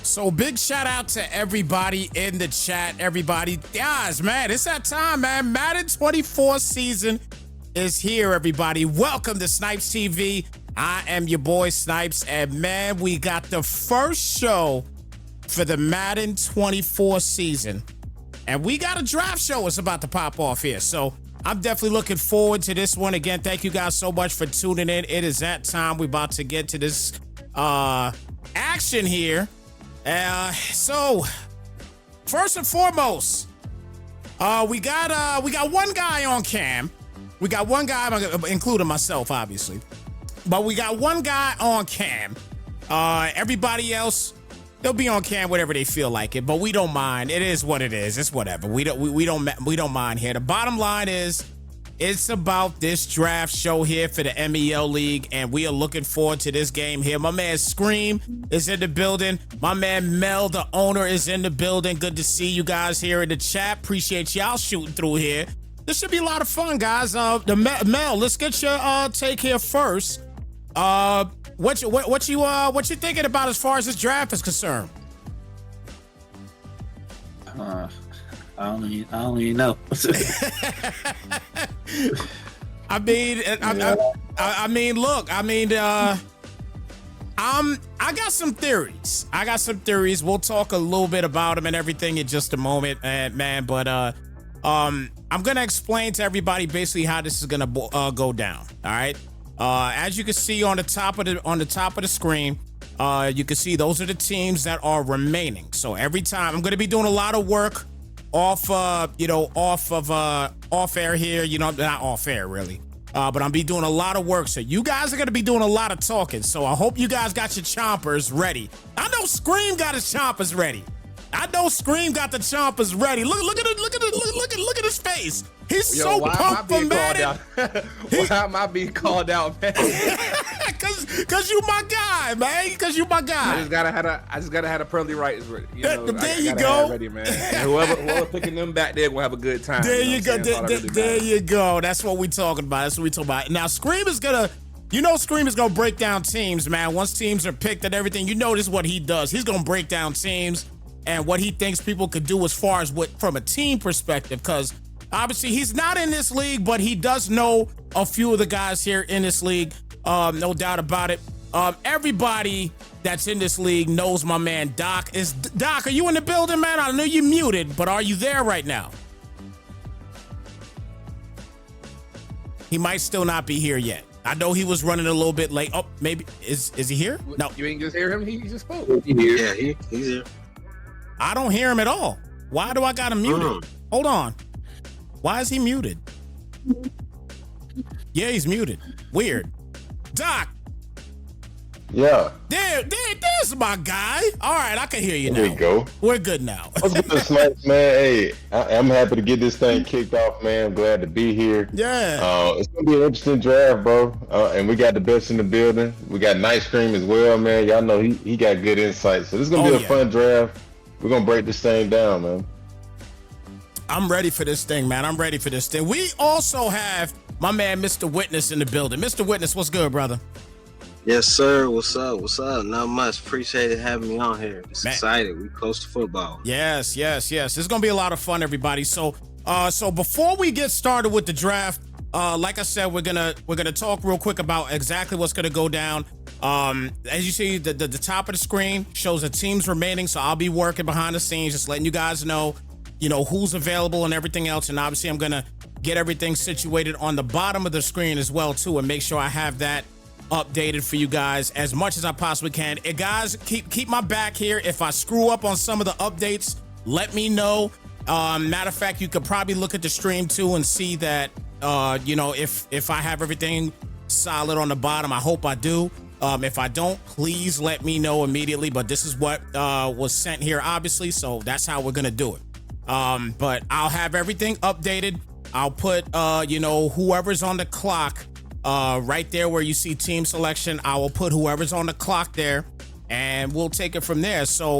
So big shout out to everybody in the chat. Everybody, guys, man, it's that time, man. Madden 24 season is here, everybody. Welcome to Snipes TV. I am your boy Snipes, and man, we got the first show for the Madden 24 season. And we got a draft show that's about to pop off here. So I'm definitely looking forward to this one. Again, thank you guys so much for tuning in. It is that time. We're about to get to this action here. So first and foremost, we got one guy on cam. We got one guy, including myself, obviously. But we got one guy on cam. Everybody else, they'll be on cam whatever they feel like it, but we don't mind. It is what it is. It's whatever. We don't mind here. The bottom line is, it's about this draft show here for the MEL League, and we are looking forward to this game here. My man Scream is in the building. My man Mel, the owner, is in the building. Good to see you guys here in the chat. Appreciate y'all shooting through here. This should be a lot of fun, guys. Mel, let's get your take here first. What you thinking about as far as this draft is concerned? I don't even know. I mean, look. I got some theories. We'll talk a little bit about them and everything in just a moment, man. But I'm gonna explain to everybody basically how this is gonna go down. All right. As you can see on the top of the screen, you can see those are the teams that are remaining. So every time I'm gonna be doing a lot of work off air here, not off air really. But I'm be doing a lot of work. So you guys are gonna be doing a lot of talking. So I hope you guys got your chompers ready. I know Scream got his chompers ready. Look at his face. He's so pumped for Madden. Why am I being called out, man? Cause you my guy, man. I just gotta have the pearly rights ready. There you go. Ready, man. And whoever picking them back there will have a good time. There you go. There you go. That's what we talking about. Now Scream is gonna break down teams, man. Once teams are picked and everything, this is what he does. He's gonna break down teams and what he thinks people could do as far as from a team perspective, because obviously he's not in this league, but he does know a few of the guys here in this league. No doubt about it. Everybody that's in this league knows my man Doc. Doc, are you in the building, man? I know you're muted, but are you there right now? He might still not be here yet. I know he was running a little bit late. Oh, maybe is he here? No. You ain't just hear him? He just spoke. Yeah, he's here. I don't hear him at all. Why do I got him muted? Hold on. Why is he muted? Yeah, he's muted. Weird. Doc. Yeah. There's my guy. All right, I can hear you now. There you go. We're good now. What's good, Snipes, man? Hey, I'm happy to get this thing kicked off, man. I'm glad to be here. Yeah. It's gonna be an interesting draft, bro. And we got the best in the building. We got Night Scream as well, man. Y'all know he got good insight. So this is gonna be a fun draft. We're gonna break this thing down, man. I'm ready for this thing, man. We also have my man, Mr. Witness, in the building. Mr. Witness, what's good, brother? Yes, sir. What's up? Not much. Appreciate it having me on here. Just excited. We close to football. Yes. It's gonna be a lot of fun, everybody. So before we get started with the draft, like I said, we're gonna talk real quick about exactly what's gonna go down. As you see, the top of the screen shows the teams remaining. So I'll be working behind the scenes, just letting you guys know, who's available and everything else. And obviously I'm gonna get everything situated on the bottom of the screen as well too, and make sure I have that updated for you guys as much as I possibly can. And guys, keep my back here. If I screw up on some of the updates, let me know. Matter of fact, you could probably look at the stream too and see that if I have everything solid on the bottom. I hope I do. If I don't, please let me know immediately. But this is what was sent here, obviously, so that's how we're gonna do it. But I'll have everything updated. I'll put whoever's on the clock right there where you see team selection. I will put whoever's on the clock there, and we'll take it from there. So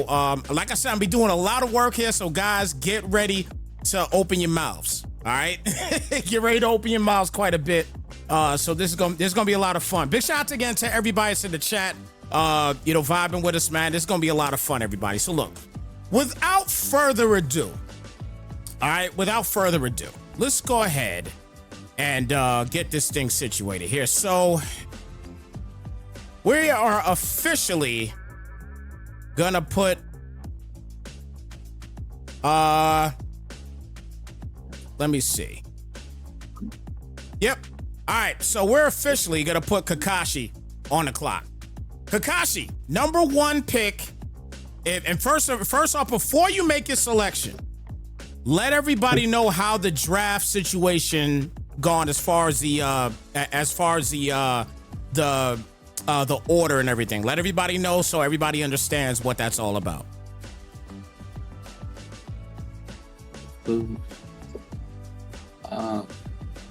like I said, I'll be doing a lot of work here, so guys, get ready to open your mouths. All right. Get ready to open your mouths quite a bit. So this is gonna be a lot of fun. Big shout out again to everybody that's in the chat, vibing with us, man. This is gonna be a lot of fun, everybody. So look, without further ado, let's go ahead and get this thing situated here. So we are officially gonna put let me see. Yep. All right, so we're officially gonna put Kakashi on the clock. Kakashi, number one pick. And first off, before you make your selection, let everybody know how the draft situation gone as far as the order and everything. Let everybody know so everybody understands what that's all about.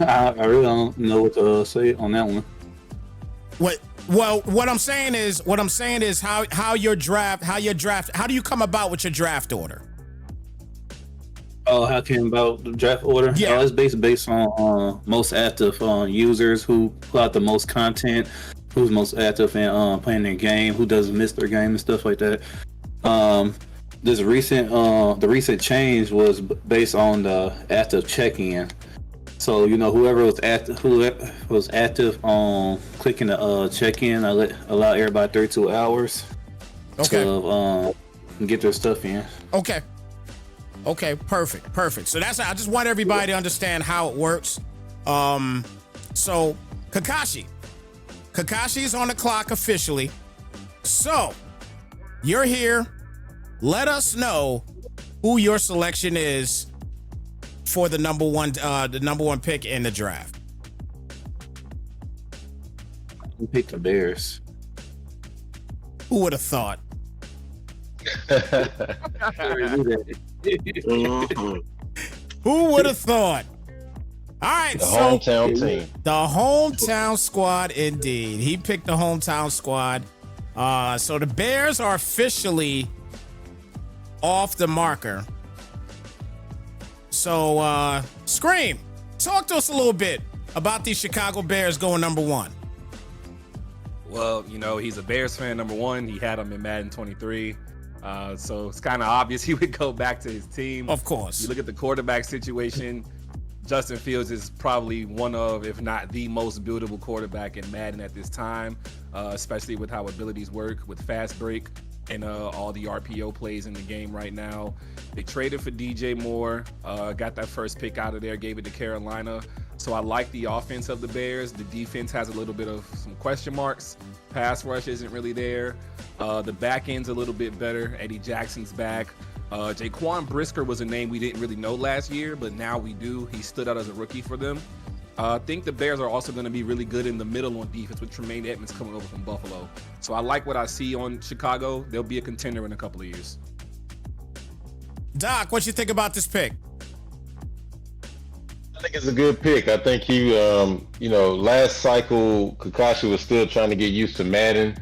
I really don't know what to say on that one. What I'm saying is how do you come about with your draft order? Oh, how came about the draft order? Yeah, it's based on most active users who put out the most content, who's most active in playing their game, who doesn't miss their game and stuff like that. The recent change was based on the active check-in. So whoever was active on clicking the check-in, allow everybody 32 hours to get their stuff in. Okay, perfect. So I just want everybody to understand how it works. So Kakashi's on the clock officially. So you're here. Let us know who your selection is for the number one pick in the draft. You picked the Bears. Who would have thought? Who would have thought? All right, the hometown team. The hometown squad, indeed. He picked the hometown squad. So the Bears are officially off the marker. So, Scream, talk to us a little bit about these Chicago Bears going number one. Well, he's a Bears fan, number one. He had him in Madden 23. So it's kind of obvious he would go back to his team. Of course. You look at the quarterback situation, Justin Fields is probably one of, if not the most buildable quarterback in Madden at this time, especially with how abilities work with fast break and all the RPO plays in the game right now. They traded for DJ Moore, got that first pick out of there, gave it to Carolina. So I like the offense of the Bears. The defense has a little bit of some question marks. Pass rush isn't really there. The back end's a little bit better. Eddie Jackson's back. Jaquan Brisker was a name we didn't really know last year, but now we do. He stood out as a rookie for them. I think the Bears are also going to be really good in the middle on defense with Tremaine Edmonds coming over from Buffalo. So I like what I see on Chicago. They'll be a contender in a couple of years. Doc, what you think about this pick? I think it's a good pick. I think he, last cycle, Kakashi was still trying to get used to Madden.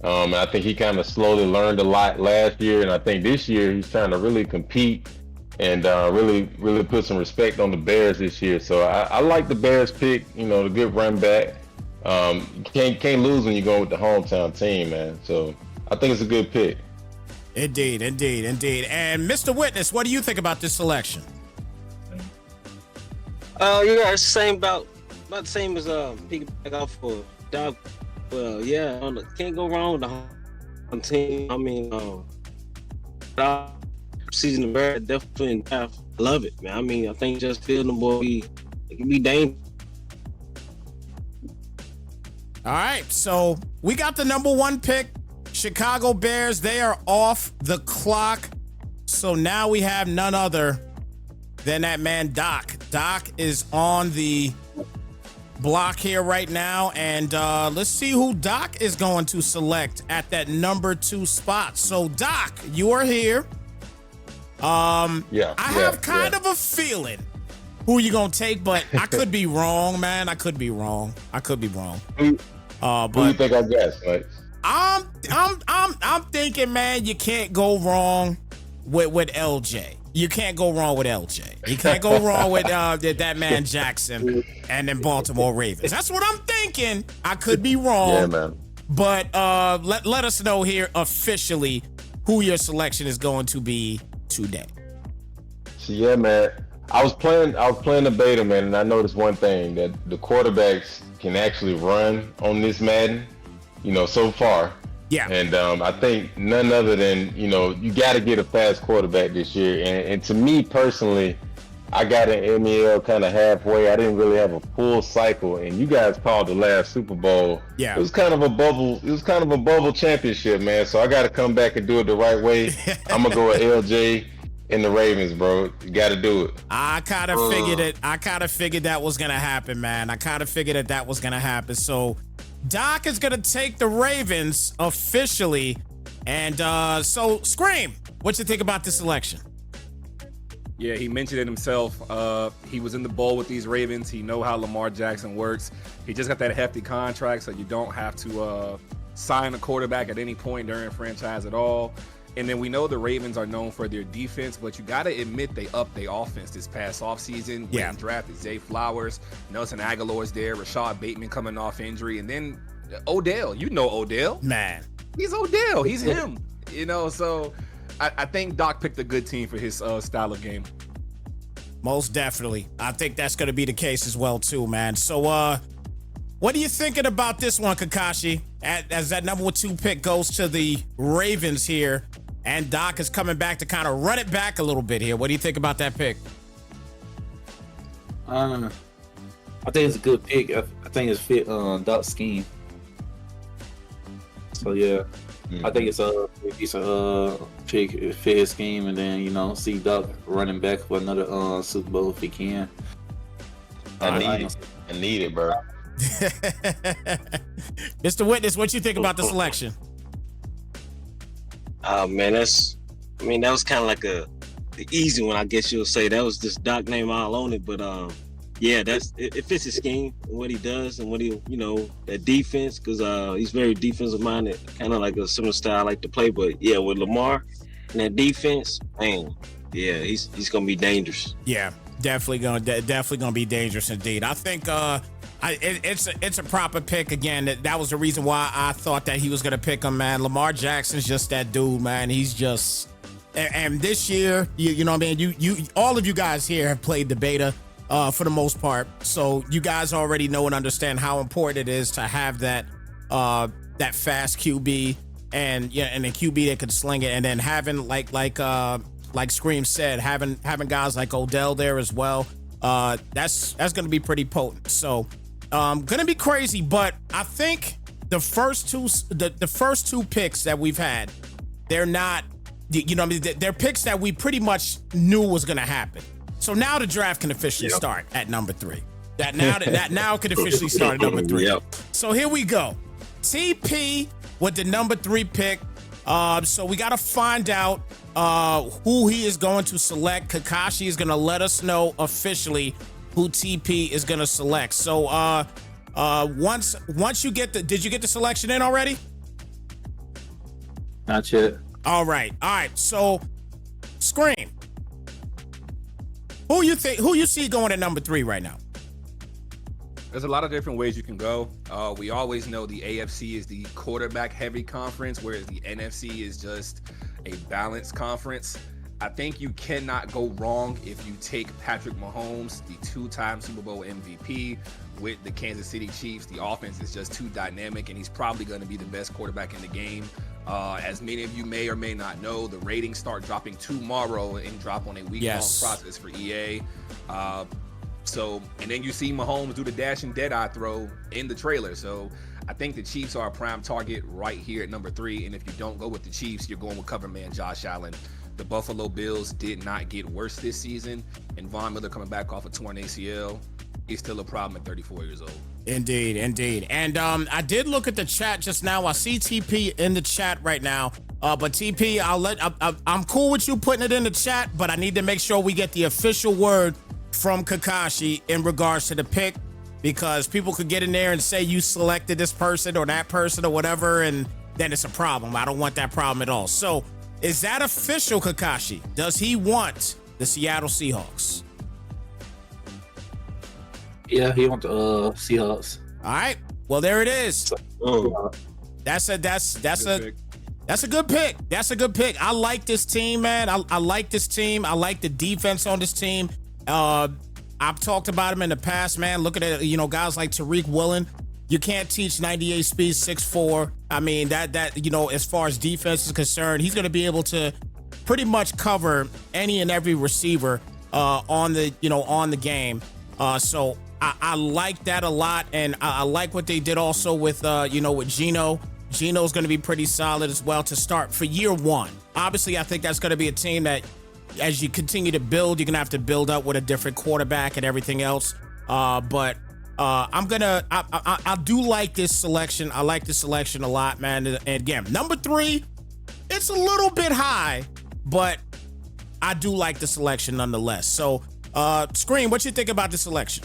I think he kind of slowly learned a lot last year, and I think this year he's trying to really compete and really put some respect on the Bears this year. So I like the Bears pick. The good run back. Can't lose when you're going with the hometown team, man. So I think it's a good pick. Indeed. And Mr. Witness, what do you think about this selection? Yeah, it's about the same as piggyback off for Doc. Well, yeah, can't go wrong with the home team. I mean, season of Bear definitely love it, man. I mean, I think just Field and boy, it can be dangerous. All right, so we got the number one pick, Chicago Bears. They are off the clock. So now we have none other than that man, Doc. Doc is on the block here right now, and let's see who Doc is going to select at that number 2 spot. So, Doc, you are here. I have kind of a feeling who you gonna take, but I could be wrong, man. I could be wrong. Who do you think I guess? Like, I'm thinking, man, you can't go wrong with LJ. You can't go wrong with LJ. You can't go wrong with that man Jackson and then Baltimore Ravens. That's what I'm thinking. I could be wrong. Yeah, man. But let us know here officially who your selection is going to be today. So yeah, man. I was playing the beta, man, and I noticed one thing, that the quarterbacks can actually run on this Madden, so far. Yeah. And I think none other than, you got to get a fast quarterback this year. And to me personally, I got an MEL kind of halfway. I didn't really have a full cycle, and you guys called the last Super Bowl. Yeah. It was kind of a bubble. It was kind of a bubble championship, man. So I got to come back and do it the right way. I'm gonna go with LJ and the Ravens, bro. You got to do it. I kind of figured it. I kind of figured that was gonna happen, man. I kind of figured that was gonna happen. So Doc is gonna take the Ravens officially, and so Scream, what you think about this selection? Yeah, he mentioned it himself. He was in the bowl with these Ravens. He know how Lamar Jackson works. He just got that hefty contract, so you don't have to sign a quarterback at any point during franchise at all. And then we know the Ravens are known for their defense, but you got to admit they upped their offense this past offseason. Yeah. Drafted Zay Flowers, Nelson Aguilar's there, Rashad Bateman coming off injury, and then Odell. You know Odell. Man. He's Odell. He's him. You know, so I think Doc picked a good team for his style of game. Most definitely. I think that's going to be the case as well, too, man. So, what are you thinking about this one, Kakashi? As that number 2 pick goes to the Ravens here, and Doc is coming back to kind of run it back a little bit here. What do you think about that pick? I think it's a good pick. I think it's fit Doc's scheme. So yeah, I think it's a pick fit his scheme, and then see Doc running back for another Super Bowl if he can. I need it, bro. Mr. Witness, what you think about the selection? Man, that was kind of like the easy one, I guess you'll say. That was just Doc name all on it, but yeah, it fits his scheme and what he does and what he, that defense, because he's very defensive minded, kind of like a similar style I like to play. But yeah, with Lamar and that defense, man, yeah, he's gonna be dangerous. Yeah, definitely gonna be dangerous indeed. I think it's a proper pick again. That was the reason why I thought that he was gonna pick him, man. Lamar Jackson's just that dude, man. He's just, and this year, you know what I mean. You all of you guys here have played the beta. For the most part, so you guys already know and understand how important it is to have that fast QB and a QB that could sling it, and then having like Scream said, having guys like Odell there as well. That's gonna be pretty potent. So gonna be crazy, but I think the first two picks that we've had, they're not, they're picks that we pretty much knew was gonna happen. So now the draft can officially start at number 3. That now can officially start at number 3. Yep. So here we go. TP with the number 3 pick. So we got to find out who he is going to select. Kakashi is going to let us know officially who TP is going to select. So once you get did you get the selection in already? Not yet. All right. So Scream. Who you see going at number 3 right now? There's a lot of different ways you can go. We always know the AFC is the quarterback heavy conference, whereas the NFC is just a balanced conference. I think you cannot go wrong if you take Patrick Mahomes, the 2-time Super Bowl MVP, with the Kansas City Chiefs. The offense is just too dynamic, and he's probably going to be the best quarterback in the game. As many of you may or may not know, the ratings start dropping tomorrow and drop on a week-long process for EA. And then you see Mahomes do the dashing dead-eye throw in the trailer. So I think the Chiefs are a prime target right here at number 3. And if you don't go with the Chiefs, you're going with cover man Josh Allen. The Buffalo Bills did not get worse this season, and Von Miller coming back off a torn ACL. He's still a problem at 34 years old. Indeed. And I did look at the chat just now. I see TP in the chat right now. But TP, I'm cool with you putting it in the chat, but I need to make sure we get the official word from Kakashi in regards to the pick, because people could get in there and say you selected this person or that person or whatever, and then it's a problem. I don't want that problem at all. So is that official, Kakashi? Does he want the Seattle Seahawks? Yeah, he wants the Seahawks. All right. Well, there it is. That's a good pick. That's a good pick. I like this team, man. I like this team. I like the defense on this team. I've talked about him in the past, man. Look at it, guys like Tariq Woolen. You can't teach 98 speed 6'4". I mean, that as far as defense is concerned, he's going to be able to pretty much cover any and every receiver on the game. So I like that a lot, and I like what they did also with with Geno. Geno's going to be pretty solid as well to start for year one. Obviously, I think that's going to be a team that, as you continue to build, you're going to have to build up with a different quarterback and everything else. But I do like this selection. I like this selection a lot, man. And again, number 3, it's a little bit high, but I do like the selection nonetheless. So, Scream, what you think about the selection?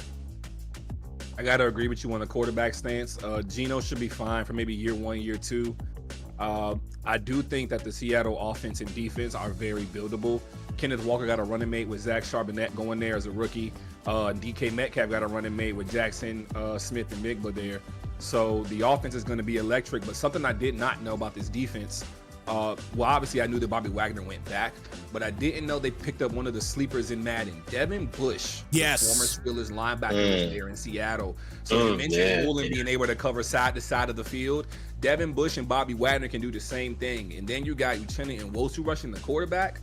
I gotta agree with you on the quarterback stance. Geno should be fine for maybe year 1, year 2. I do think that the Seattle offense and defense are very buildable. Kenneth Walker got a running mate with Zach Charbonnet going there as a rookie. DK Metcalf got a running mate with Jackson Smith and Migba there. So the offense is going to be electric. But something I did not know about this defense, well, obviously I knew that Bobby Wagner went back, but I didn't know they picked up one of the sleepers in Madden, Devin Bush. Yes, former Steelers linebacker there in Seattle. So you mentioned Woolen being able to cover side to side of the field. Devin Bush and Bobby Wagner can do the same thing. And then you got Uchenna and Wosu rushing the quarterback.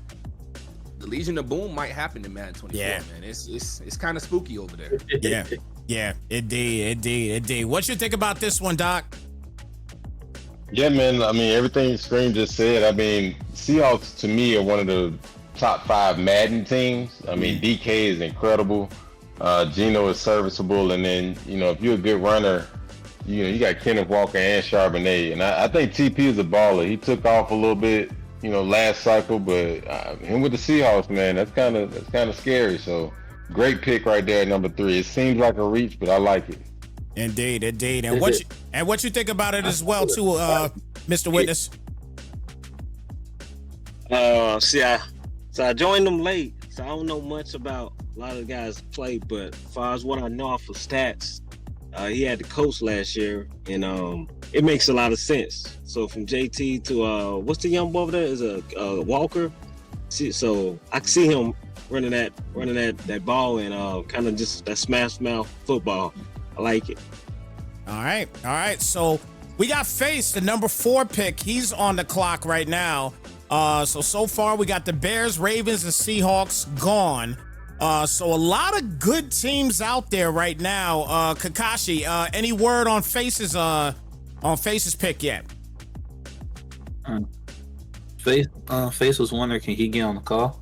The Legion of Boom might happen in Madden 24, man. It's kind of spooky over there. Yeah, it did. What you think about this one, Doc? Yeah, man. I mean, everything Scream just said. I mean, Seahawks to me are one of the top 5 Madden teams. I mean, DK is incredible. Geno is serviceable, and then if you're a good runner, you got Kenneth Walker and Charbonnet, and I think TP is a baller. He took off a little bit, last cycle, but him with the Seahawks, man, that's kind of scary. So great pick right there at number 3. It seems like a reach, but I like it. Indeed. And what you think about it as well too, Mr. Witness? So I joined them late, so I don't know much about a lot of the guys play, but as far as what I know off of stats, he had the coach last year, and it makes a lot of sense. So from JT to what's the young boy over there? Is a Walker. So I can see him running that ball and kind of just that smash mouth football. I like it. All right. So we got Face, the number 4 pick. He's on the clock right now. So far we got the Bears, Ravens, and Seahawks gone. So a lot of good teams out there right now. Kakashi, any word on Face's pick yet? Face was wondering, can he get on the call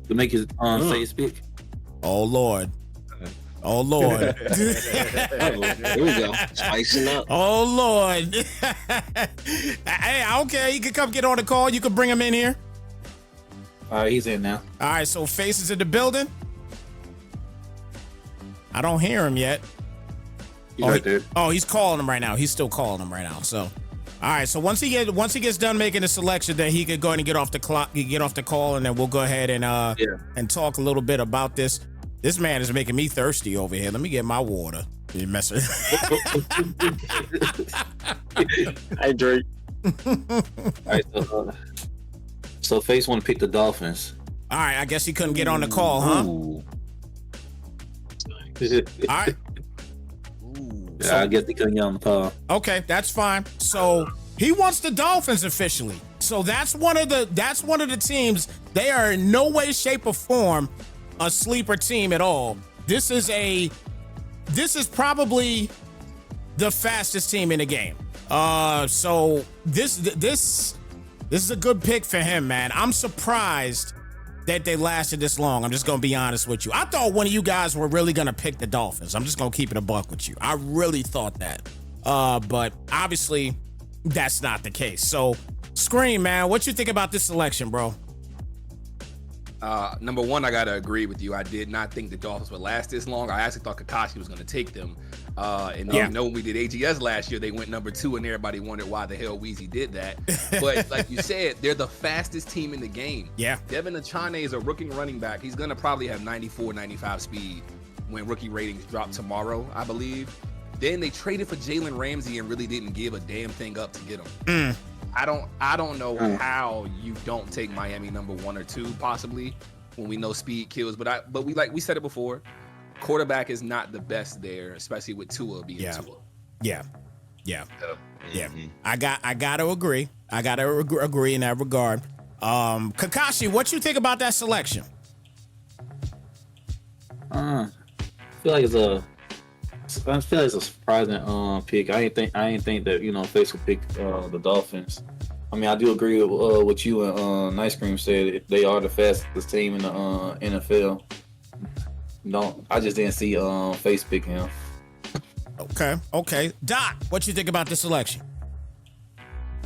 to make his Face pick? Oh Lord. Here we go. Spicing up. Oh Lord. Hey, okay, he can come get on the call. You can bring him in here. He's in now. All right, so Face is in the building. I don't hear him yet. He's right there. He's calling him right now. He's still calling him right now. So, all right. So once he gets done making the selection, then he could go ahead and get off the clock. Get off the call, and then we'll go ahead and talk a little bit about this. This man is making me thirsty over here. Let me get my water. You messer. Hey, Drake. All right, so Face want to pick the Dolphins. All right, I guess he couldn't get on the call, huh? Ooh. All right. I guess he couldn't get on the call. Okay, that's fine. So he wants the Dolphins officially. So that's one of the teams. They are in no way, shape, or form a sleeper team at all. This is probably the fastest team in the game. So this is a good pick for him, man. I'm surprised that they lasted this long. I'm just gonna be honest with you. I thought one of you guys were really gonna pick the Dolphins. I'm just gonna keep it a buck with you. I really thought that. But obviously that's not the case. So Scream, man, what you think about this selection, bro? Number 1, I gotta agree with you. I did not think the Dolphins would last this long. I actually thought Kakashi was gonna take them. When we did AGS last year, they went number 2, and everybody wondered why the hell Weezy did that. But like you said, they're the fastest team in the game. Yeah. Devin Achane is a rookie running back. He's gonna probably have 94, 95 speed when rookie ratings drop tomorrow, I believe. Then they traded for Jalen Ramsey and really didn't give a damn thing up to get him. I don't know how you don't take Miami number 1 or 2 possibly when we know speed kills, but we said it before, quarterback is not the best there, especially with Tua being Tua. Yeah. I gotta agree. I gotta agree in that regard. Kakashi, what you think about that selection? I feel like it's a surprising pick. I ain't think that Face would pick the Dolphins. I mean, I do agree with what you and Nice Cream said. They are the fastest team in the NFL. I just didn't see Face picking him. Okay. Doc, what you think about this selection?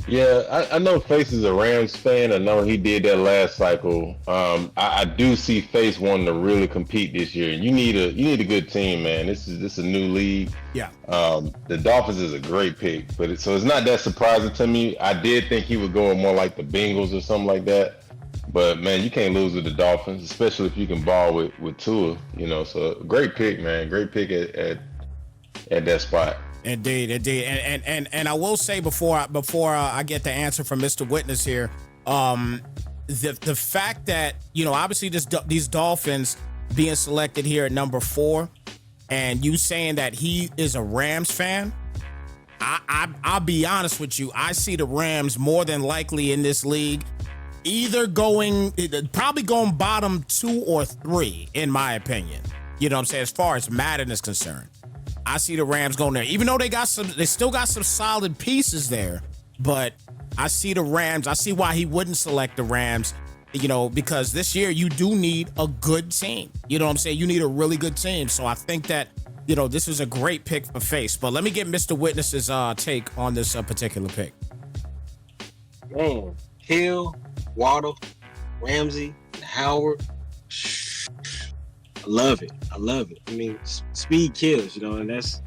Yeah, I know Face is a Rams fan. I know he did that last cycle. I do see Face wanting to really compete this year. You need a good team, man. This is a new league. Yeah. The Dolphins is a great pick, but it's not that surprising to me. I did think he would go more like the Bengals or something like that. But man, you can't lose with the Dolphins, especially if you can ball with Tua. So great pick, man. Great pick at that spot. Indeed. And I will say before I get the answer from Mr. Witness here, the fact that obviously these Dolphins being selected here at number 4, and you saying that he is a Rams fan, I'll be honest with you, I see the Rams more than likely in this league either probably going bottom 2 or 3 in my opinion. You know what I'm saying, as far as Madden is concerned. I see the Rams going there, even though they still got some solid pieces there. But I see the Rams. I see why he wouldn't select the Rams, because this year you do need a good team. You know what I'm saying? You need a really good team. So I think that, this is a great pick for Face. But let me get Mr. Witness's take on this particular pick. Man, Hill, Waddle, Ramsey, Howard. I love it. I mean, speed kills, and that's,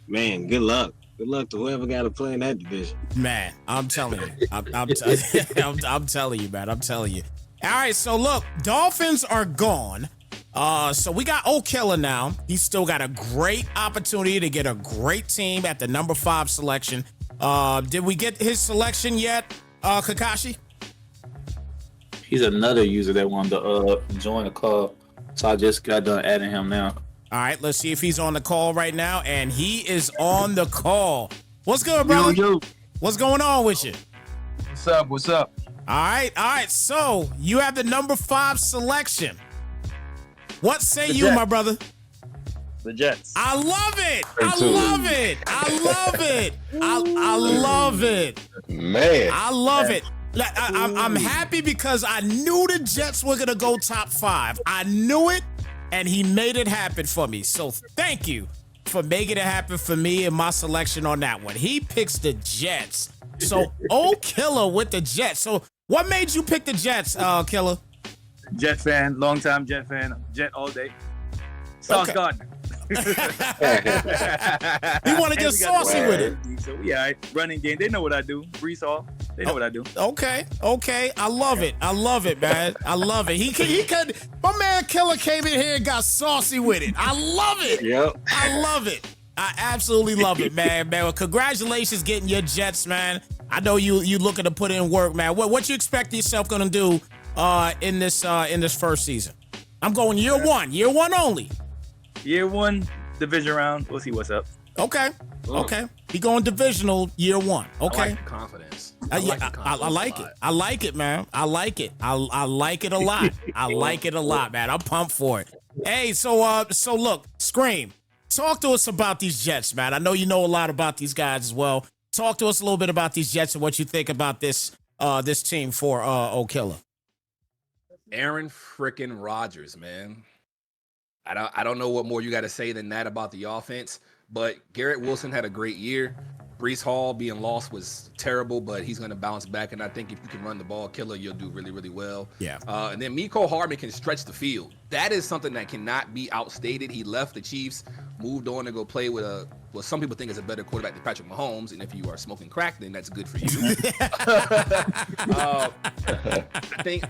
man, good luck. Good luck to whoever got to play in that division. Man, I'm telling you. I'm telling you, man. I'm telling you. All right, so look, Dolphins are gone. So we got O'Killer now. He's still got a great opportunity to get a great team at the number 5 selection. Did we get his selection yet, Kakashi? He's another user that wanted to join the club. So I just got done adding him now. All right, let's see if he's on the call right now. And he is on the call. What's good, brother? Yo. What's going on with you? What's up? All right. So you have the number 5 selection. What say you, my brother? The Jets. I love it. I love it. Man. I love it. I'm happy because I knew the Jets were going to go top 5. I knew it, and he made it happen for me. So thank you for making it happen for me and my selection on that one. He picks the Jets. So, Killer with the Jets. So what made you pick the Jets, Killer? Jet fan, long-time Jet fan. Jet all day. Sauce Gardner. He want to get saucy with it. So, yeah, running game. They know what I do. Brees Hall. They know what I do. Okay. I love it, man. I love it. He could. My man Killer came in here and got saucy with it. I love it. Yep. I love it. I absolutely love it, man. Well, congratulations getting your Jets, man. I know you looking to put in work, man. What you expect yourself gonna do in this first season? I'm going year one only. Year 1, division round. We'll see what's up. Okay. He going divisional year 1. Okay. I like the confidence. I like it. I like it, man. I like it. I like it a lot. I like it a lot, man. I'm pumped for it. Hey, so look, Scream, talk to us about these Jets, man. I know you know a lot about these guys as well. Talk to us a little bit about these Jets and what you think about this team for O'Killer. Aaron frickin' Rodgers, man. I don't know what more you got to say than that about the offense, but Garrett Wilson had a great year. Brees Hall being lost was terrible, but he's going to bounce back, and I think if you can run the ball, Killer, you'll do really, really well. Yeah. And then Mecole Hardman can stretch the field. That is something that cannot be outstated. He left the Chiefs, moved on to go play with what some people think is a better quarterback than Patrick Mahomes, and if you are smoking crack, then that's good for you.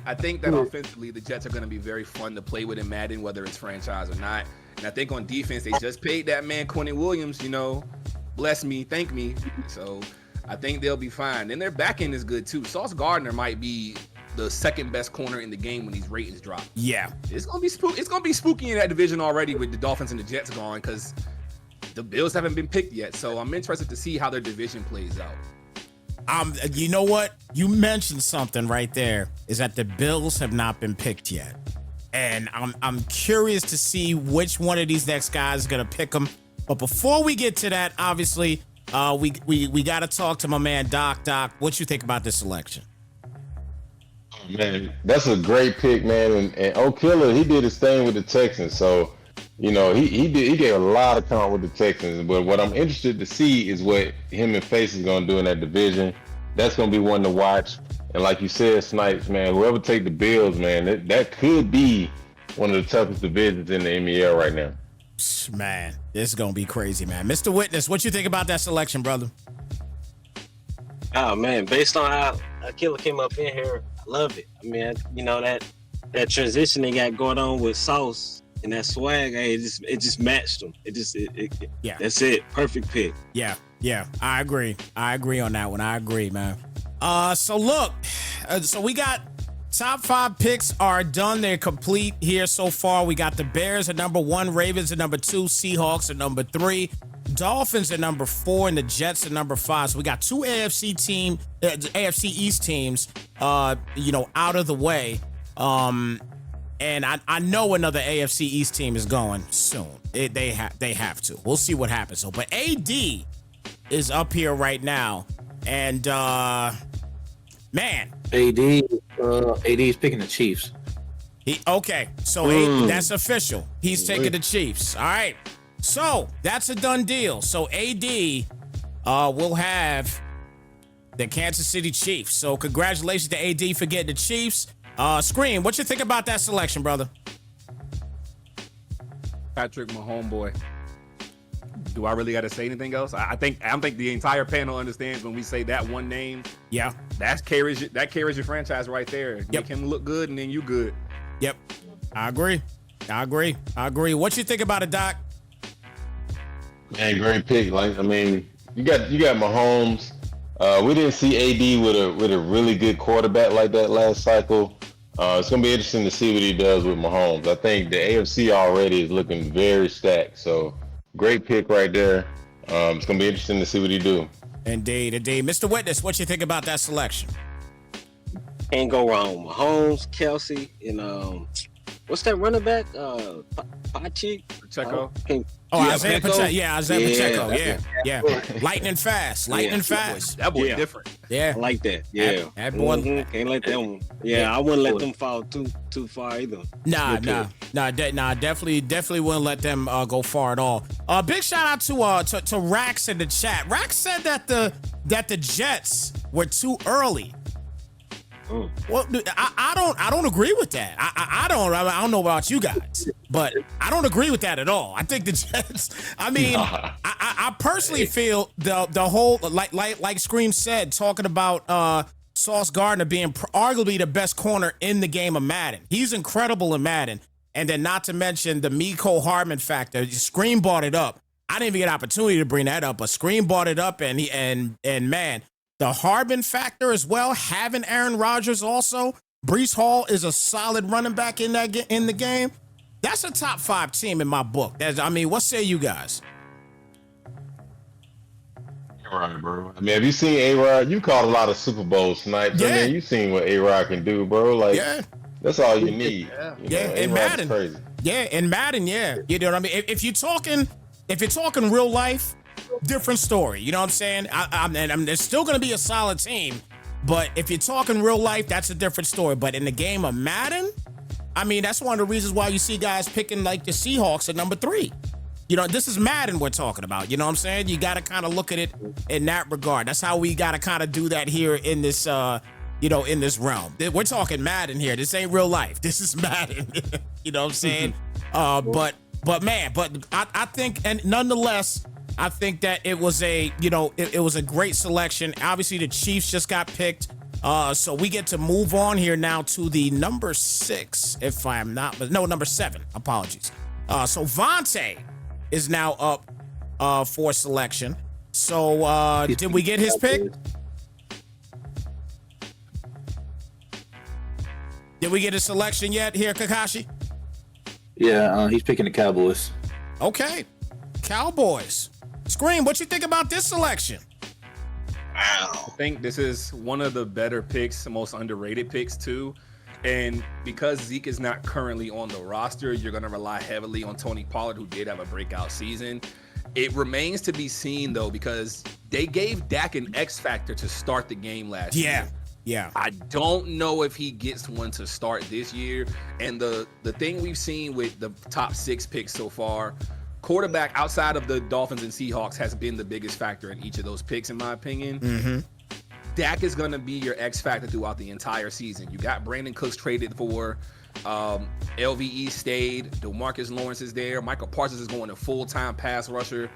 I think that offensively, the Jets are going to be very fun to play with in Madden, whether it's franchise or not. And I think on defense, they just paid that man Quentin Williams, bless me, thank me. So I think they'll be fine. And their back end is good too. Sauce Gardner might be the second best corner in the game when these ratings drop. Yeah. It's gonna be spooky. It's gonna be spooky in that division already with the Dolphins and the Jets gone because the Bills haven't been picked yet. So I'm interested to see how their division plays out. You know what? You mentioned something right there, is that the Bills have not been picked yet. And I'm curious to see which one of these next guys is gonna pick him. But before we get to that, obviously, we got to talk to my man Doc. Doc, what you think about this selection? Man, that's a great pick, man. And O'Killer, he did his thing with the Texans. So, you know, he gave a lot of count with the Texans. But what I'm interested to see is what him and Face is going to do in that division. That's going to be one to watch. And like you said, Snipes, man, whoever take the Bills, man, that could be one of the toughest divisions in the NBL right now. Man, this is going to be crazy, man. Mr. Witness, what you think about that selection, brother? Oh man, based on how Killer came up in here, I love it. I mean, you know that transition they got going on with Sauce and that swag, hey, it just matched them. Yeah. That's it. Perfect pick. Yeah. I agree on that one. I agree, man. So look, so we got top 5 picks are done. They're complete here so far. We got the Bears at number 1, Ravens at number 2, Seahawks at number 3. Dolphins at number 4 and the Jets at number 5. So we got 2 AFC East teams, out of the way. And I know another AFC East team is going soon. They have to. We'll see what happens. So, but AD is up here right now, and man, AD is picking the Chiefs. That's official. He's taking the Chiefs. All right. So that's a done deal. So AD will have the Kansas City Chiefs. So congratulations to AD for getting the Chiefs. Scream, what you think about that selection, brother? Patrick, my homeboy. Do I really got to say anything else? I think the entire panel understands when we say that one name. Yeah, that carries your franchise right there. Make him look good, and then you good. Yep, I agree. What you think about it, Doc? Man, great pick. Like, I mean, you got Mahomes. We didn't see AD with a really good quarterback like that last cycle. It's gonna be interesting to see what he does with Mahomes. I think the AFC already is looking very stacked. So great pick right there. It's gonna be interesting to see what he do. Indeed. Mr. Witness, what you think about that selection? Ain't go wrong. Mahomes, Kelsey, and what's that running back? Pacheco. Isaiah Pacheco. Yeah, Isaiah Pacheco. Yeah. Lightning fast. That boy different. Yeah. I like that. Yeah. That boy. Can't let that one. Yeah, I wouldn't let them fall too far either. Nah. Definitely wouldn't let them go far at all. Big shout out to Rax in the chat. Rax said that the Jets were too early. Well, I don't agree with that. I don't know about you guys, but I don't agree with that at all. I think the Jets. I mean, I personally feel the whole like Scream said, talking about Sauce Gardner being arguably the best corner in the game of Madden. He's incredible in Madden, and then not to mention the Miko Hardman factor. Scream brought it up. I didn't even get an opportunity to bring that up, but Scream brought it up, and man. The Harbin factor as well, having Aaron Rodgers also. Breece Hall is a solid running back in the game. That's a top 5 team in my book. What say you guys? You're right, bro. I mean, have you seen A-Rod? You caught a lot of Super Bowl snipes. Yeah. I mean, you seen what A-Rod can do, bro. Like, that's all you need. In Madden. Crazy. Yeah, in Madden, yeah. You know what I mean? If you're talking real life, different story, you know what I'm saying? There's still going to be a solid team, but if you're talking real life, that's a different story. But in the game of Madden, I mean, that's one of the reasons why you see guys picking like the Seahawks at number 3. You know, this is Madden we're talking about. You know what I'm saying? You got to kind of look at it in that regard. That's how we got to kind of do that here in this, in this realm. We're talking Madden here. This ain't real life. This is Madden. You know what I'm saying? But I think, and nonetheless, I think that it was it was a great selection. Obviously, the Chiefs just got picked. So we get to move on here now to the number 6, number 7. Apologies. So Vontae is now up for selection. So did we get his pick? Did we get a selection yet here, Kakashi? Yeah, he's picking the Cowboys. Okay, Cowboys. Scream, what you think about this selection? I think this is one of the better picks, most underrated picks too. And because Zeke is not currently on the roster, you're going to rely heavily on Tony Pollard, who did have a breakout season. It remains to be seen, though, because they gave Dak an X factor to start the game last year. Yeah. I don't know if he gets one to start this year. And the thing we've seen with the top 6 picks so far, quarterback outside of the Dolphins and Seahawks has been the biggest factor in each of those picks, in my opinion. Mm-hmm. Dak is going to be your X factor throughout the entire season. You got Brandon Cooks traded for, LVE stayed, DeMarcus Lawrence is there, Michael Parsons is going to full-time pass rusher,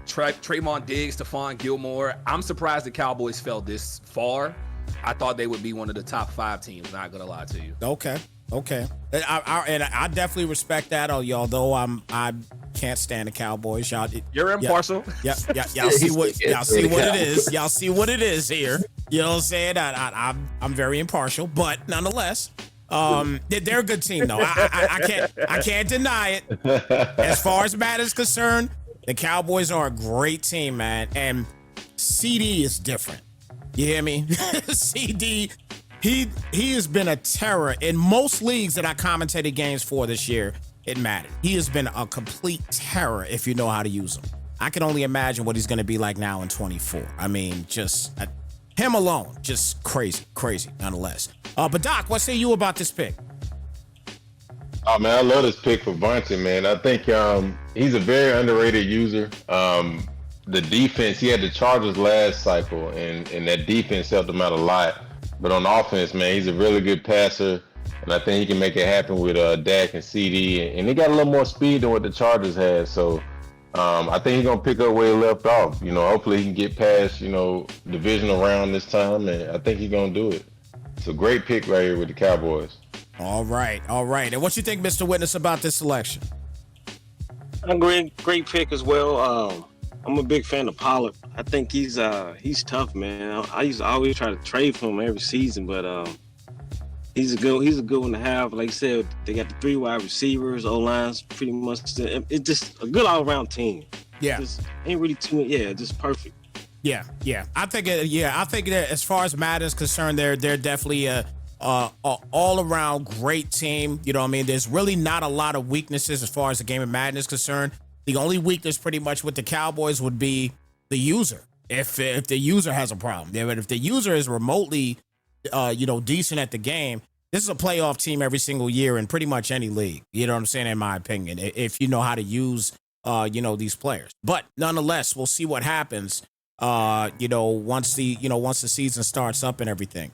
Trayvon Diggs, Stephon Gilmore. I'm surprised the Cowboys fell this far. I thought they would be one of the top 5 teams, not going to lie to you. Okay. I definitely respect that, although I can't stand the Cowboys. You're impartial. Y'all see what it is. Y'all see what it is here. You know what I'm saying? I'm very impartial, but nonetheless, they're a good team though. I can't deny it. As far as Madden's concerned, the Cowboys are a great team, man. And CD is different. You hear me? CD, he has been a terror in most leagues that I commentated games for this year. It mattered. He has been a complete terror if you know how to use him. I can only imagine what he's going to be like now in 24. I mean, just him alone, just crazy, nonetheless. But Doc, what say you about this pick? Oh man, I love this pick for Vontae, man. I think he's a very underrated user. The defense, he had the Chargers last cycle, and that defense helped him out a lot. But on offense, man, he's a really good passer, and I think he can make it happen with Dak and CD. And he got a little more speed than what the Chargers had. So I think he's going to pick up where he left off. You know, hopefully he can get past, divisional round this time, and I think he's going to do it. It's a great pick right here with the Cowboys. All right. And what you think, Mr. Witness, about this selection? Great pick as well. I'm a big fan of Pollard. I think he's tough, man. I always try to trade for him every season, but he's a good one to have. Like I said, they got the 3 wide receivers, O-line's pretty much. It's just a good all-around team. Yeah, just ain't really too. Yeah, just perfect. Yeah. I think that as far as Madden's concerned, they're definitely a all-around great team. You know what I mean? There's really not a lot of weaknesses as far as the game of Madden is concerned. The only weakness pretty much with the Cowboys would be the user. If the user has a problem. But if the user is remotely decent at the game, this is a playoff team every single year in pretty much any league. You know what I'm saying? In my opinion, if you know how to use these players. But nonetheless, we'll see what happens once the season starts up and everything.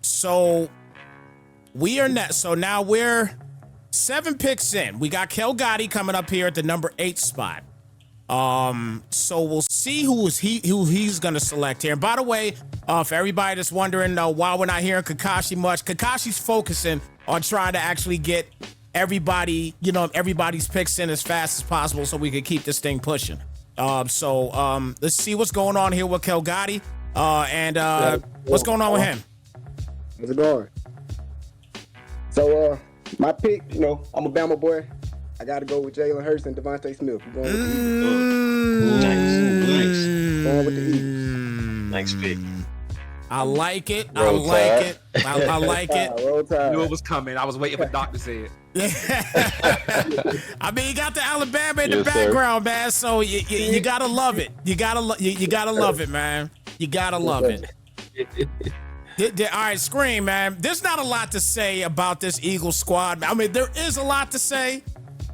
So now we're 7 picks in. We got Kel Gotti coming up here at the number 8 spot. So we'll see who he's gonna select here. And by the way, for everybody that's wondering why we're not hearing Kakashi much, Kakashi's focusing on trying to actually get everybody's picks in as fast as possible so we can keep this thing pushing. So let's see what's going on here with Kel Gotti. What's going on with him? How's it going? So my pick, I'm a Bama boy. I got to go with Jalen Hurts and Devontae Smith. I'm going with the Eagles. Going with the Eagles. Nice pick. I like it. I like it. Roll Tide. I knew it was coming. I was waiting for Doc to say it. I mean, you got the Alabama in the background, man. So you gotta love it. You gotta love it, man. You gotta love it. All right, Scream, man. There's not a lot to say about this Eagles squad. I mean, there is a lot to say,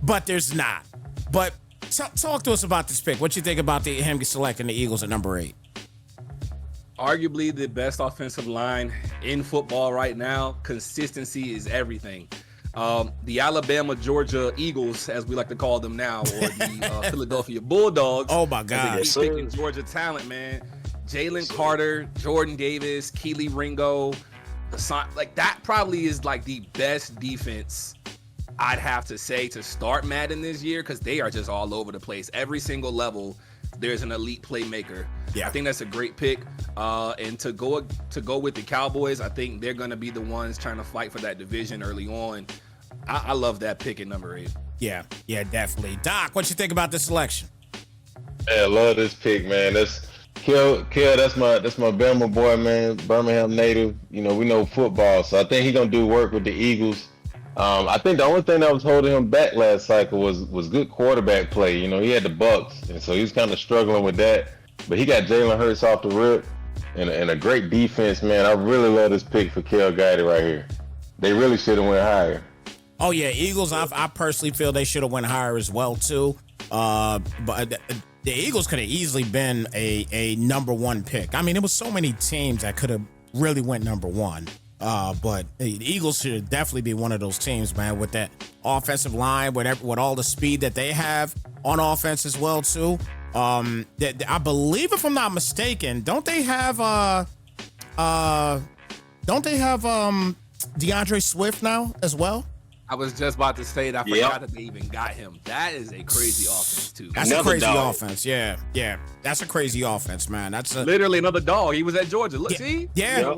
but there's not. But talk to us about this pick. What you think about him selecting the Eagles at number 8? Arguably the best offensive line in football right now. Consistency is everything. The Alabama, Georgia Eagles, as we like to call them now, or the Philadelphia Bulldogs. Oh my God! Keep picking Georgia talent, man. Jalen Carter, Jordan Davis, Keely Ringo, like that probably is like the best defense I'd have to say to start Madden this year, because they are just all over the place. Every single level, there's an elite playmaker. Yeah, I think that's a great pick. And to go with the Cowboys, I think they're going to be the ones trying to fight for that division early on. I love that pick at number 8. Yeah, definitely. Doc, what you think about this selection? Yeah, I love this pick, man. Kel, that's my Bama boy, man. Birmingham native. You know, we know football, so I think he's gonna do work with the Eagles. I think the only thing that was holding him back last cycle was good quarterback play. You know, he had the Bucks, and so he's kind of struggling with that. But he got Jalen Hurts off the rip, and a great defense, man. I really love this pick for Kel Guidy right here. They really should have went higher. Oh yeah, Eagles. I personally feel they should have went higher as well too. But the Eagles could have easily been a number one pick. I mean, there was so many teams that could have really went number one. But the Eagles should definitely be one of those teams, man, with that offensive line, with all the speed that they have on offense as well too. I believe, if I'm not mistaken, don't they have DeAndre Swift now as well? I was just about to say that. I forgot that they even got him. That is a crazy offense too. That's a crazy offense. Yeah. That's a crazy offense, man. That's literally another dog. He was at Georgia. Look, see? Yeah.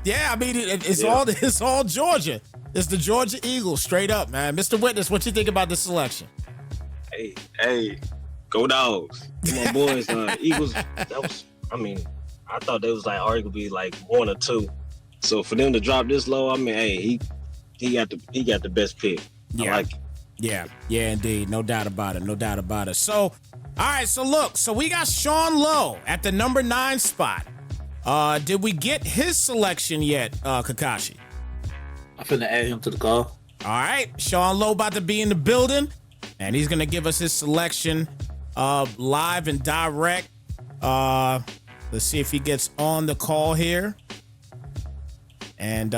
I mean, it's all Georgia. It's the Georgia Eagles, straight up, man. Mr. Witness, what you think about this selection? Hey, go Dogs! Come on, boys. Eagles. That was. I mean, I thought they was like arguably like 1 or 2. So for them to drop this low, I mean, hey, he got the best pick. Yeah. I like it. Yeah, indeed. No doubt about it. So, all right, so we got Sean Lowe at the number 9 spot. Did we get his selection yet, Kakashi? I'm finna add him to the call. All right, Sean Lowe about to be in the building, and he's gonna give us his selection live and direct. Let's see if he gets on the call here. And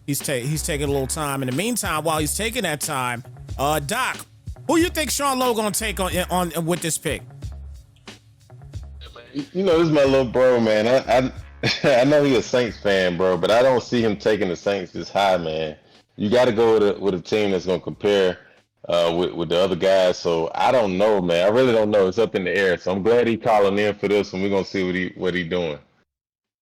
he's taking a little time. In the meantime, while he's taking that time, Doc, who you think Sean Lowe gonna take on with this pick? You know, this is my little bro, man. I know he's a Saints fan, bro, but I don't see him taking the Saints this high, man. You got to go with a team that's gonna compare with the other guys. So I don't know, man. I really don't know. It's up in the air. So I'm glad he's calling in for this, and we're gonna see what he doing.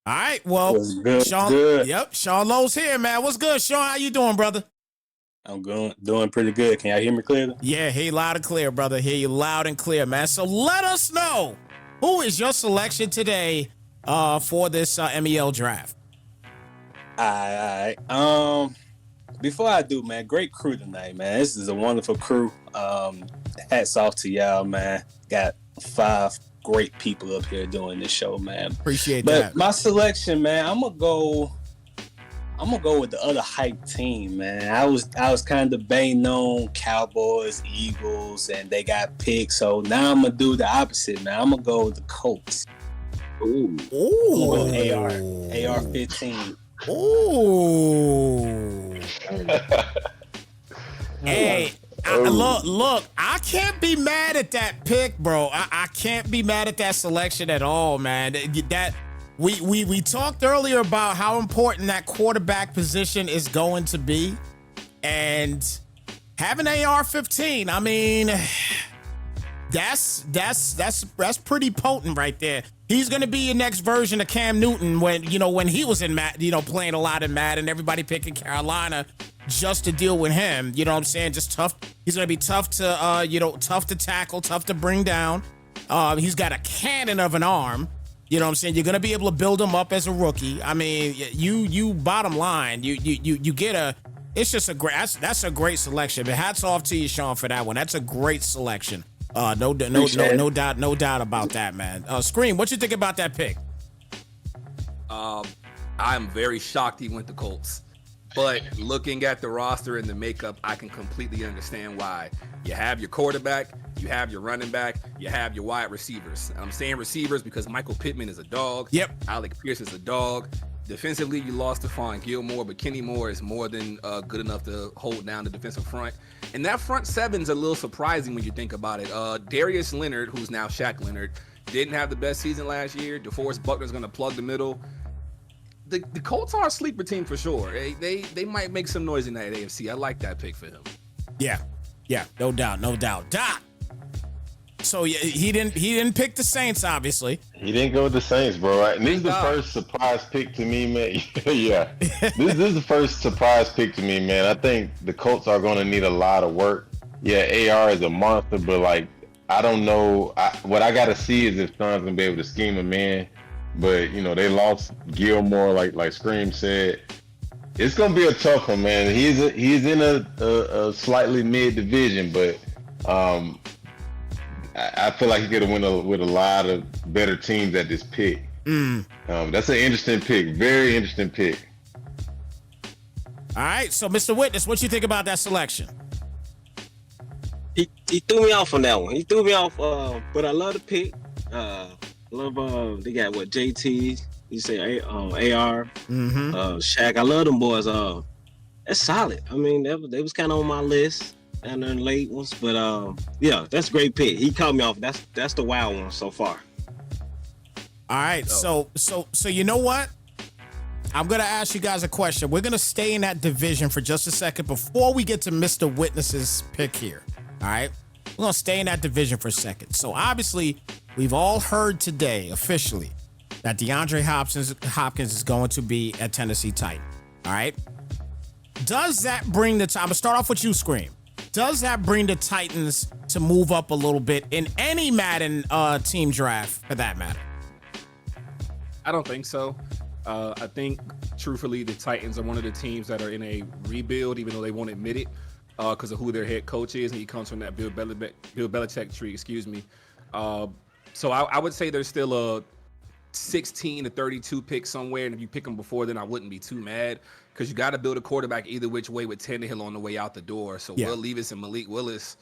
All right, well, good, Sean. good. Yep, Sean Lowe's here, man. What's good, Sean? How you doing, brother? I'm doing pretty good. Can y'all hear me clearly? Yeah, hear you loud and clear, brother. Hear you loud and clear, man. So let us know, who is your selection today for this MEL draft? All right. Before I do, man, great crew tonight, man. This is a wonderful crew. Hats off to y'all, man. Got 5 great people up here doing this show, man. Appreciate but that. My selection, man, I'm gonna go with the other hype team, man. I was kind of debating on Cowboys, Eagles, and they got picked. So now I'm gonna do the opposite, man. I'm gonna go with the Colts. Ooh. AR-15. Ooh. Hey. Look, I can't be mad at that pick, bro. I can't be mad at that selection at all, man. That we talked earlier about how important that quarterback position is going to be, and having AR-15, I mean, that's pretty potent right there. He's gonna be your next version of Cam Newton when he was in playing a lot in Madden, everybody picking Carolina just to deal with him. You know what I'm saying? Just tough. He's gonna be tough to tough to tackle, tough to bring down. He's got a cannon of an arm. You know what I'm saying? You're gonna be able to build him up as a rookie. I mean, you bottom line, you get a. It's just that's a great selection. But hats off to you, Sean, for that one. That's a great selection. No doubt about that, man. Scream, what you think about that pick? I'm very shocked he went to Colts. But looking at the roster and the makeup, I can completely understand why. You have your quarterback, you have your running back, you have your wide receivers. I'm saying receivers because Michael Pittman is a dog. Yep. Alec Pierce is a dog. Defensively, you lost Stephon Gilmore, but Kenny Moore is more than good enough to hold down the defensive front. And that front seven's a little surprising when you think about it. Darius Leonard, who's now Shaq Leonard, didn't have the best season last year. DeForest Buckner's going to plug the middle. The Colts are a sleeper team for sure. They might make some noise in that AFC. I like that pick for him. Yeah, no doubt. Doc. So he didn't pick the Saints, obviously. He didn't go with the Saints, bro. Right? And this is the first surprise pick to me, man. Yeah, this is the first surprise pick to me, man. I think the Colts are going to need a lot of work. Yeah, AR is a monster, but like I don't know. What I got to see is if Suns gonna be able to scheme him in. But they lost Gilmore, like Scream said. It's gonna be a tough one, man. He's in a slightly mid division, but I feel like he could have went with a lot of better teams at this pick. That's an interesting pick, very interesting pick. All right, so Mr. Witness, what you think about that selection? He threw me off on that one. He threw me off, but I love the pick. They got what JT. You say AR, Shaq. I love them boys. That's solid. I mean, they was kind of on my list and then late ones, but yeah, that's a great pick. He caught me off. That's the wild one so far. All right, so you know what? I'm gonna ask you guys a question. We're gonna stay in that division for just a second before we get to Mr. Witness's pick here. All right, we're gonna stay in that division for a second. So obviously, we've all heard today officially that DeAndre Hopkins is going to be a Tennessee Titan. All right. Does that bring the time? I'm gonna start off with you, Scream. Does that bring the Titans to move up a little bit in any Madden team draft for that matter? I don't think so. I think, truthfully, the Titans are one of the teams that are in a rebuild, even though they won't admit it, because of who their head coach is, and he comes from that Bill Belichick tree. Excuse me. So I would say there's still a 16 to 32 pick somewhere, and if you pick them before, then I wouldn't be too mad, because you got to build a quarterback either which way with Tannehill on the way out the door. So Will Levis and Malik Willis,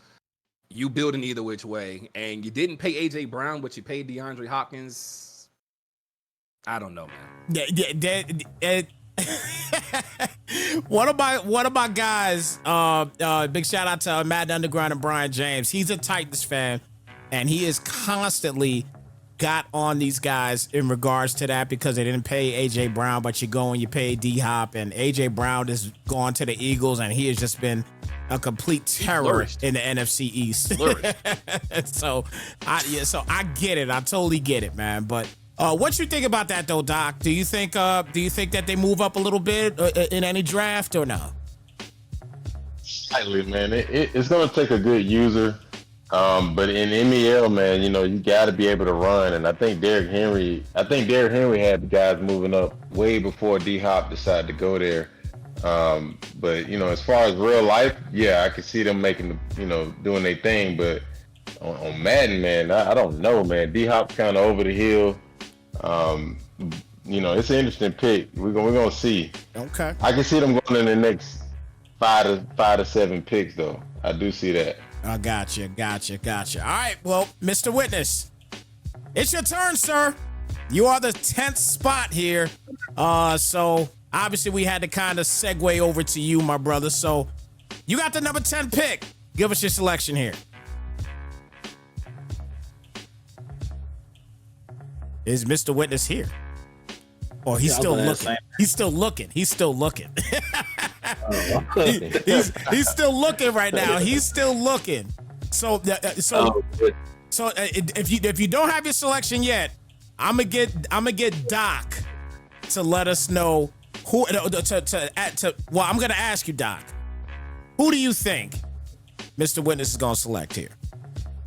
you building either which way, and you didn't pay AJ Brown, but you paid DeAndre Hopkins. I don't know, man. One of my guys, big shout out to Madden Underground and Brian James. He's a Titans fan, and he is constantly got on these guys in regards to that because they didn't pay AJ Brown, but you go and you pay D Hop, and AJ Brown is gone to the Eagles, and he has just been a complete terror in the NFC East. So I get it. I totally get it, man. But what you think about that though, Doc? Do you think that they move up a little bit in any draft or no? Slightly, man. It's going to take a good user. But in MEL, man, you got to be able to run. And I think Derrick Henry had the guys moving up way before D-Hop decided to go there. But, as far as real life, yeah, I can see them making, doing their thing. But on Madden, man, I don't know, man. D-Hop's kind of over the hill. It's an interesting pick. We're gonna see. Okay. I can see them going in the next 5 to 7 picks, though. I do see that. I gotcha. All right, well, Mr. Witness, it's your turn, sir. You are the 10th spot here. So obviously we had to kind of segue over to you, my brother. So you got the number 10 pick. Give us your selection here. Is Mr. Witness here? Or he's still looking. He's still looking. He's still looking right now. He's still looking. So if you don't have your selection yet, I'm gonna get Doc to let us know who. Well, I'm gonna ask you, Doc. Who do you think Mr. Witness is gonna select here?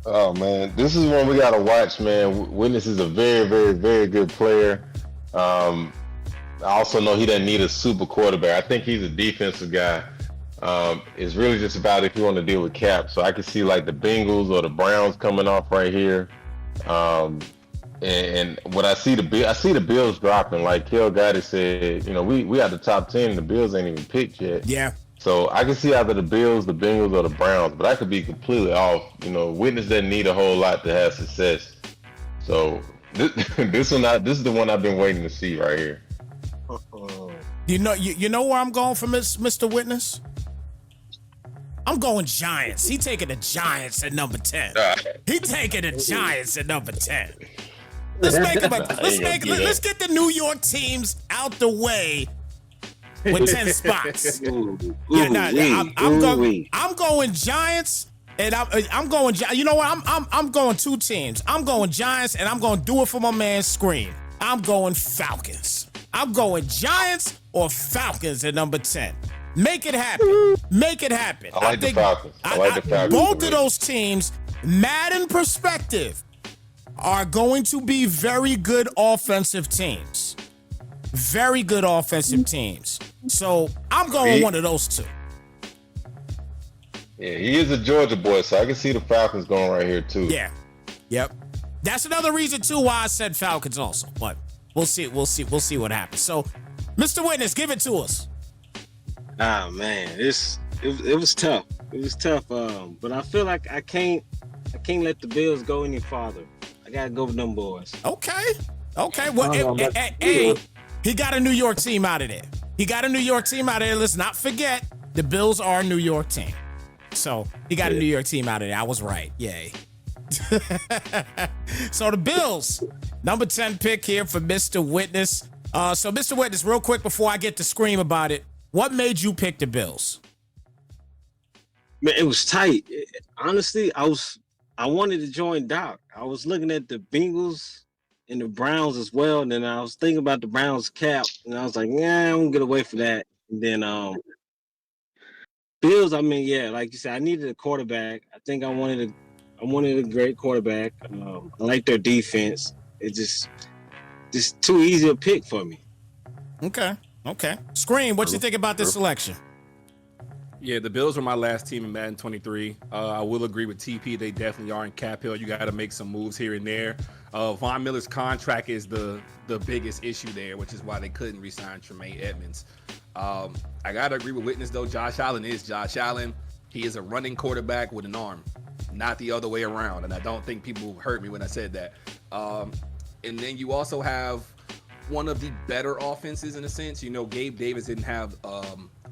Oh man, this is one we gotta watch, man. Witness is a very, very, very good player. I also know he doesn't need a super quarterback. I think he's a defensive guy. It's really just about if you want to deal with cap. So I can see like the Bengals or the Browns coming off right here. And what I see the Bills dropping. Like Kel Gotti said, we at the top 10 and the Bills ain't even picked yet. Yeah. So I can see either the Bills, the Bengals, or the Browns, but I could be completely off. Witness doesn't need a whole lot to have success. So this is the one I've been waiting to see right here. You know where I'm going for Mr. Witness? I'm going Giants. He taking the Giants at number 10. He taking the Giants at number 10. Let's get the New York teams out the way with 10 spots. I'm going Giants, and I'm going. You know what? I'm going 2 teams. I'm going Giants, and I'm going to do it for my man Scream. I'm going Falcons. I'm going Giants or Falcons at number 10. Make it happen. Make it happen. I like the Falcons. I like the Falcons. Both of those teams Madden perspective, are going to be very good offensive teams. Very good offensive teams. So I'm going with one of those two. Yeah, he is a Georgia boy, so I can see the Falcons going right here too. Yeah. Yep. That's another reason too why I said Falcons also. But we'll see what happens. So, Mr. Witness, give it to us. Ah man, it was tough. It was tough. But I feel like I can't let the Bills go any farther. I gotta go with them boys. Okay. Well, hey, he got a New York team out of there. Let's not forget the Bills are a New York team. So he got a New York team out of there. I was right. Yay. So the Bills, number 10 pick here for Mr. Witness. So Mr. Witness, real quick before I get to scream about it, what made you pick the Bills? Man, it was tight. Honestly, I wanted to join Doc. I was looking at the Bengals and the Browns as well, and then I was thinking about the Browns cap, and I was like, yeah, I'm gonna get away from that. And then Bills, I mean, yeah, like you said, I needed a quarterback. I think I wanted a great quarterback. I like their defense. It's just too easy a pick for me. Okay. Scream, what you think about this selection? Yeah, the Bills were my last team in Madden 23. I will agree with TP. They definitely are in cap hill. You got to make some moves here and there. Von Miller's contract is the biggest issue there, which is why they couldn't re-sign Tremaine Edmonds. I got to agree with Witness, though. Josh Allen is Josh Allen. He is a running quarterback with an arm, not the other way around. And I don't think people heard me when I said that. And then you also have one of the better offenses in a sense. You know, Gabe Davis didn't have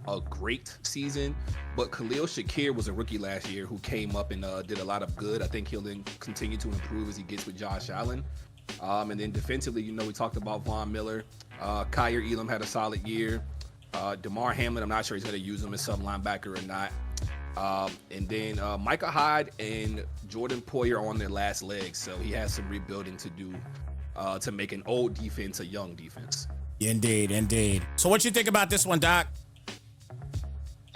a great season, but Khalil Shakir was a rookie last year who came up and did a lot of good. I think he'll then continue to improve as he gets with Josh Allen. And then defensively, you know, we talked about Von Miller. Kyer Elam had a solid year. DeMar Hamlin, I'm not sure he's going to use him as some linebacker or not. And then Micah Hyde and Jordan Poyer are on their last legs, so he has some rebuilding to do to make an old defense a young defense. Indeed. So what you think about this one, Doc?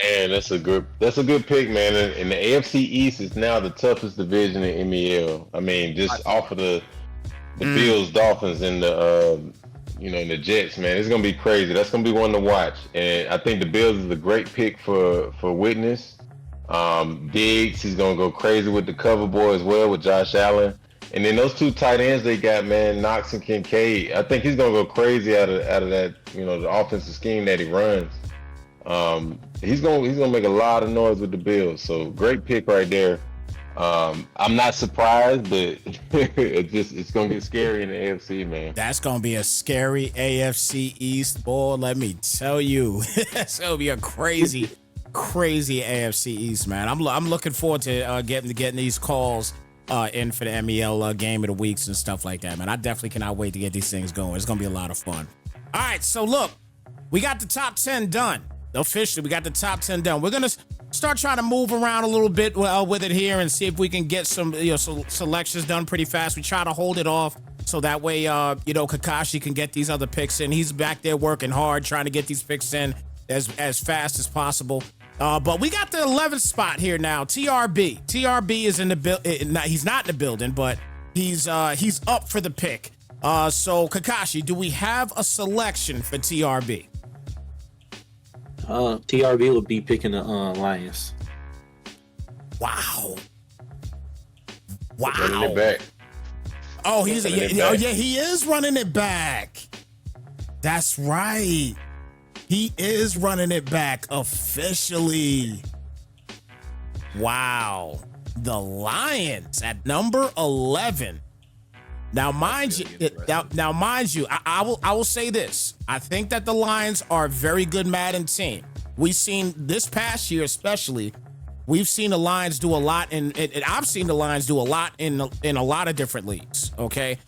And that's a good pick, man. And the AFC East is now the toughest division in MEL. I mean, just off of the Bills, Dolphins, and the and the Jets, man. It's gonna be crazy. That's gonna be one to watch. And I think the Bills is a great pick for Witness. Diggs, he's gonna go crazy with the cover boy as well with Josh Allen. And then those two tight ends they got, man, Knox and Kincaid. I think he's gonna go crazy out of that, the offensive scheme that he runs. He's gonna make a lot of noise with the Bills. So great pick right there. I'm not surprised, but it's gonna get scary in the AFC, man. That's gonna be a scary AFC East, boy. Let me tell you, it's gonna be a crazy AFC East, man. I'm looking forward to getting these calls in for the MEL game of the weeks and stuff like that, man. I definitely cannot wait to get these things going. It's gonna be a lot of fun. All right, so look, we got the top 10 done. Officially, we got the top 10 done. We're gonna start trying to move around a little bit with it here and see if we can get some selections done pretty fast. We try to hold it off so that way Kakashi can get these other picks in. He's back there working hard trying to get these picks in as fast as possible. But we got the 11th spot here now. TRB. TRB is in the building. He's not in the building, but he's up for the pick. So Kakashi, do we have a selection for TRB? TRB will be picking the Lions. Wow. Running it back. Oh, he is running it back. That's right. He is running it back officially. Wow. The Lions at number 11. Now, mind you, I will say this. I think that the Lions are a very good Madden team. We've seen this past year, especially, we've seen the Lions do a lot, and I've seen the Lions do a lot in a lot of different leagues. Okay,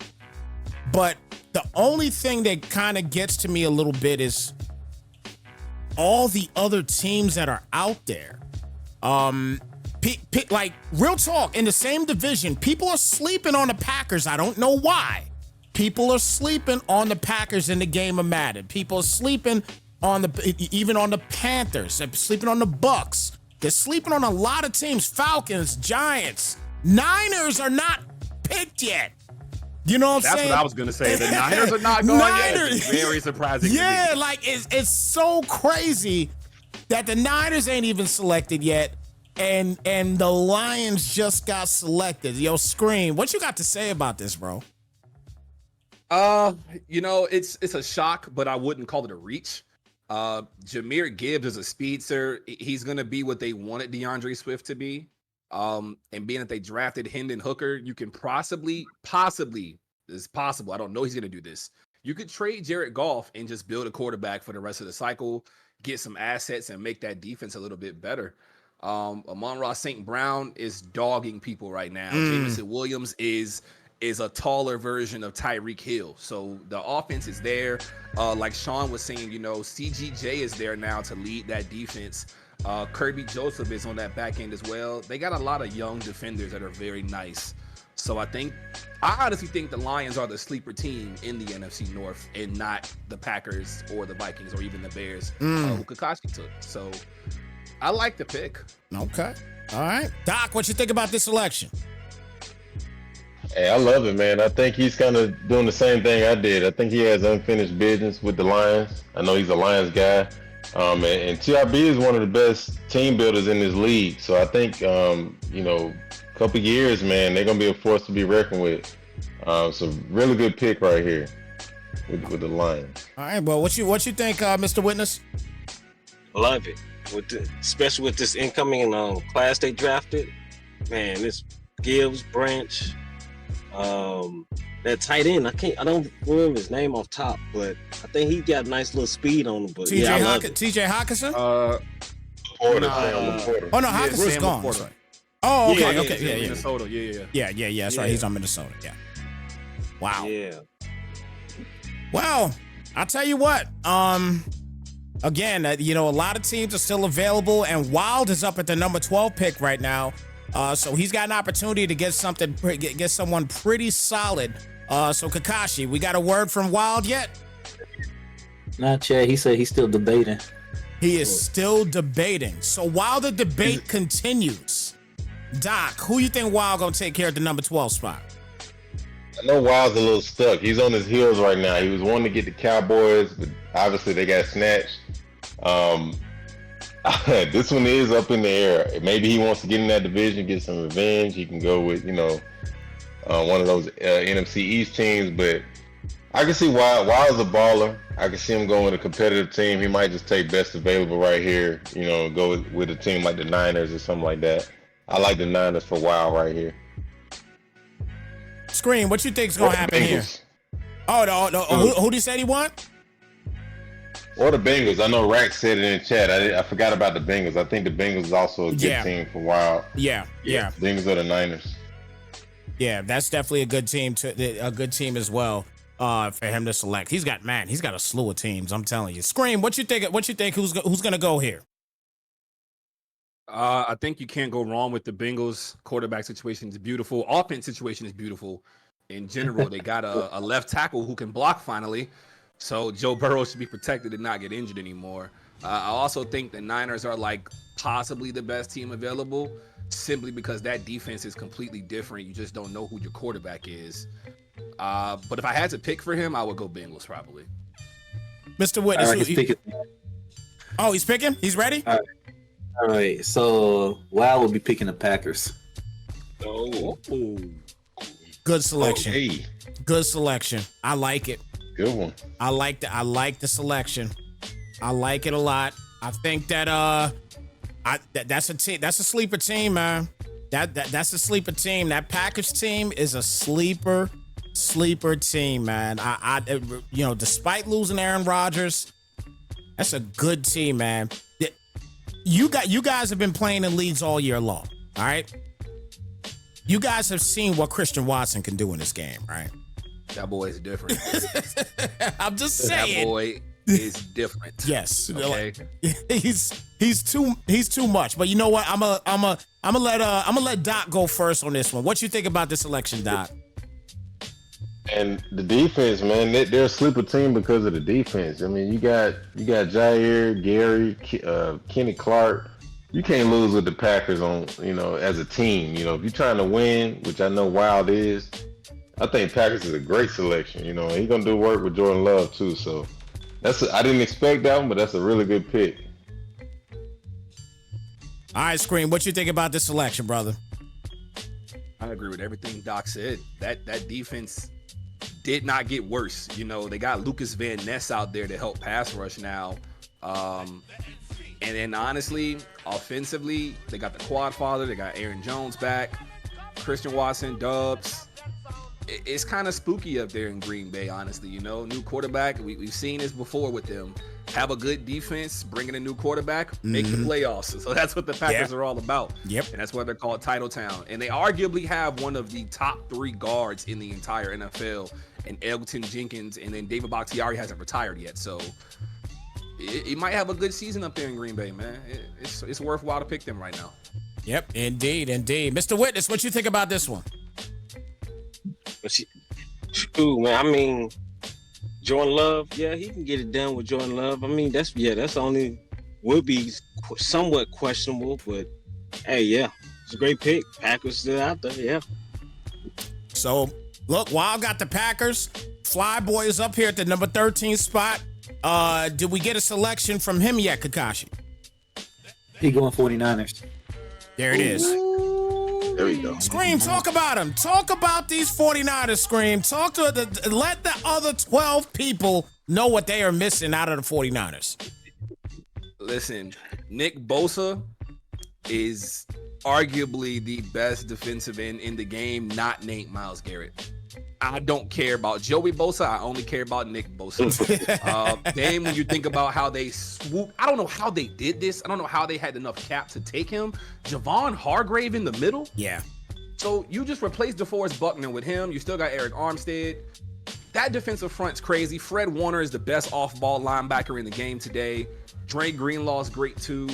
but the only thing that kind of gets to me a little bit is all the other teams that are out there. Like, real talk, in the same division, people are sleeping on the Packers. I don't know why. People are sleeping on the Packers in the game of Madden. People are sleeping even on the Panthers. They're sleeping on the Bucks. They're sleeping on a lot of teams. Falcons, Giants, Niners are not picked yet. You know what I'm That's saying? what I was gonna say. The Niners are not going yet. It's very surprising. Yeah, to me. like it's so crazy that the Niners ain't even selected yet, and the Lions just got selected. Yo, Scream, what you got to say about this, bro? It's a shock, but I wouldn't call it a reach. Jahmyr Gibbs is a speedster. He's gonna be what they wanted DeAndre Swift to be. And being that they drafted Hendon Hooker, you can possibly, it's possible. I don't know he's gonna do this. You could trade Jared Goff and just build a quarterback for the rest of the cycle, get some assets, and make that defense a little bit better. Amon-Ra St. Brown is dogging people right now. Jameson Williams is a taller version of Tyreek Hill. So the offense is there. Like Sean was saying, CGJ is there now to lead that defense. Kirby Joseph is on that back end as well. They got a lot of young defenders that are very nice. So I honestly think the Lions are the sleeper team in the NFC North and not the Packers or the Vikings or even the Bears who Kakashi took. So I like the pick. Okay. All right. Doc, what you think about this selection? Hey, I love it, man. I think he's kind of doing the same thing I did. I think he has unfinished business with the Lions. I know he's a Lions guy. And TRB is one of the best team builders in this league. So I think, a couple years, man, they're going to be a force to be reckoned with. So really good pick right here with the Lions. All right, well, what you think, Mr. Witness? Love it. Especially with this incoming class they drafted. Man, this Gibbs, Branch, that tight end, I don't remember his name off top, but I think he got nice little speed on him. But TJ Hawkinson? Porter. Oh no, Hawkinson's gone. Porter. Oh, okay, Yeah, okay, yeah. Minnesota, yeah. Yeah, that's right. He's on Minnesota. Yeah. Wow. Yeah. Well, I'll tell you what. Again, a lot of teams are still available, and Wild is up at the number 12 pick right now. So he's got an opportunity to get someone pretty solid. So Kakashi, we got a word from Wild yet? Not yet. He said he's still debating. He is still debating. So while the debate continues, Doc, who you think Wild gonna take care of the number 12 spot? I know Wild's a little stuck. He's on his heels right now. He was wanting to get the Cowboys, but obviously they got snatched. This one is up in the air. Maybe he wants to get in that division, get some revenge. He can go with, one of those NFC East teams, but I can see Wild's a baller. I can see him going with a competitive team. He might just take best available right here, go with a team like the Niners or something like that. I like the Niners for Wild right here. Scream, what you think is going to happen here? Oh, no. Who did he say he want? Or the Bengals. I know Rack said it in chat. I forgot about the Bengals. I think the Bengals is also a good team for Wild. Yeah. Bengals or the Niners. Yeah, that's definitely a good team as well. For him to select. He's got a slew of teams. I'm telling you. Scream, what you think? Who's going to go here? I think you can't go wrong with the Bengals. Quarterback situation is beautiful. Offense situation is beautiful. In general, they got a left tackle who can block finally. So Joe Burrow should be protected and not get injured anymore. I also think the Niners are possibly the best team available, simply because that defense is completely different. You just don't know who your quarterback is. But if I had to pick for him, I would go Bengals probably. Mr. Witness. All right, he's picking. Oh, he's picking? He's ready? All right. So Wild will be picking the Packers. Oh. Good selection. Hey. Good selection. I like it. Good one. I like the selection. I like it a lot. I think that that's a team. That's a sleeper team, man. That's a sleeper team. That Packers team is a sleeper team, man. Despite losing Aaron Rodgers, that's a good team, man. You guys have been playing in leagues all year long, all right? You guys have seen what Christian Watson can do in this game, right? That boy is different. I'm just saying. That boy is different. Yes. Okay. He's too much. But you know what? I'm gonna let Doc go first on this one. What you think about this selection, Doc? And the defense, man, they're a sleeper team because of the defense. I mean, you got Jair, Gary, Kenny Clark, you can't lose with the Packers on, as a team. If you're trying to win, which I know Wild is, I think Packers is a great selection. He's gonna do work with Jordan Love too. So I didn't expect that one, but that's a really good pick. All right, Scream, what you think about this selection, brother? I agree with everything Doc said. That defense did not get worse. They got Lucas Van Ness out there to help pass rush now. And then honestly, offensively, they got the quad father, they got Aaron Jones back, Christian Watson, Dubs. It's kind of spooky up there in Green Bay, honestly. New quarterback. We've seen this before with them. Have a good defense, bring in a new quarterback, make the playoffs. So that's what the Packers are all about. Yep. And that's why they're called Title Town. And they arguably have one of the top 3 guards in the entire NFL, and Elgton Jenkins, and then David Bakhtiari hasn't retired yet. So it might have a good season up there in Green Bay, man. It's worthwhile to pick them right now. Yep, indeed. Mr. Witness, what you think about this one? Man, I mean, Jordan Love, yeah, he can get it done with Jordan Love. I mean, that's only would be somewhat questionable, but hey, yeah, it's a great pick. Packers still out there, yeah. So, look, Wild got the Packers. Flyboy is up here at the number 13 spot. Did we get a selection from him yet, Kakashi? He going 49ers. There it is. There we go. Scream, talk about him. Talk about these 49ers, Scream. Let the other 12 people know what they are missing out of the 49ers. Listen, Nick Bosa is arguably the best defensive end in the game, not named Myles Garrett. I don't care about Joey Bosa. I only care about Nick Bosa. Then when you think about how they swoop, I don't know how they did this. I don't know how they had enough cap to take him. Javon Hargrave in the middle. Yeah. So you just replaced DeForest Buckner with him. You still got Eric Armstead. That defensive front's crazy. Fred Warner is the best off-ball linebacker in the game today. Dre Greenlaw's great too.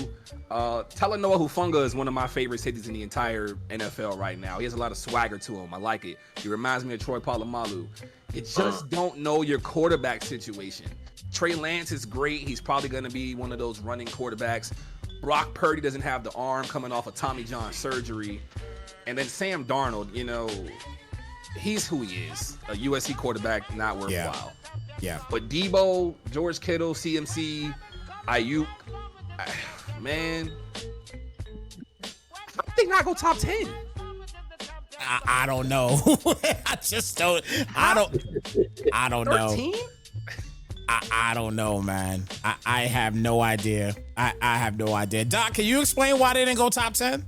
Talanoa Hufanga is one of my favorite safeties in the entire NFL right now. He has a lot of swagger to him. I like it. He reminds me of Troy Polamalu. You just don't know your quarterback situation. Trey Lance is great. He's probably going to be one of those running quarterbacks. Brock Purdy doesn't have the arm coming off of Tommy John surgery. And then Sam Darnold, he's who he is. A USC quarterback, not worthwhile. Yeah. But Debo, George Kittle, CMC, Ayuk, man, I think not go top 10. I don't know. I just don't. I don't know. 13? I don't know, man. I have no idea. I have no idea. Doc, can you explain why they didn't go top 10?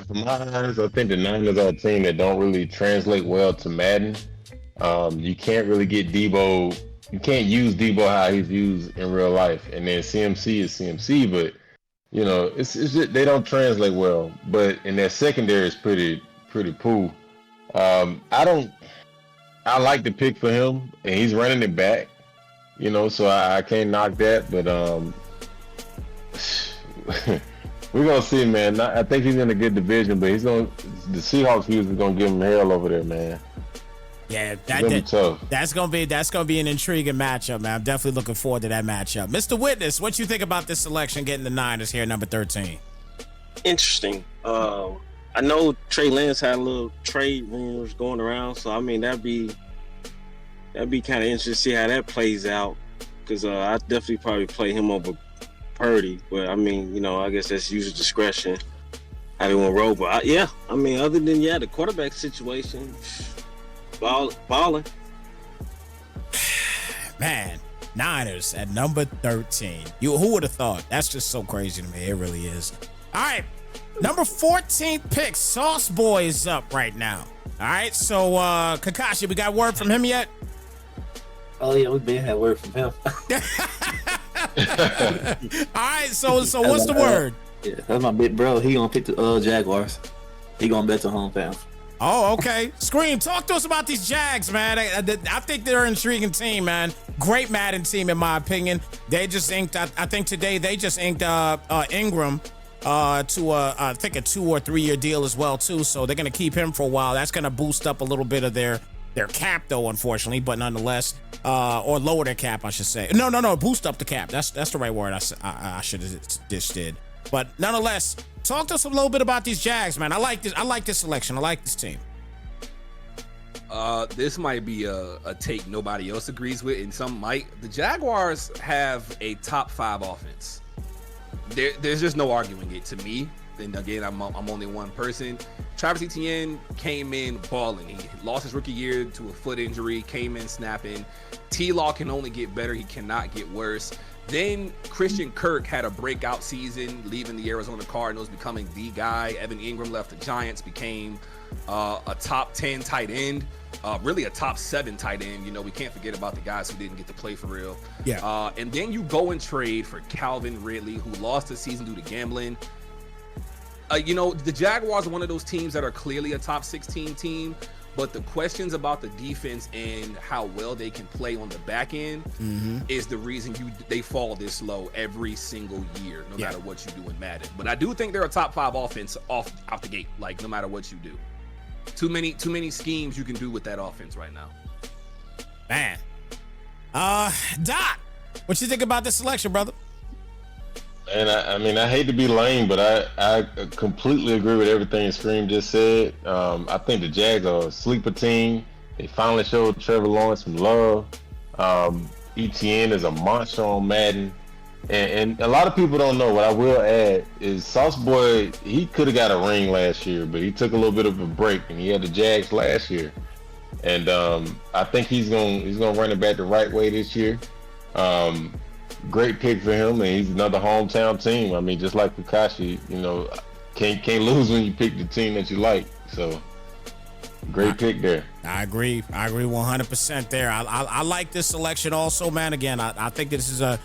From my eyes, I think the Niners are a team that don't really translate well to Madden. You can't really get Debo. You can't use Debo how he's used in real life. And then CMC is CMC, but it's just, they don't translate well. But in their secondary is pretty cool. I like the pick for him, and he's running it back. So I can't knock that. But we're gonna see, man. I think he's in a good division, but the Seahawks usually gonna give him hell over there, man. Yeah, tough. That's gonna be an intriguing matchup, man. I'm definitely looking forward to that matchup. Mr. Witness, what you think about this selection getting the Niners here, number 13? Interesting. I know Trey Lance had a little trade rumors going around, so I mean that'd be kind of interesting to see how that plays out. Because I definitely probably play him over Purdy, but I mean, I guess that's user discretion how they want to roll. But other than the quarterback situation. Balling. Man, Niners at number 13. Who would have thought? That's just so crazy to me. It really is. All right, number 14th pick. Sauce Boy is up right now. All right, so Kakashi, we got word from him yet? Oh yeah, we been had word from him. All right, so what's the word? Yeah, that's my big bro. He gonna pick the Jaguars. He gonna bet the hometown. Oh, okay. Scream, talk to us about these Jags, man. I think they're an intriguing team, man. Great Madden team, in my opinion. They just inked, I think today, they just inked Ingram to, I think, a 2 or 3 year deal as well, too. So they're going to keep him for a while. That's going to boost up a little bit of their their cap though, unfortunately, but nonetheless, or lower their cap, I should say. No, boost up the cap. That's the right word. I should have just did. But nonetheless, talk to us a little bit about these Jags, man. I like this selection. I like this team. This might be a take nobody else agrees with, and some might. The Jaguars have a top 5 offense. There's just no arguing it to me. And again, I'm only one person. Travis Etienne came in balling. He lost his rookie year to a foot injury, came in snapping. T-Law can only get better. He cannot get worse. Then Christian Kirk had a breakout season, leaving the Arizona Cardinals, becoming the guy. Evan Ingram left the Giants, became a top 10 tight end, really a top 7 tight end. You know, we can't forget about the guys who didn't get to play for real. Yeah. And then you go and trade for Calvin Ridley, who lost the season due to gambling. You know, the Jaguars are one of those teams that are clearly a top 16 team, but the questions about the defense and how well they can play on the back end is the reason they fall this low every single year, no matter what you do in Madden. But I do think they're a top 5 offense out the gate, like no matter what you do. Too many schemes you can do with that offense right now. Man. Doc, what you think about this selection, brother? And I mean, I hate to be lame, but I completely agree with everything Scream just said. I think the Jags are a sleeper team. They finally showed Trevor Lawrence some love. ETN is a monster on Madden. And a lot of people don't know. What I will add is Sauce Boy, he could have got a ring last year, but he took a little bit of a break, and he had the Jags last year. And I think he's gonna run it back the right way this year. Great pick for him, and he's another hometown team. I mean, just like Kakashi, you know, can't lose when you pick the team that you like. So, great pick there. I agree 100% there. I like this selection also, man. Again, I think this is I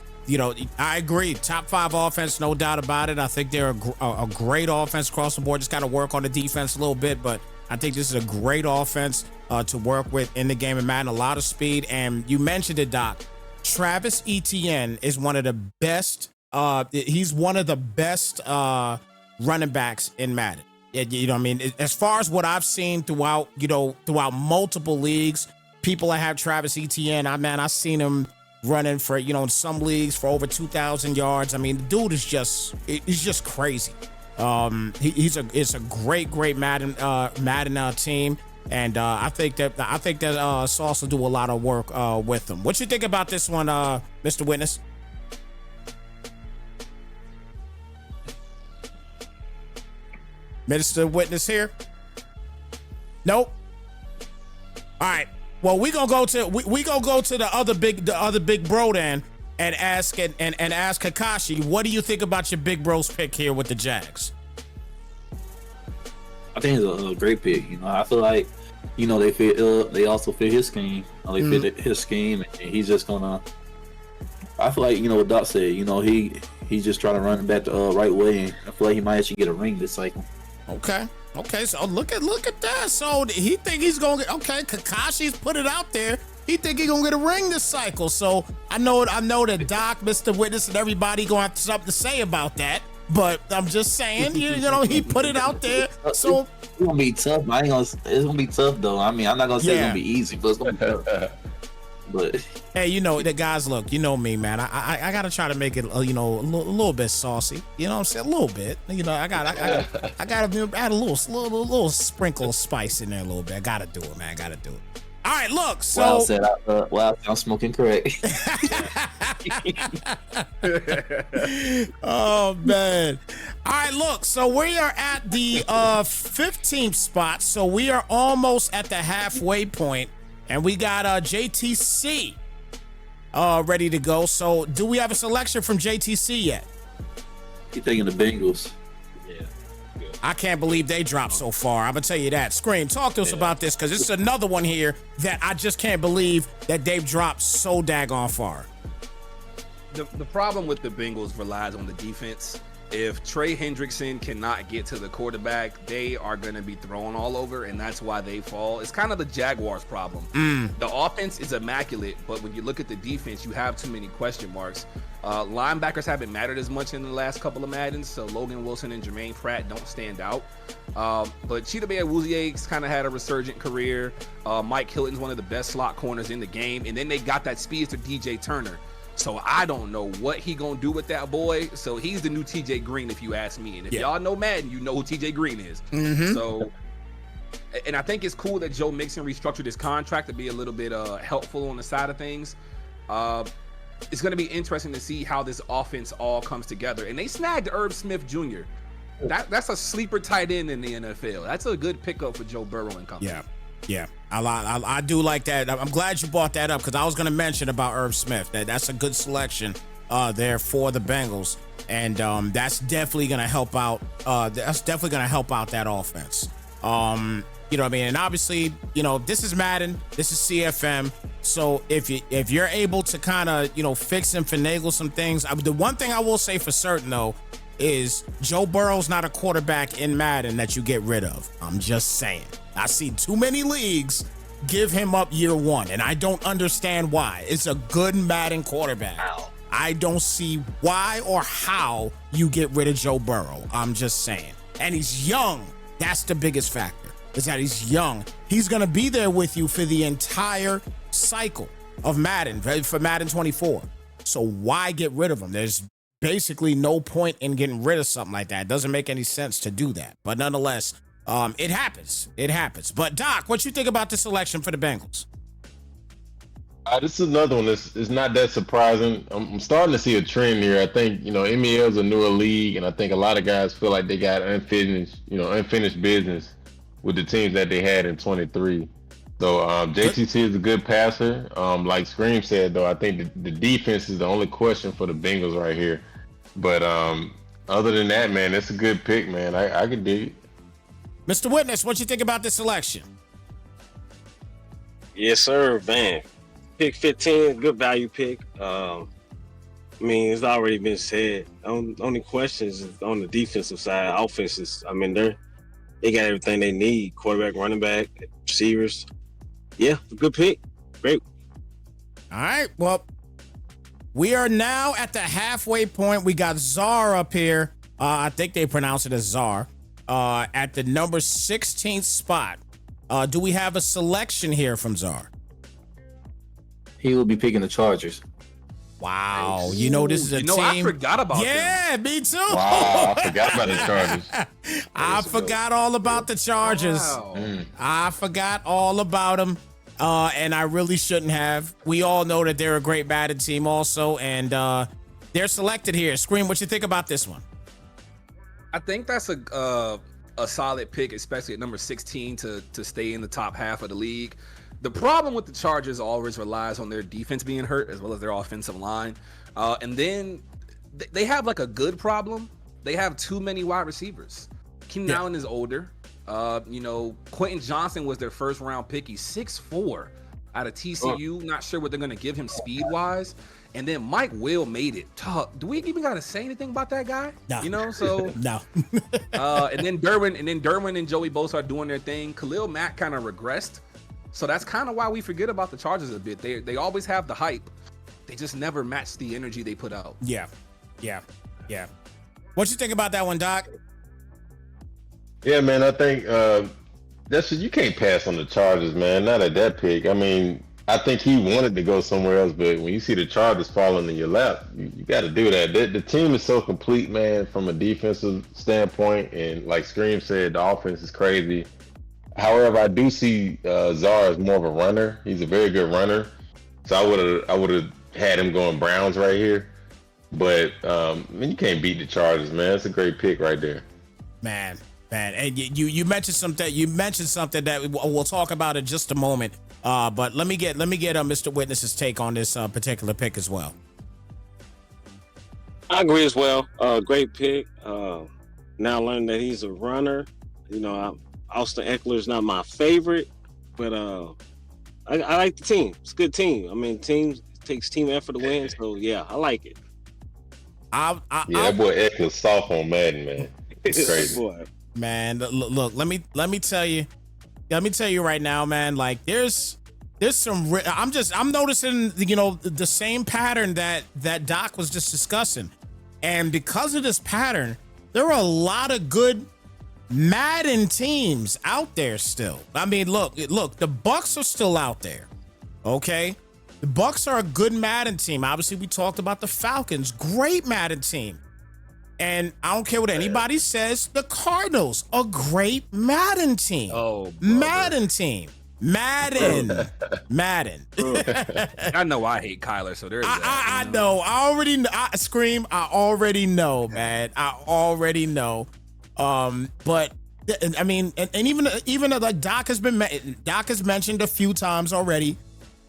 agree. Top 5 offense, no doubt about it. I think they're a great offense across the board. Just got to work on the defense a little bit, but I think this is a great offense to work with in the game of Madden. A lot of speed, and you mentioned it, Doc. Travis Etienne is one of the best. He's one of the best running backs in Madden. You know what I mean? As far as what I've seen throughout multiple leagues, people that have Travis Etienne, I've seen him running for, in some leagues for over 2,000 yards. I mean, the dude is he's just crazy. It's a great Madden team. And I think that Sauce will do a lot of work with them. What you think about this one, Mr. Witness? Mr. Witness here? Nope. All right. Well, we gonna go to the other big bro then and ask Kakashi, what do you think about your big bro's pick here with the Jags? I think it's a great pick. I feel like, they fit. They also fit his scheme. They fit his scheme, and he's just gonna. I feel like what Doc said. He's just trying to run it back the right way, and I feel like he might actually get a ring this cycle. Okay. So look at that. So he think he's gonna get. Okay, Kakashi's put it out there. He think he's gonna get a ring this cycle. So I know that Doc, Mr. Witness, and everybody gonna have something to say about that. But I'm just saying, he put it out there. So it's gonna be tough. It's gonna be tough though. I mean, I'm not gonna say it's gonna be easy, but it's gonna be tough. But hey, the guys, look, me, man. I gotta try to make it, a little bit saucy. You know what I'm saying? A little bit. I gotta add a little sprinkle of spice in there a little bit. I gotta do it, man. I gotta do it. All right, look. So I'm smoking correct. Oh man. All right, look. So we are at the 15th spot. So we are almost at the halfway point, and we got JTC ready to go. So do we have a selection from JTC yet? He's taking the Bengals. I can't believe they dropped so far. I'm gonna tell you that. Scream, talk to us about this, because this is another one here that I just can't believe that they've dropped so daggone far. The problem with the Bengals relies on the defense. if Trey Hendrickson cannot get to the quarterback, they are going to be thrown all over, and that's why they fall. It's kind of the Jaguars' problem. The offense is immaculate, but when you look at the defense, you have too many question marks. Linebackers haven't mattered as much in the last couple of Maddens, so Logan Wilson and Jermaine Pratt don't stand out. But Chidobe Awuzie's kind of had a resurgent career. Mike Hilton's one of the best slot corners in the game, and then they got that speedster DJ Turner. So I don't know what he gonna do with that boy. So he's the new TJ Green, if you ask me. And if y'all know Madden, you know who TJ Green is. So, and I think it's cool that Joe Mixon restructured his contract to be a little bit helpful on the side of things. It's gonna be interesting to see how this offense all comes together. And they snagged Irv Smith Jr. That's a sleeper tight end in the NFL. That's a good pickup for Joe Burrow and company. Yeah, I do like that. I'm glad you brought that up because I was going to mention about Irv Smith. That's a good selection there for the Bengals, and that's definitely going to help out. That offense. You know what I mean? And obviously, you know, this is Madden, this is CFM. So if you're able to kind of fix and finagle some things, the one thing I will say for certain though is Joe Burrow's not a quarterback in Madden that you get rid of. I'm just saying. I see too many leagues give him up year one, and I don't understand why. It's a good Madden quarterback. I don't see why or how you get rid of Joe Burrow. I'm just saying. And he's young. That's the biggest factor, is that he's young. He's going to be there with you for the entire cycle of Madden, for Madden 24. So why get rid of him? There's basically no point in getting rid of something like that. It doesn't make any sense to do that. But nonetheless, it happens. It happens. But Doc, what you think about the selection for the Bengals? This is another one that's not that surprising. I'm starting to see a trend here. I think, MEL's a newer league, and I think a lot of guys feel like they got unfinished business with the teams that they had in 23. So JTC is a good passer. Like Scream said, though, I think the defense is the only question for the Bengals right here. But other than that, man, it's a good pick, man. I could dig it. Mr. Witness, what you think about this selection? Yes, sir, man. Pick 15, good value pick. I mean, it's already been said. Only questions is on the defensive side. Offenses, I mean, they got everything they need. Quarterback, running back, receivers. Yeah, good pick. Great. All right, well, we are now at the halfway point. We got Czar up here. I think they pronounce it as Czar. At the number 16th spot. Do we have a selection here from Czar? He will be picking the Chargers. Wow. Nice. This is a team. I forgot about them. Yeah, me too. Wow, I forgot about the Chargers. I forgot all about the Chargers. Wow. I forgot all about them. And I really shouldn't have. We all know that they're a great Madden team also, and they're selected here. Scream, what you think about this one? I think that's a solid pick, especially at number 16 to stay in the top half of the league. The problem with the Chargers always relies on their defense being hurt as well as their offensive line. And then they have like a good problem. They have too many wide receivers. Keenan Allen is older. Quentin Johnson was their first round pick. He's 6'4" out of TCU. Not sure what they're going to give him speed wise. And then Mike Will made it. Do we even got to say anything about that guy? No. No. And then Derwin and Joey Bosa are doing their thing. Khalil Mack kind of regressed. So that's kind of why we forget about the Chargers a bit. They always have the hype. They just never match the energy they put out. Yeah. What you think about that one, Doc? Yeah, man, I think you can't pass on the Chargers, man. Not at that pick. I mean, I think he wanted to go somewhere else, but when you see the Chargers falling in your lap, you got to do that. The team is so complete, man, from a defensive standpoint, and like Scream said, the offense is crazy. However, I do see Czar as more of a runner. He's a very good runner, so I would have had him going Browns right here. But you can't beat the Chargers, man. It's a great pick right there. Man. And you mentioned something. You mentioned something that we'll talk about in just a moment. But let me get Mr. Witness's take on this particular pick as well. I agree as well. Great pick. Now learning that he's a runner. Austin Eckler's not my favorite, but I like the team. It's a good team. I mean, takes team effort to win. So yeah, I like it. Yeah, that boy Eck was soft on Madden, man. It's crazy. Boy. Man, look, let me tell you right now, man, like there's some I'm noticing, you know, the same pattern that Doc was just discussing. And because of this pattern, there are a lot of good Madden teams out there still. I mean, look, the Bucks are still out there. Okay? The Bucks are a good Madden team. Obviously, we talked about the Falcons, great Madden team. And I don't care what anybody says, the Cardinals, a great Madden team. Oh, Madden team. Madden. I know I hate Kyler, so there's that. I know. I already know. I already know, man. I already know. But I mean, and even like Doc has mentioned a few times already,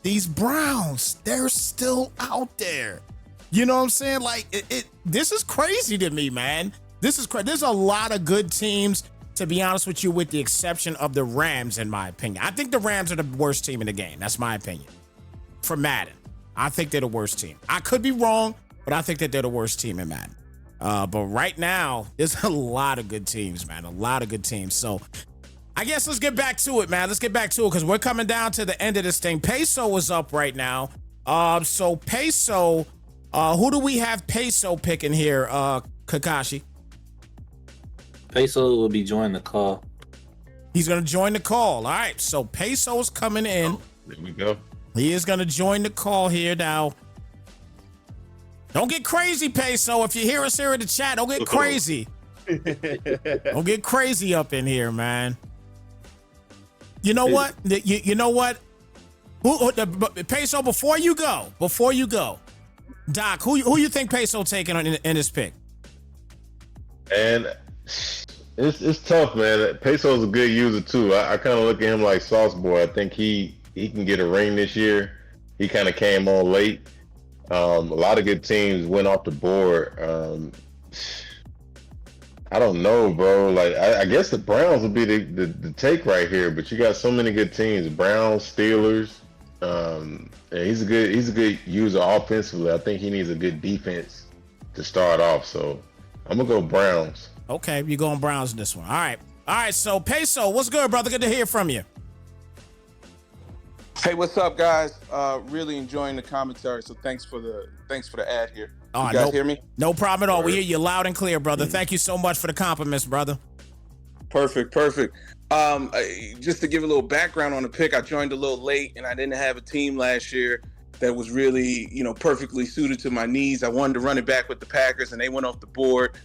these Browns, they're still out there. You know what I'm saying? Like this is crazy to me, man. This is crazy. There's a lot of good teams, to be honest with you, with the exception of the Rams, in my opinion. I think the Rams are the worst team in the game. That's my opinion. For Madden, I think they're the worst team. I could be wrong, but I think that they're the worst team in Madden. But right now, there's a lot of good teams, man. A lot of good teams. So I guess let's get back to it, man. Let's get back to it because we're coming down to the end of this thing. Peso is up right now. So Peso, who do we have Peso picking here, Kakashi? Peso will be joining the call. He's going to join the call. All right. So Peso's coming in. There we go. He is going to join the call here now. Don't get crazy, Peso. If you hear us here in the chat, don't get crazy. Don't get crazy up in here, man. You know what? You know what? Peso, before you go, Doc, who you think Peso taking in his pick? And it's tough, man. Peso's a good user too. I kind of look at him like Sauce Boy. I think he can get a ring this year. He kind of came on late. A lot of good teams went off the board. I don't know, bro. Like I guess the Browns would be the take right here, but you got so many good teams: Browns, Steelers. And he's a good user offensively. I think he needs a good defense to start off. So I'm gonna go Browns. Okay, you're going Browns in this one. All right. So Peso, what's good, brother? Good to hear from you. Hey, what's up, guys? Really enjoying the commentary. So thanks for the ad here. Oh, you guys hear me? No problem at all. We hear you loud and clear, brother. Thank you so much for the compliments, brother. Perfect. Just to give a little background on the pick, I joined a little late, and I didn't have a team last year that was really, perfectly suited to my needs. I wanted to run it back with the Packers, and they went off the board.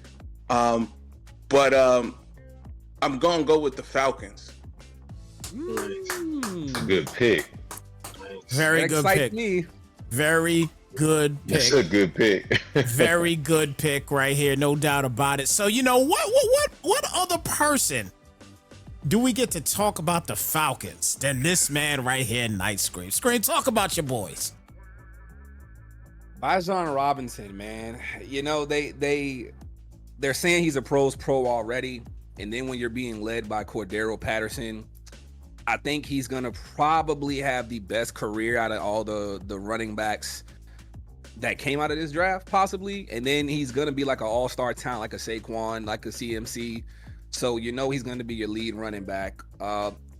But I'm gonna go with the Falcons. It's a good pick. Very good pick. Me. Very good pick. It's a good pick. Very good pick right here, no doubt about it. So what other person do we get to talk about the Falcons than this man right here, Night Scream? Scream, talk about your boys. Bijan Robinson, man. They're saying he's a pro already, and then when you're being led by Cordero Patterson, I think he's gonna probably have the best career out of all the running backs that came out of this draft, possibly. And then he's gonna be like an all-star talent, like a Saquon, like a CMC. So he's gonna be your lead running back.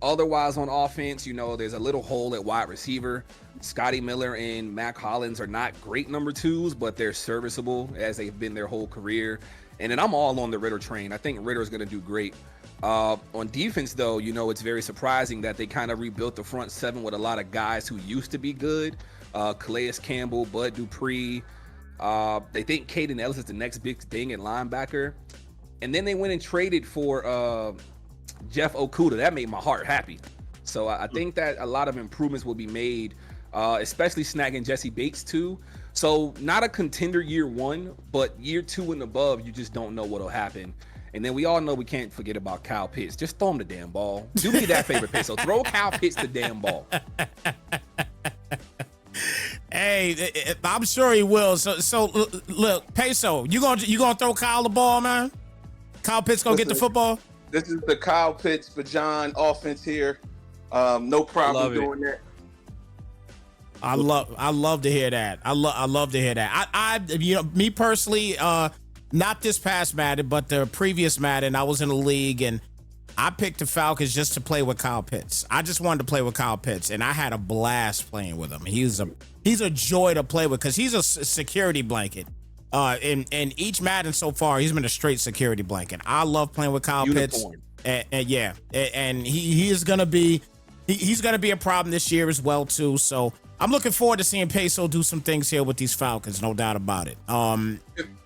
Otherwise, on offense, there's a little hole at wide receiver. Scotty Miller and Mac Hollins are not great number twos, but they're serviceable as they've been their whole career. And then I'm all on the Ritter train. I think Ritter's going to do great. On defense, though, it's very surprising that they kind of rebuilt the front seven with a lot of guys who used to be good. Calais Campbell, Bud Dupree. They think Caden Ellis is the next big thing at linebacker. And then they went and traded for Jeff Okudah. That made my heart happy. So I think that a lot of improvements will be made, especially snagging Jesse Bates, too. So not a contender year one, but year two and above, you just don't know what'll happen. And then we all know we can't forget about Kyle Pitts. Just throw him the damn ball. Do me that favor, Pitts. So throw Kyle Pitts the damn ball. Hey, I'm sure he will. So look, Peso, you gonna throw Kyle the ball, man? Kyle Pitts gonna get the football? This is the Kyle Pitts, Bajan offense here. No problem doing that. I love to hear that. I love to hear that. I me personally, not this past Madden, but the previous Madden, I was in a league and I picked the Falcons just to play with Kyle Pitts. I just wanted to play with Kyle Pitts, and I had a blast playing with him. He's a joy to play with because he's a security blanket. In each Madden so far, he's been a straight security blanket. I love playing with Kyle Pitts, and he is gonna be he's gonna be a problem this year as well too. So I'm looking forward to seeing Peso do some things here with these Falcons, no doubt about it.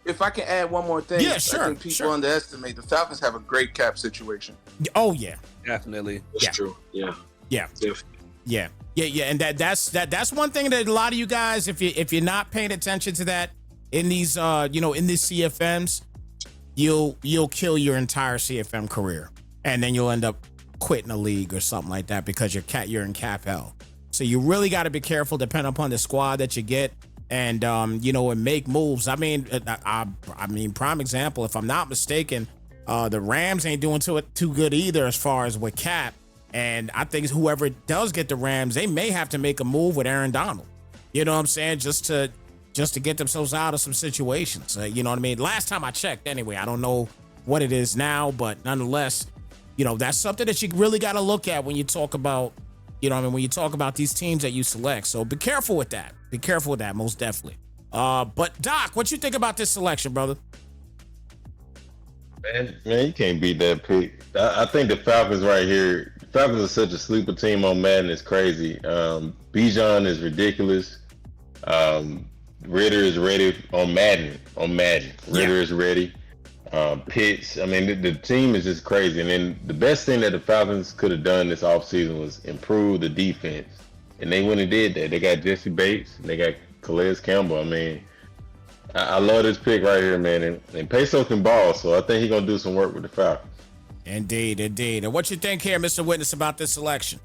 If I can add one more thing, yeah, sure. I think people underestimate the Falcons have a great cap situation. Oh yeah, definitely. That's true. Yeah. Definitely. Yeah, and that's one thing that a lot of you guys, if you're not paying attention to that in these in these CFMs, you'll kill your entire CFM career, and then you'll end up quitting a league or something like that because you're in cap hell. So you really got to be careful, depending upon the squad that you get, and and make moves. I mean, prime example, if I'm not mistaken, the Rams ain't doing too good either as far as with cap. And I think whoever does get the Rams, they may have to make a move with Aaron Donald. You know what I'm saying? Just to get themselves out of some situations. You know what I mean? Last time I checked, anyway. I don't know what it is now, but nonetheless, that's something that you really got to look at when you talk about, when you talk about these teams that you select. So be careful with that. Be careful with that, most definitely. But Doc, what you think about this selection, brother? Man, you can't beat that pick. I think the Falcons right here. The Falcons are such a sleeper team on Madden. It's crazy. Bijan is ridiculous. Ritter is ready on Madden. Ritter is ready. Pitts. I mean, the team is just crazy. And then the best thing that the Falcons could have done this offseason was improve the defense. And they went and did that. They got Jesse Bates. And they got Calais Campbell. I mean, I love this pick right here, man. And Peso can ball, so I think he's going to do some work with the Falcons. Indeed. And what you think here, Mr. Witness, about this selection?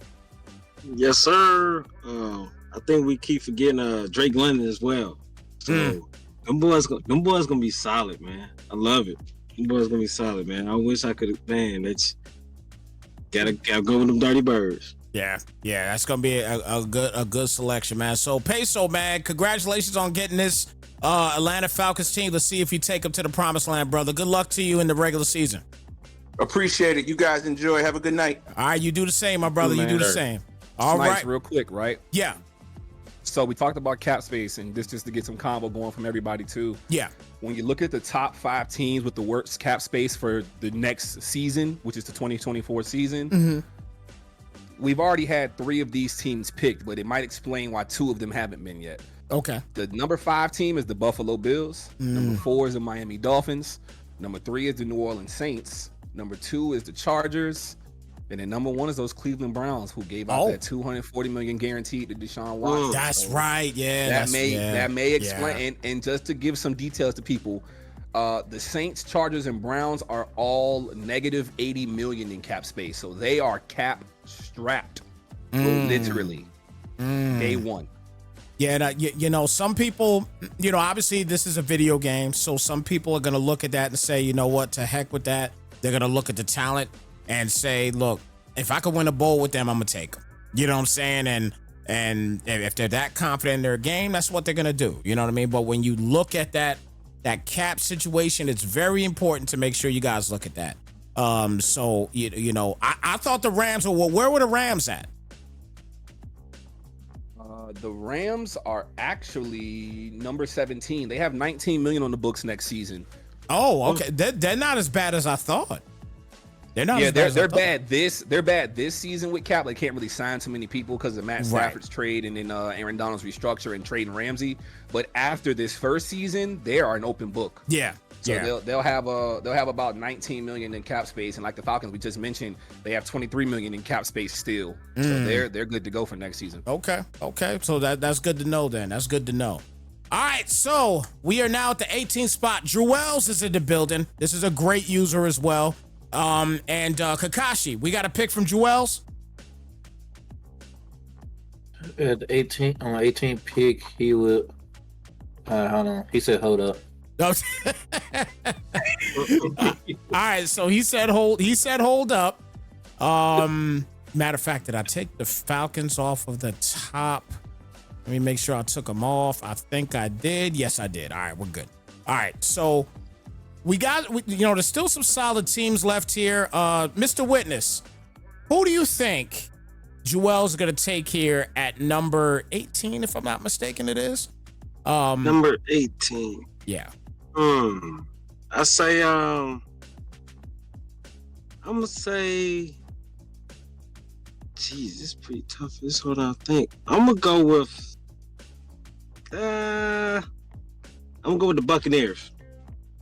Yes, sir. I think we keep forgetting Drake London as well. So them boys gonna be solid, man. I love it. Them boys gonna be solid, man. I wish I could. Man, that's gotta go with them Dirty Birds. Yeah, that's gonna be a good selection, man. So Peso, man, congratulations on getting this Atlanta Falcons team. Let's see if you take them to the promised land, brother. Good luck to you in the regular season. Appreciate it. You guys enjoy. Have a good night. All right, you do the same, my brother. You do the same. All Snipes, right, real quick, right? Yeah. So we talked about cap space, and this just to get some combo going from everybody too. Yeah. When you look at the top 5 teams with the worst cap space for the next season, which is the 2024 season, we've already had 3 of these teams picked, but it might explain why 2 of them haven't been yet. Okay. The number 5 team is the Buffalo Bills. Number 4 is the Miami Dolphins. Number 3 is the New Orleans Saints. Number 2 is the Chargers. And then number 1 is those Cleveland Browns, who gave out that $240 million guaranteed to Deshaun Watson. That's right. Yeah. That may explain. And just to give some details to people, the Saints, Chargers, and Browns are all negative $80 million in cap space. So they are cap strapped, literally. Day one. Yeah, some people, obviously this is a video game, so some people are going to look at that and say, you know what, to heck with that. They're going to look at the talent and say, look, if I could win a bowl with them, I'm going to take them. You know what I'm saying? And if they're that confident in their game, that's what they're going to do. You know what I mean? But when you look at that cap situation, it's very important to make sure you guys look at that. So, I thought the Rams where were the Rams at? The Rams are actually number 17. They have 19 million on the books next season. Oh, okay. They're not as bad as I thought. They're not. Yeah, they're bad. They're bad this season with cap. They can't really sign too many people because of Matt Stafford's trade and then Aaron Donald's restructure and trading Ramsey. But after this first season, they are an open book. Yeah. So they'll have about 19 million in cap space, and like the Falcons we just mentioned, they have 23 million in cap space still. So they're good to go for next season. Okay. So that's good to know then. That's good to know. All right, so we are now at the 18th spot. Jewels is in the building. This is a great user as well. And Kakashi, we got a pick from Jewels. At the 18th pick, he would. Hold on. He said, "Hold up." All right, so he said hold up. Matter of fact, did I take the Falcons off of the top? Let me make sure I took them off. I think I did. Yes, I did. All right, we're good. All right, so there's still some solid teams left here. Mr. Witness, who do you think Joel's going to take here at number 18, if I'm not mistaken, it is? Number 18. Yeah. I say, I'm going to say, geez, this is pretty tough. This is what I think. I'm going to go with, I'm going to go with the Buccaneers.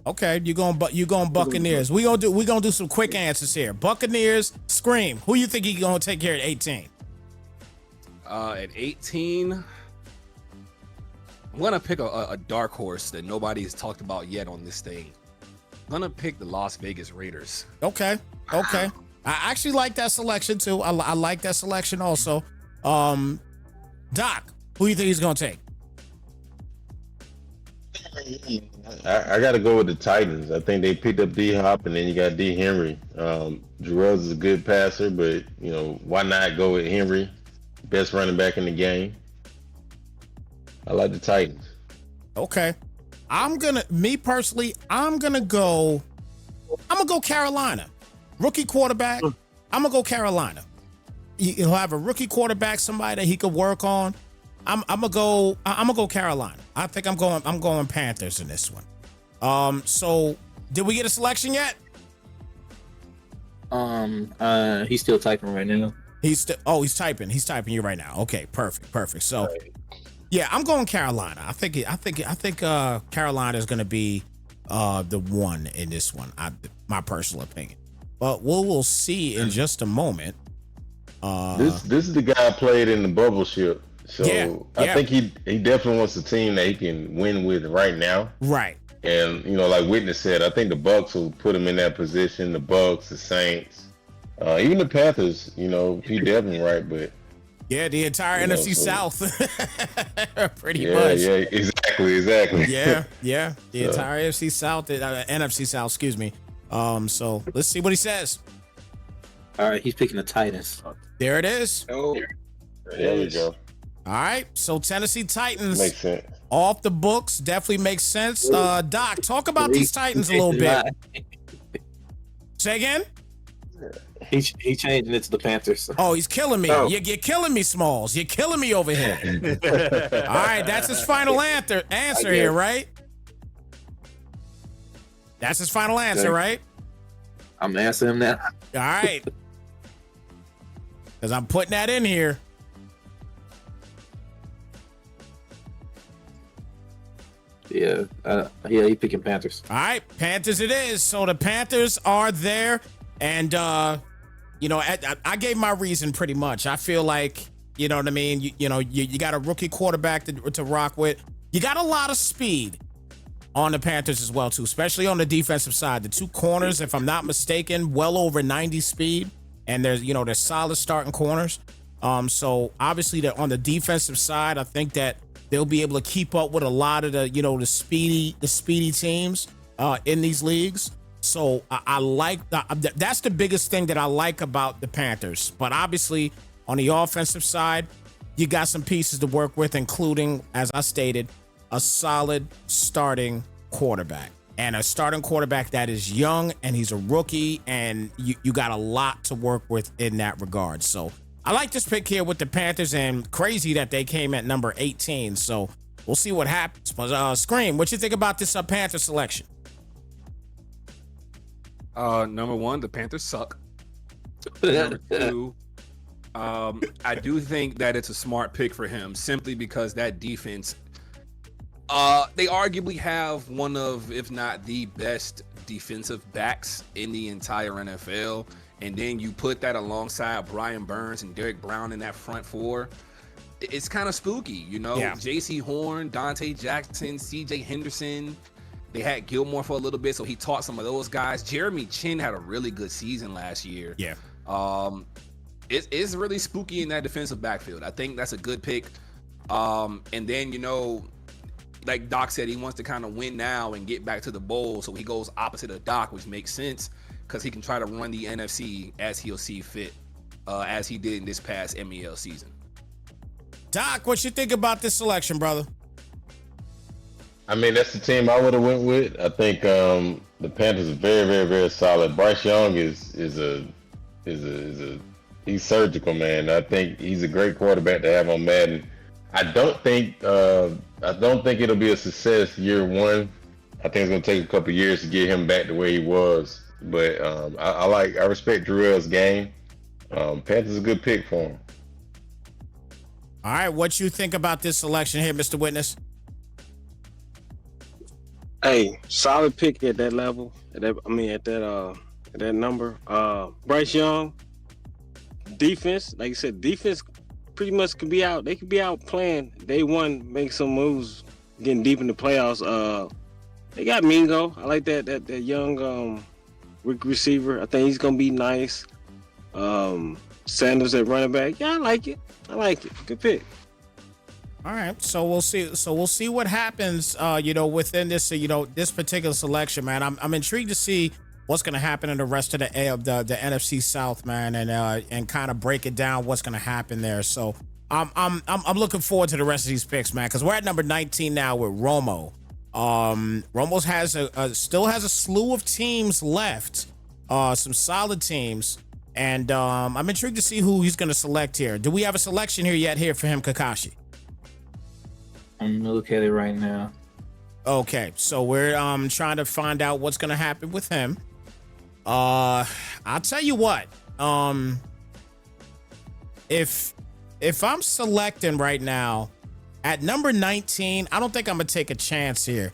Okay, you going Buccaneers. We gonna do some quick answers here. Buccaneers, Scream. Who you think he gonna take here at 18? At 18, I'm gonna pick a dark horse that nobody's talked about yet on this thing. I'm gonna pick the Las Vegas Raiders. Okay. I actually like that selection too. I like that selection also. Doc, who you think he's gonna take? I got to go with the Titans. I think they picked up D-Hop, and then you got D. Henry. Jarrell's is a good passer, but, why not go with Henry? Best running back in the game. I like the Titans. Okay. I'm going to go Carolina. Rookie quarterback. I'm going to go Carolina. He'll have a rookie quarterback, somebody that he could work on. I'm gonna go Carolina. I think I'm going Panthers in this one. So did we get a selection yet? He's still typing right now. He's typing you right now. Okay, perfect. So yeah, I'm going Carolina. I think Carolina is gonna be the one in this one. My personal opinion. But we'll see in just a moment. This is the guy played in the bubble ship. So yeah. I think he definitely wants a team that he can win with right now. Right. And like Witness said, I think the Bucs will put him in that position. The Bucs, the Saints, even the Panthers. He definitely right, but yeah, the entire NFC South, pretty much. Yeah, exactly. Yeah. The entire NFC South, NFC South. Excuse me. So let's see what he says. All right, he's picking the Titans. There it is. Oh, there we go. All right, so Tennessee Titans makes sense. Off the books, definitely makes sense. Doc, talk about these Titans a little bit. Say again? He's changing it to the Panthers. Oh, he's killing me. You're killing me, Smalls. You're killing me over here. All right, that's his final answer here, right? That's his final answer, right? I'm answering him now. All right. Because I'm putting that in here. Yeah, he picking Panthers. All right, Panthers it is. So the Panthers are there, and I gave my reason pretty much. I feel like, you know what I mean. You got a rookie quarterback to rock with. You got a lot of speed on the Panthers as well too, especially on the defensive side. The two corners, if I'm not mistaken, well over 90 speed, and there's solid starting corners. So obviously on the defensive side, I think that they'll be able to keep up with a lot of the speedy teams in these leagues. So I like that's the biggest thing that I like about the Panthers. But obviously on the offensive side, you got some pieces to work with, including, as I stated, a solid starting quarterback, and a starting quarterback that is young, and he's a rookie, and you got a lot to work with in that regard. So I like this pick here with the Panthers, and crazy that they came at number 18. So we'll see what happens. But Scream, what you think about this Panther selection? Number one, the Panthers suck. Number two, I do think that it's a smart pick for him, simply because that defense, they arguably have one of, if not the best defensive backs in the entire NFL. And then you put that alongside Brian Burns and Derek Brown in that front four. It's kind of spooky, Yeah. J.C. Horn, Dante Jackson, C.J. Henderson. They had Gilmore for a little bit, so he taught some of those guys. Jeremy Chin had a really good season last year. Yeah. It's really spooky in that defensive backfield. I think that's a good pick. And then, like Doc said, he wants to kind of win now and get back to the bowl. So he goes opposite of Doc, which makes sense because he can try to run the NFC as he'll see fit, as he did in this past MEL season. Doc, what you think about this selection, brother? I mean, that's the team I would have went with. I think the Panthers are very, very, very solid. Bryce Young is he's surgical, man. I think he's a great quarterback to have on Madden. I don't think it'll be a success year one. I think it's gonna take a couple years to get him back to where he was. But I respect Jarrell's game. Panthers is a good pick for him. All right, what you think about this selection here, Mr. Witness? Hey, solid pick at that level. At that number. Bryce Young, defense, like you said, defense pretty much could be out. They could be out playing day one, make some moves, getting deep in the playoffs. They got Mingo. I like that young receiver. I think he's gonna be nice. Sanders at running back. Yeah, I like it. Good pick. All right, so we'll see. So we'll see what happens. Within this, this particular selection, man. I'm intrigued to see what's going to happen in the rest of the NFC South, man, and kind of break it down what's going to happen there. So I'm looking forward to the rest of these picks, man, because we're at number 19 now with Romo. Romo still has a slew of teams left, some solid teams, and I'm intrigued to see who he's going to select here. Do we have a selection here for him, Kakashi? I'm gonna look at it right now. Okay, so we're trying to find out what's gonna happen with him. I'll tell you what. If I'm selecting right now at number 19, I don't think I'm gonna take a chance here.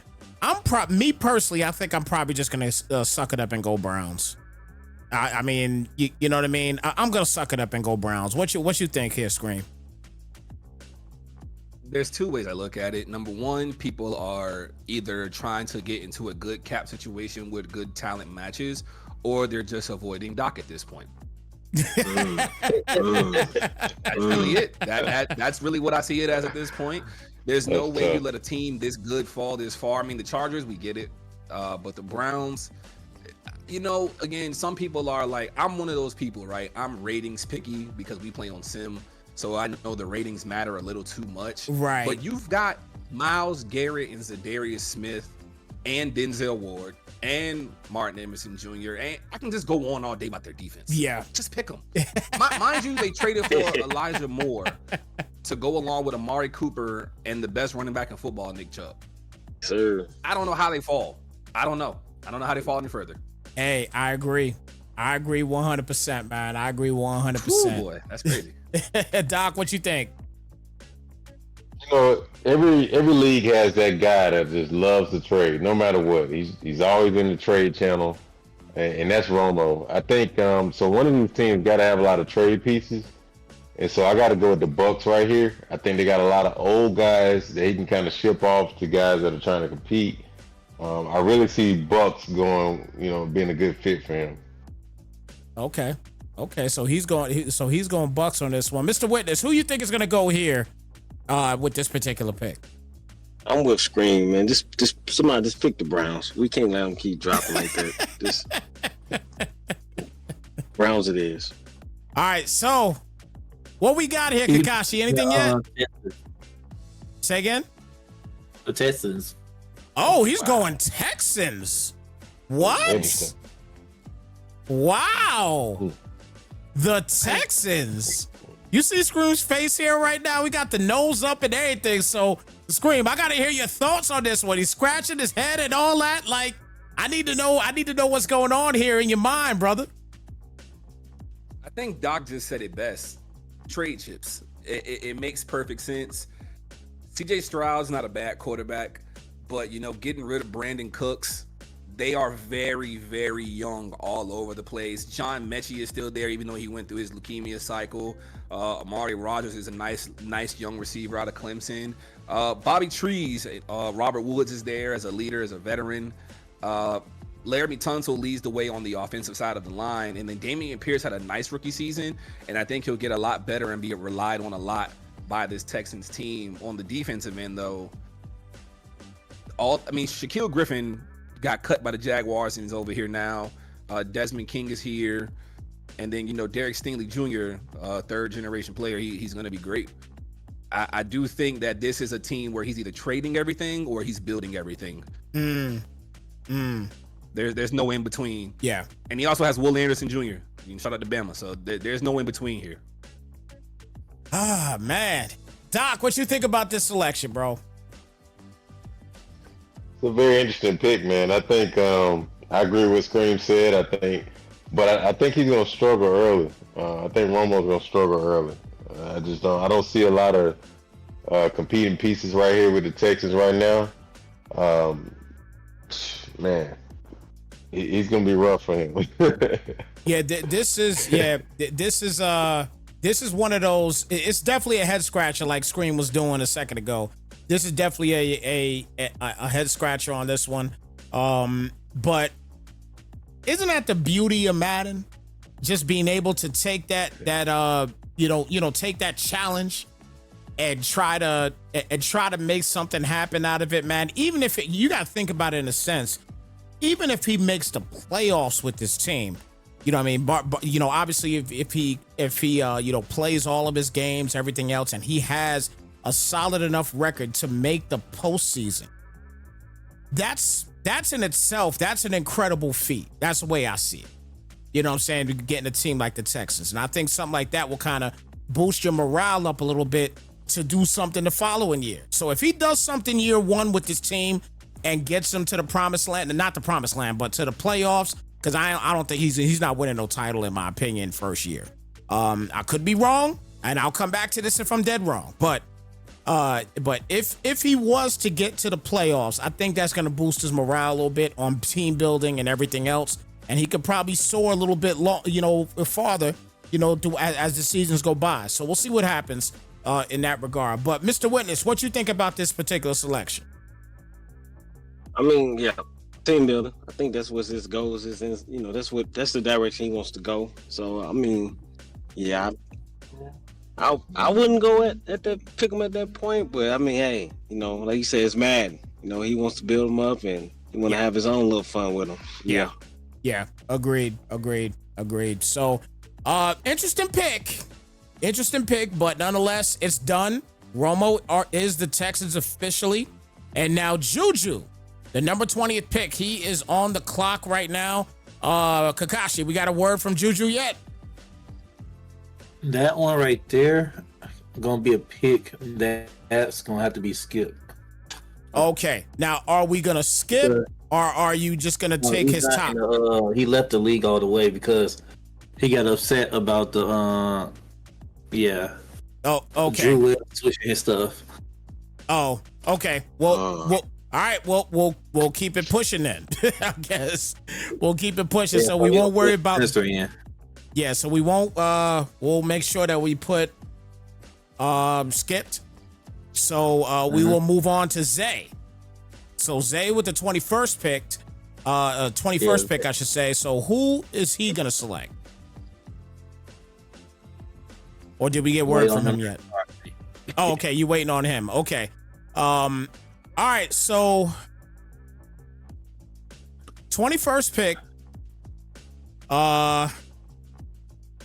Me personally, I think I'm probably just gonna suck it up and go Browns. I mean, you know what I mean? I'm gonna suck it up and go Browns. What you think here, Scream? There's two ways I look at it. Number one, people are either trying to get into a good cap situation with good talent matches, or they're just avoiding Doc at this point. That's really it. That's really what I see it as at this point. There's no way you let a team this good fall this far. I mean, the Chargers, we get it. But the Browns, again, some people are like, I'm one of those people, right? I'm ratings picky because we play on Sim. So I know the ratings matter a little too much. Right. But you've got Myles Garrett and Zadarius Smith and Denzel Ward and Martin Emerson Jr. And I can just go on all day about their defense. Yeah. Just pick them. Mind you, they traded for Elijah Moore to go along with Amari Cooper and the best running back in football, Nick Chubb. Sir. I don't know how they fall. I don't know how they fall any further. Hey, I agree 100%, man. I agree 100%. Ooh, boy, that's crazy. Doc, what you think? Every league has that guy that just loves to trade, no matter what. He's always in the trade channel, and that's Romo. I think so. One of these teams got to have a lot of trade pieces, and so I got to go with the Bucks right here. I think they got a lot of old guys that he can kind of ship off to guys that are trying to compete. I really see Bucks going, being a good fit for him. Okay, so he's going Bucks on this one. Mr. Witness, who you think is going to go here with this particular pick? I'm with Scream, man. Somebody just pick the Browns. We can't let them keep dropping like that. Browns it is. All right, so what we got here, Kakashi? Anything yet? Say again? The Texans. Oh, he's going Texans. What? Wow. The Texans. You see Scream's face here right now? We got the nose up and everything. So, Scream, I gotta hear your thoughts on this one. He's scratching his head and all that. Like, I need to know what's going on here in your mind, brother. I think Doc just said it best. Trade chips. It makes perfect sense. CJ Stroud's not a bad quarterback, but getting rid of Brandon Cooks, they are very, very young all over the place. John Mechie is still there, even though he went through his leukemia cycle. Amari Rodgers is a nice young receiver out of Clemson. Bobby Trees, Robert Woods is there as a leader, as a veteran. Laramie Tunsil leads the way on the offensive side of the line. And then Damian Pierce had a nice rookie season, and I think he'll get a lot better and be relied on a lot by this Texans team. On the defensive end, though, Shaquille Griffin got cut by the Jaguars and is over here now. Desmond King is here. And then, Derek Stingley Jr., third generation player, he's going to be great. I do think that this is a team where he's either trading everything or he's building everything. There's no in between. Yeah. And he also has Will Anderson Jr. You can shout out to Bama. So there's no in between here. Ah, man. Doc, what you think about this selection, bro? It's a very interesting pick, man. I think I agree with what Scream said. I think he's gonna struggle early. I think Romo's gonna struggle early. I don't see a lot of competing pieces right here with the Texans right now. Man, he's gonna be rough for him. Yeah, this is one of those. It's definitely a head scratcher, like Scream was doing a second ago. This is definitely a head scratcher on this one. But isn't that the beauty of Madden? Just being able to take take that challenge and try to make something happen out of it, man. Even if you got to think about it in a sense, even if he makes the playoffs with this team, you know what I mean? But obviously if he plays all of his games, everything else, and he has a solid enough record to make the postseason, that's in itself, that's an incredible feat. That's the way I see it. You know what I'm saying? Getting a team like the Texans. And I think something like that will kind of boost your morale up a little bit to do something the following year. So if he does something year one with this team and gets them to the promised land, and not the promised land, but to the playoffs, because I don't think he's not winning no title, in my opinion, first year. I could be wrong, and I'll come back to this if I'm dead wrong. But if he was to get to the playoffs, I think that's going to boost his morale a little bit on team building and everything else. And he could probably soar a little bit farther, as the seasons go by. So we'll see what happens in that regard. But Mr. Witness, what you think about this particular selection? I mean, yeah, team building. I think that's what his goals is. That's the direction he wants to go. So I mean, yeah, I wouldn't go at that, pick him at that point. But I mean, hey, like you said, it's Madden. He wants to build him up and he want to have his own little fun with him. Yeah. Yeah, agreed. So, interesting pick, but nonetheless, it's done. Romo is the Texans officially, and now Juju, the number 20th pick, he is on the clock right now. Kakashi, we got a word from Juju yet? That one right there, gonna be a pick that's gonna have to be skipped. Okay, now are we gonna skip? Or are you just going to take his top? He left the league all the way because he got upset about the, Oh, okay. Drew Will switching his stuff. Oh, okay. Well, all right. Well, we'll keep it pushing then. I guess we'll keep it pushing, so we won't worry about. Yeah, so we won't. We'll make sure that we put skipped. So we will move on to Zay. So Zay with the 21st pick, 21st pick, I should say. So who is he gonna select? Or did we get word from him yet? Oh, okay. You waiting on him? Okay. All right. So 21st pick.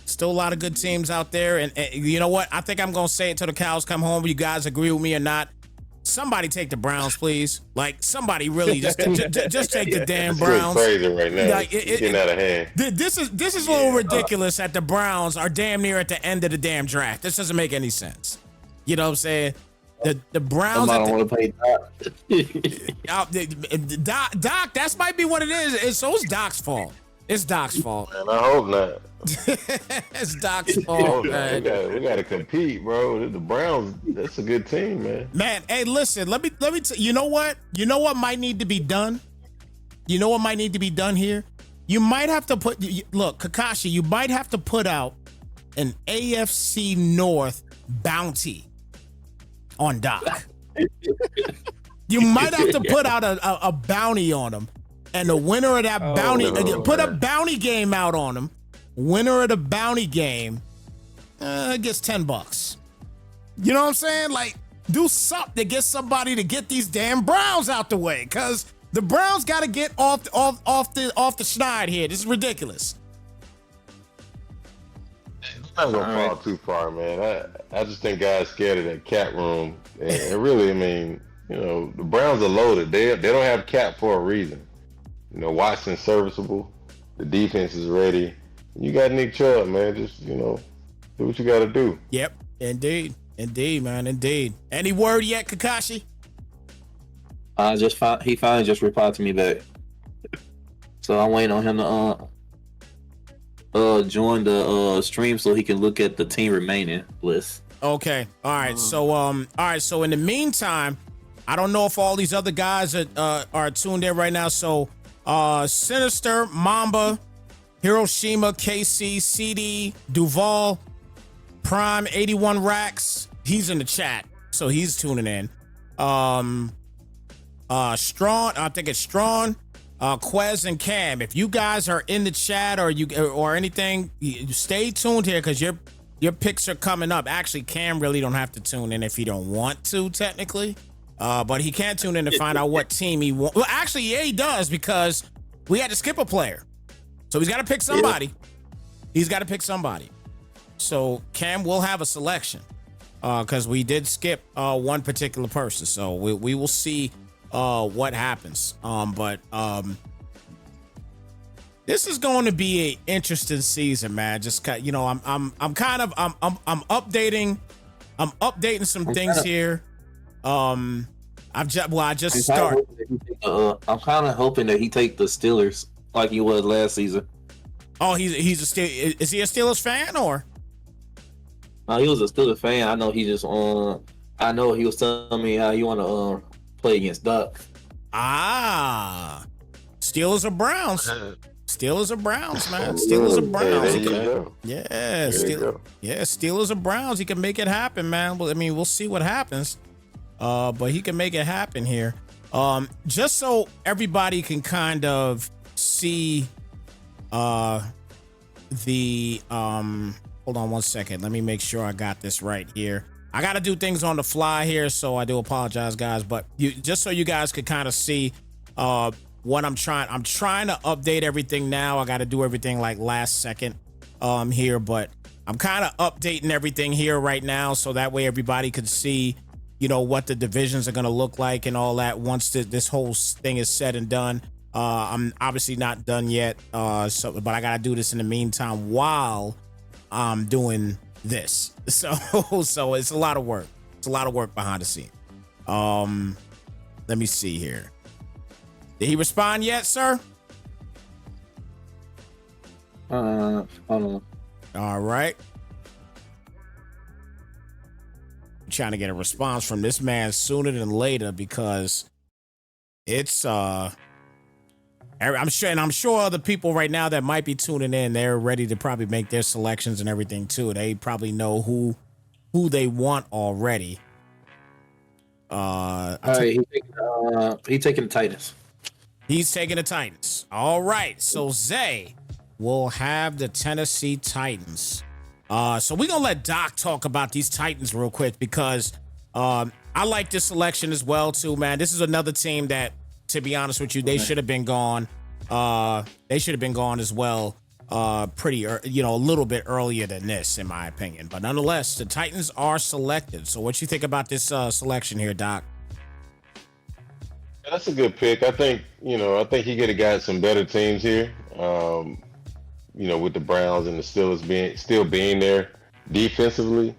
Still a lot of good teams out there, and you know what? I think I'm gonna say it till the cows come home. You guys agree with me or not? Somebody take the Browns, please. Like, somebody really just take the damn Browns. It's crazy right now. Like, it's getting out of hand. This is a little ridiculous that the Browns are damn near at the end of the damn draft. This doesn't make any sense. You know what I'm saying? The Browns. I don't want to pay Doc. Doc, that might be what it is. So it's Doc's fault. It's Doc's fault. Man, I hope not. It's Doc's fault, man. We gotta compete, bro. The Browns, that's a good team, man. Man, hey, listen, let me you know what? You know what might need to be done? You know what might need to be done here? You might have to look, Kakashi, you might have to put out an AFC North bounty on Doc. You might have to put out a bounty on him. And the winner of that bounty, put a bounty game out on him. Winner of the bounty game gets $10. You know what I'm saying? Like, do something to get somebody to get these damn Browns out the way, because the Browns got to get off the schneid here. This is ridiculous. I'm not gonna All fall right. too far, man. I just think guys scared of that cap room, and really, I mean, the Browns are loaded. They don't have cap for a reason. Watson's serviceable. The defense is ready. You got Nick Chubb, man. Just do what you got to do. Yep, indeed, man, indeed. Any word yet, Kakashi? He finally just replied to me back. So I'm waiting on him to join the stream so he can look at the team remaining list. Okay, all right. So in the meantime, I don't know if all these other guys are tuned in right now. So Sinister, Mamba, Hiroshima, KC, CD, Duval, Prime, 81 Racks. He's in the chat, so he's tuning in. Strawn, I think it's Strawn, Quez, and Cam. If you guys are in the chat or anything, you stay tuned here because your picks are coming up. Actually, Cam really don't have to tune in if he don't want to, technically. But he can tune in to find out what team he wants. Well, actually, yeah, he does because we had to skip a player. So he's got to pick somebody. He's got to pick somebody. So Cam will have a selection because we did skip one particular person. So we will see what happens. But this is going to be an interesting season, man. Just I'm updating some things here. I just started. I'm kind of hoping that he take the Steelers like he was last season. Oh, is he a Steelers fan or? He was a Steelers fan. I know he just I know he was telling me how he want to play against Duck. Steelers or Browns? Steelers or Browns, man. Steelers or Browns. Steelers or Browns. He can make it happen, man. Well, I mean, we'll see what happens. But he can make it happen here. Just so everybody can kind of see hold on one second. Let me make sure I got this right here. I got to do things on the fly here, so I do apologize, guys. But just so you guys could kind of see what I'm trying to update everything now. I got to do everything like last second here, but I'm kind of updating everything here right now so that way everybody could see what the divisions are going to look like and all that once this whole thing is said and done. I'm obviously not done yet, but I got to do this in the meantime while I'm doing this. So it's a lot of work. It's a lot of work behind the scenes. Let me see here. Did he respond yet, sir? Hold on. All right. I'm trying to get a response from this man sooner than later because it's I'm sure other people right now that might be tuning in, they're ready to probably make their selections and everything too. They probably know who they want already. All right, he's taking the Titans. He's taking the Titans. All right, so Zay will have the Tennessee Titans. So we're gonna let Doc talk about these Titans real quick because I like this selection as well too, man. This is another team that, to be honest with you, they should have been gone. They should have been gone as well. A little bit earlier than this, in my opinion. But nonetheless, the Titans are selected. So what you think about this selection here, Doc? That's a good pick. I think he could have got some better teams here. With the Browns and the Steelers still being there defensively.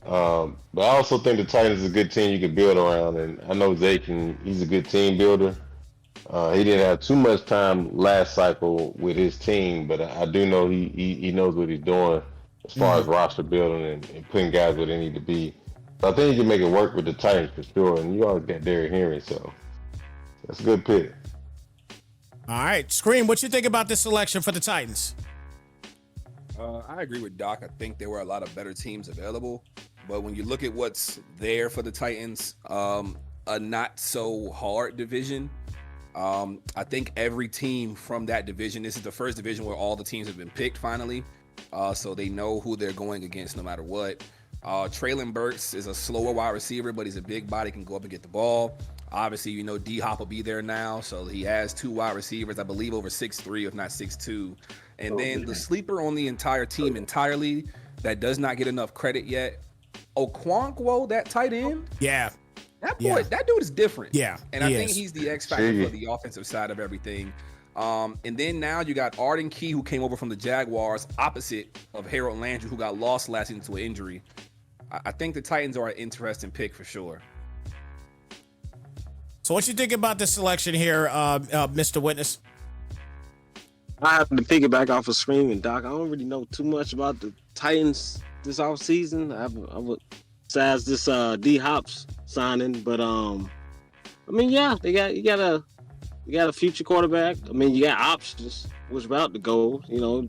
But I also think the Titans is a good team you can build around, and I know he's a good team builder. He didn't have too much time last cycle with his team, but I do know he knows what he's doing as far as roster building and putting guys where they need to be. So I think he can make it work with the Titans for sure, and you always got Derrick Henry, so that's a good pick. All right, Scream, what you think about this selection for the Titans? I agree with Doc. I think there were a lot of better teams available, but when you look at what's there for the Titans, a not so hard division. I think every team from that division, this is the first division where all the teams have been picked finally, so they know who they're going against no matter what. Traylon Burks is a slower wide receiver, but he's a big body, can go up and get the ball. Obviously, D-Hop will be there now, so he has two wide receivers, I believe over 6'3", if not 6'2". And then the sleeper on the entire team entirely that does not get enough credit yet. Okonkwo, that tight end, Yeah. that boy, that dude is different. Yeah, and I he think is. he's the X factor for the offensive side of everything. And then now you got Arden Key, who came over from the Jaguars, opposite of Harold Landry, who got lost last season to an injury. I think the Titans are an interesting pick for sure. So what you think about the selection here, Mr. Witness? I have to piggyback off of Scream and Doc. I don't really know too much about the Titans this offseason. I would besides this D Hops signing, but I mean, yeah, you got a future quarterback. I mean, you got options which route to go. You know,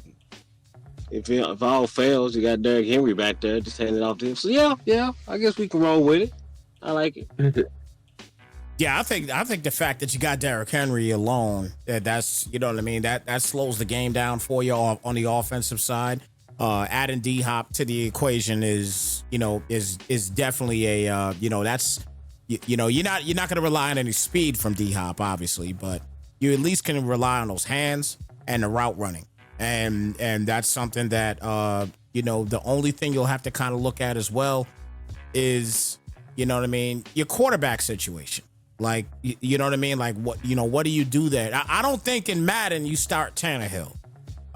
if all fails, you got Derrick Henry back there. Just hand it off to him. So yeah, I guess we can roll with it. I like it. Yeah, I think the fact that you got Derrick Henry alone, that's, you know what I mean, that slows the game down for you on the offensive side. Adding D Hop to the equation is definitely a that's you're not going to rely on any speed from D Hop, obviously, but you at least can rely on those hands and the route running, and that's something that the only thing you'll have to kind of look at as well is, you know what I mean, your quarterback situation. Like, you know what I mean? Like, what do you do there? I don't think in Madden you start Tannehill.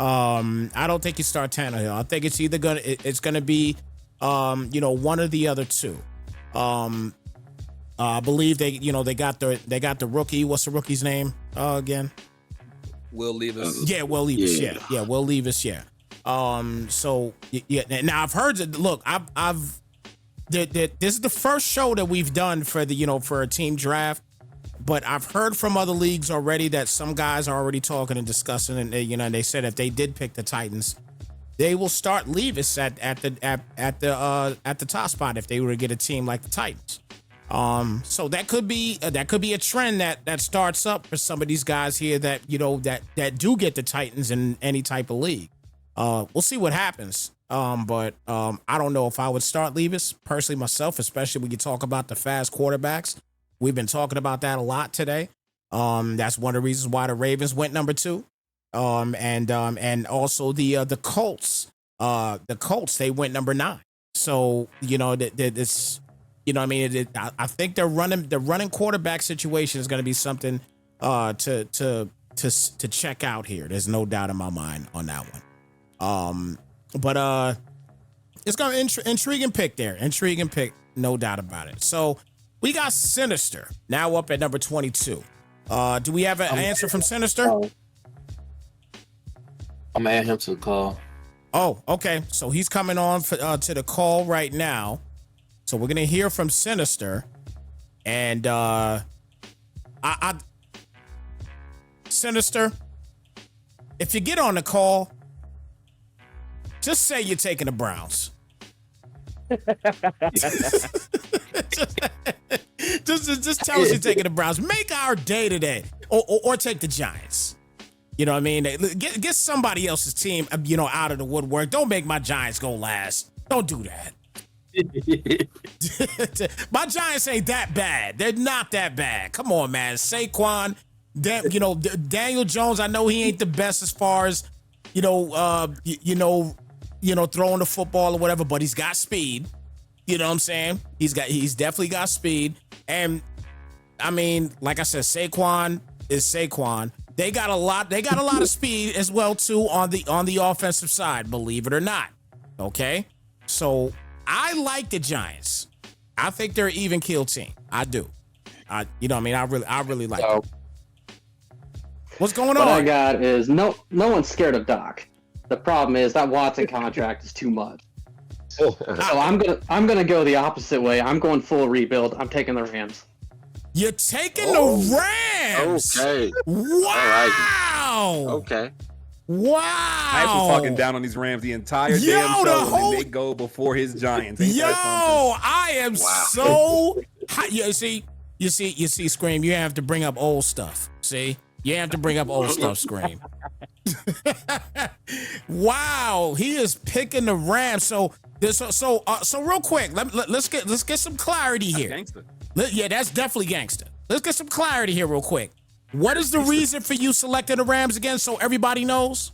I don't think you start Tannehill. I think it's either gonna be one or the other two. I believe they got the rookie. What's the rookie's name again? Will Levis. Yeah, Will Levis. Yeah, Will Levis. Yeah. So yeah. Now I've heard that. Look, this is the first show that we've done for a team draft, but I've heard from other leagues already that some guys are already talking and discussing, and they said if they did pick the Titans, they will start Levis at the top spot if they were to get a team like the Titans. So that could be a trend that starts up for some of these guys here that do get the Titans in any type of league. We'll see what happens. But I don't know if I would start Levis personally myself, especially when you talk about the fast quarterbacks. We've been talking about that a lot today. That's one of the reasons why the Ravens went number 2. And also the Colts. The Colts, they went number 9. So this, I mean, I think the running quarterback situation is going to be something to check out here. There's no doubt in my mind on that one. But it's got an intriguing pick there. Intriguing pick, no doubt about it. So we got Sinister now up at number 22. Do we have an answer from Sinister? I'm gonna add him to the call. Oh, okay. So he's coming on to the call right now. So we're gonna hear from Sinister, and Sinister, if you get on the call, just say you're taking the Browns. just tell us you're taking the Browns. Make our day today, or take the Giants. You know what I mean? Get somebody else's team, out of the woodwork. Don't make my Giants go last. Don't do that. My Giants ain't that bad. They're not that bad. Come on, man. Saquon, Daniel Jones. I know he ain't the best as far as throwing the football or whatever, but he's got speed. You know what I'm saying? He's definitely got speed. And I mean, like I said, Saquon is Saquon. They got a lot of speed as well too on the offensive side, believe it or not. Okay? So I like the Giants. I think they're an even kill team. I do. I really like them. What's going on? What I got is no one's scared of Doc. The problem is that Watson contract is too much. So I'm gonna go the opposite way. I'm going full rebuild. I'm taking the Rams. You're taking the Rams. Okay. Wow. Okay. Wow. I was talking down on these Rams the entire damn show, and then they go before his Giants. Ain't that something? I am so hot. You see, Scream. You have to bring up old stuff. See, you have to bring up old stuff, Scream. Wow, he is picking the Rams. So real quick, let's get some clarity here. Gangster. Yeah, that's definitely gangster. Let's get some clarity here real quick. What is the reason for you selecting the Rams again, so everybody knows?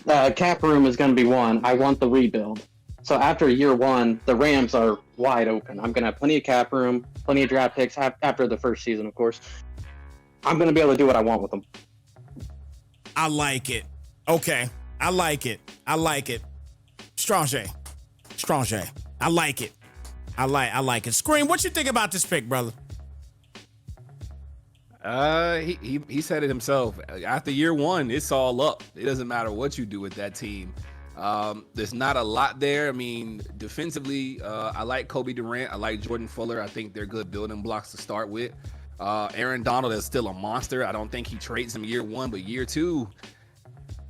cap room is going to be one. I want the rebuild. So after year one, the Rams are wide open. I'm going to have plenty of cap room, plenty of draft picks after the first season, of course. I'm going to be able to do what I want with them. I like it. Okay. I like it. Strong J. I like it. I like it. Scream, what you think about this pick, brother? He said it himself. After year one, it's all up. It doesn't matter what you do with that team. There's not a lot there. I mean, defensively, I like Kobe Durant. I like Jordan Fuller. I think they're good building blocks to start with. Aaron Donald is still a monster. I don't think he trades him year one, but year two,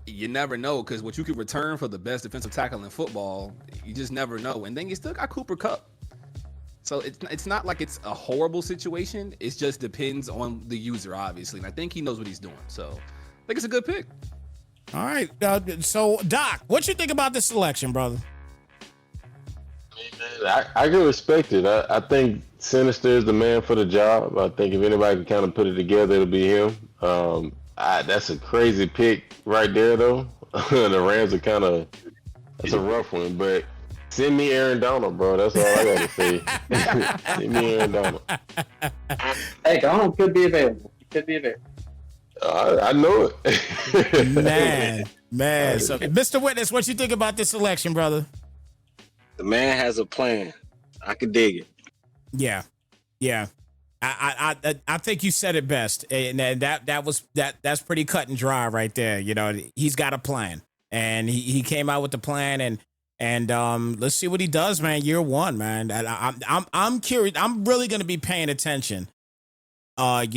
you never know, because what you could return for the best defensive tackle in football, you just never know. And then you still got Cooper Kupp. So it's not like it's a horrible situation. It just depends on the user, obviously. And I think he knows what he's doing. So I think it's a good pick. All right. So, Doc, what you think about this selection, brother? I can respect it. I think Sinister is the man for the job. I think if anybody can kind of put it together, it'll be him. That's a crazy pick right there, though. The Rams are that's a rough one, but send me Aaron Donald, bro. That's all I gotta say. Send me Aaron Donald. Hey, Donald could be available. I know it. man. So, Mr. Witness, what you think about this selection, brother? The man has a plan. I could dig it. Yeah. I think you said it best, and that's pretty cut and dry right there. You know, he's got a plan, and he came out with the plan, and let's see what he does, man. Year one, man. I'm curious. I'm really gonna be paying attention. To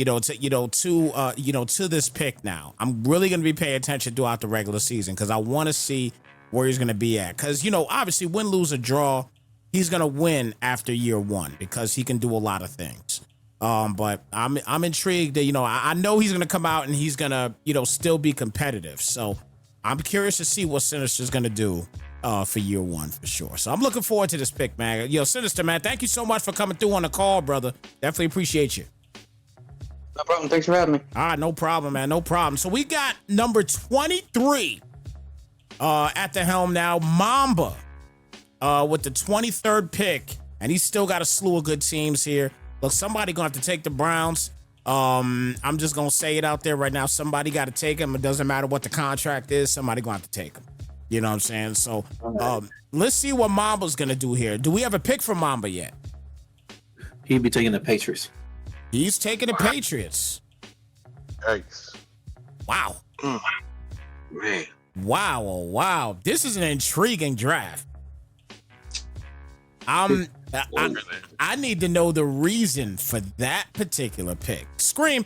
this pick now. I'm really gonna be paying attention throughout the regular season because I want to see where he's gonna be at. Because obviously, win, lose, or draw, he's gonna win after year one because he can do a lot of things. But I'm intrigued that I know he's gonna come out and he's gonna still be competitive. So I'm curious to see what Sinister's gonna do for year one for sure. So I'm looking forward to this pick, man. Sinister, man, thank you so much for coming through on the call, brother. Definitely appreciate you. No problem. Thanks for having me. All right, no problem, man. No problem. So we got number 23 at the helm now, Mamba, with the 23rd pick, and he's still got a slew of good teams here. Look, somebody gonna have to take the Browns. I'm just gonna say it out there right now. Somebody got to take him. It doesn't matter what the contract is. Somebody gonna have to take him. You know what I'm saying? So let's see what Mamba's gonna do here. Do we have a pick for Mamba yet? He'd be taking the Patriots. He's taking the Patriots. Yikes. Wow. Man. Wow. Oh, wow. This is an intriguing draft. I need to know the reason for that particular pick. Scream,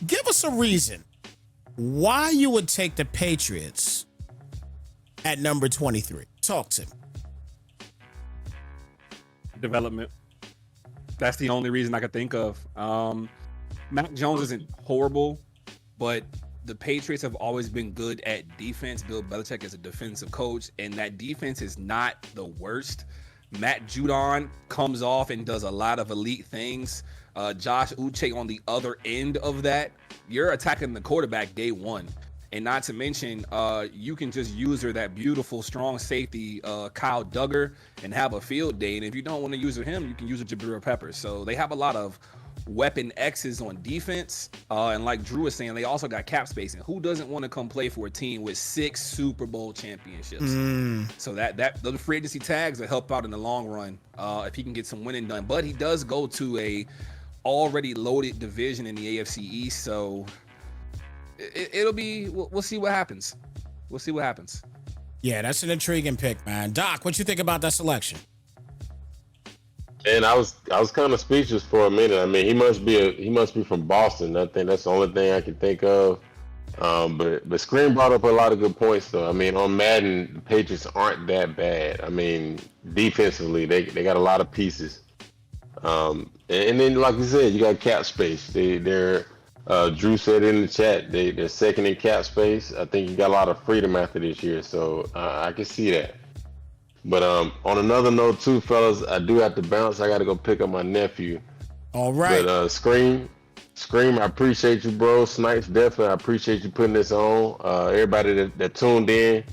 give us a reason why you would take the Patriots at number 23. Talk to me. Development. That's the only reason I could think of. Mac Jones isn't horrible, but the Patriots have always been good at defense. Bill Belichick is a defensive coach, and that defense is not the worst. Matt Judon comes off and does a lot of elite things. Josh Uche on the other end of that. You're attacking the quarterback day one. And not to mention, you can just use that beautiful, strong safety, Kyle Duggar, and have a field day. And if you don't want to use him, you can use Jabril Peppers. So they have a lot of weapon X's on defense. And like Drew was saying, they also got cap space. And who doesn't want to come play for a team with 6 Super Bowl championships? So those free agency tags will help out in the long run if he can get some winning done. But he does go to a already loaded division in the AFC East. So it'll be, we'll see what happens. Yeah, that's an intriguing pick, man. Doc, what you think about that selection? And I was kind of speechless for a minute. I mean, he must be from Boston. I think that's the only thing I can think of. But Scream brought up a lot of good points, though. I mean, on Madden, the Patriots aren't that bad. I mean, defensively, they got a lot of pieces. And then, like you said, you got cap space. They're Drew said in the chat, they're second in cap space. I think you got a lot of freedom after this year, so I can see that. But on another note too, fellas, I do have to bounce. I got to go pick up my nephew. All right. But Scream, Scream, I appreciate you, bro. Snipes, definitely, I appreciate you putting this on. Everybody that tuned in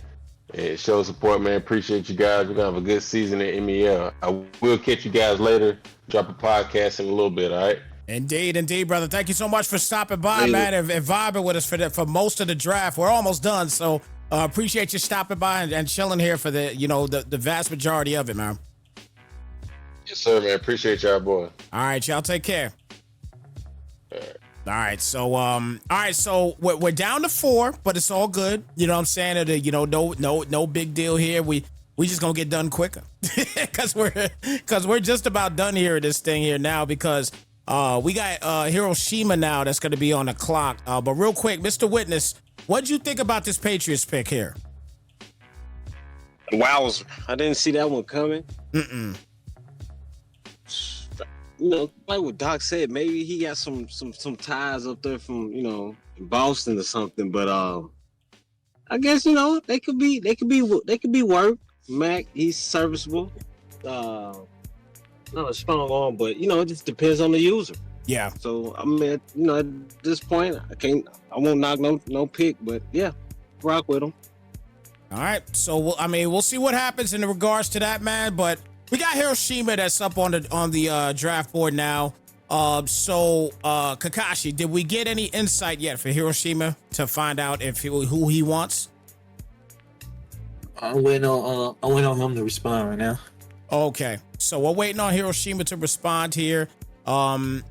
and show support, man. Appreciate you guys. We're gonna have a good season at MEL. I will catch you guys later. Drop a podcast in a little bit, all right? Indeed, brother. Thank you so much for stopping by, man, and vibing with us for most of the draft. We're almost done, so appreciate you stopping by and chilling here for the vast majority of it, man. Yes, sir, man. Appreciate y'all, boy. All right, y'all take care. All right. All right, so we're down to 4, but it's all good. You know what I'm saying? No big deal here. We just gonna get done quicker because we're just about done here at this thing here now because we got Hiroshima now that's gonna be on the clock. But real quick, Mr. Witness, what'd you think about this Patriots pick here? Wowzer. I didn't see that one coming. Like what Doc said, maybe he got some ties up there from Boston or something. But I guess they could be worked. Mac, he's serviceable. Not a strong arm, but it just depends on the user. Yeah. So I mean, at this point, I won't knock no pick, but yeah, rock with him. All right. So we'll see what happens in regards to that, man. But we got Hiroshima that's up on the draft board now. Kakashi, did we get any insight yet for Hiroshima to find out who he wants? I'm waiting on him to respond right now. Okay, so we're waiting on Hiroshima to respond here. You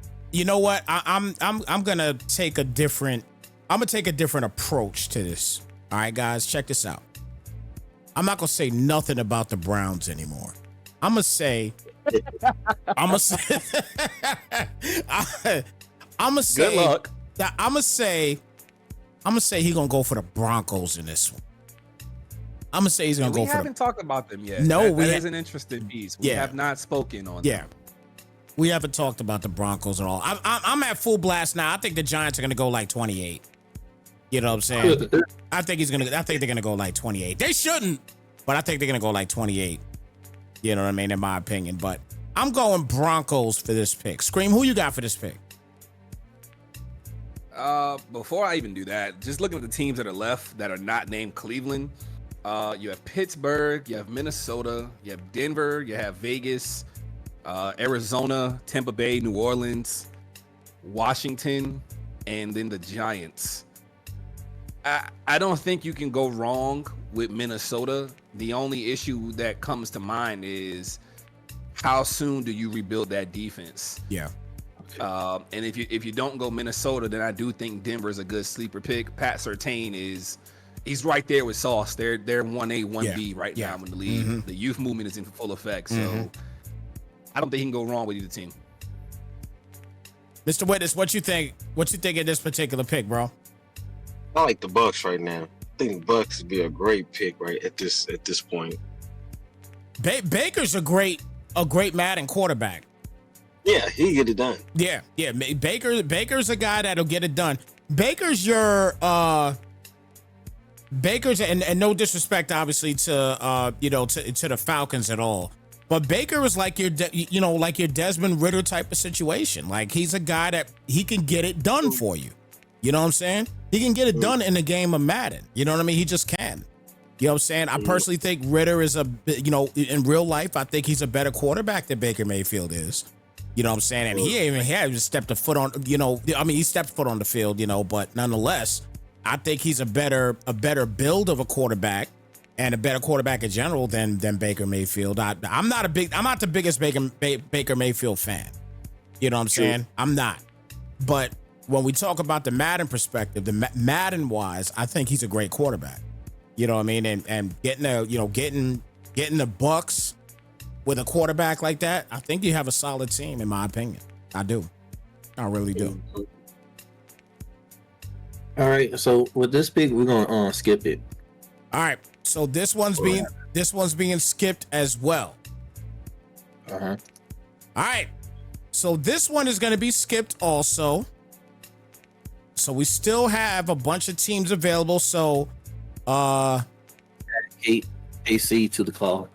know what? I'm gonna take a different approach to this. All right, guys, check this out. I'm not gonna say nothing about the Browns anymore. I'm gonna say Good luck. I'm gonna say he's gonna go for the Broncos in this one. I'm gonna say he's gonna go for. We haven't talked about them yet. No, that is an interesting piece. We have not spoken on. Yeah, we haven't talked about the Broncos at all. I'm at full blast now. I think the Giants are gonna go like 28. You know what I'm saying? I think they're gonna go like 28. They shouldn't, but I think they're gonna go like 28. You know what I mean? In my opinion, but I'm going Broncos for this pick. Scream, who you got for this pick? Before I even do that, just looking at the teams that are left that are not named Cleveland, you have Pittsburgh, you have Minnesota, you have Denver, you have Vegas, Arizona, Tampa Bay, New Orleans, Washington, and then the Giants. I don't think you can go wrong with Minnesota. The only issue that comes to mind is how soon do you rebuild that defense? Yeah. And if you don't go Minnesota, then I do think Denver is a good sleeper pick. Pat Surtain he's right there with Sauce. They're 1A, 1B right now in the league. Mm-hmm. The youth movement is in full effect. So I don't think he can go wrong with either team. Mr. Witness, what you think? What you think of this particular pick, bro? I like the Bucks right now. I think Bucks would be a great pick right at this point. Baker's a great Madden quarterback. Yeah, he get it done. Yeah. Baker's a guy that'll get it done. Baker's and no disrespect, obviously, to the Falcons at all. But Baker is like your Desmond Ridder type of situation. Like he's a guy that he can get it done for you. You know what I'm saying? He can get it done in a game of Madden. You know what I mean? He just can. You know what I'm saying? I personally think Ridder is in real life, I think he's a better quarterback than Baker Mayfield is. You know what I'm saying? And he even stepped a foot on, he stepped foot on the field, but nonetheless, I think he's a better build of a quarterback and a better quarterback in general than Baker Mayfield. I'm not the biggest Baker Mayfield fan. You know what I'm saying? I'm not. But when we talk about the Madden perspective, the Madden wise, I think he's a great quarterback. You know what I mean? And getting the Bucks with a quarterback like that, I think you have a solid team, in my opinion. I do. I really do. All right. So with this pick, we're gonna skip it. All right. So this one's being skipped as well. Uh-huh. All right. So this one is going to be skipped also. So we still have a bunch of teams available. So, KC to the call.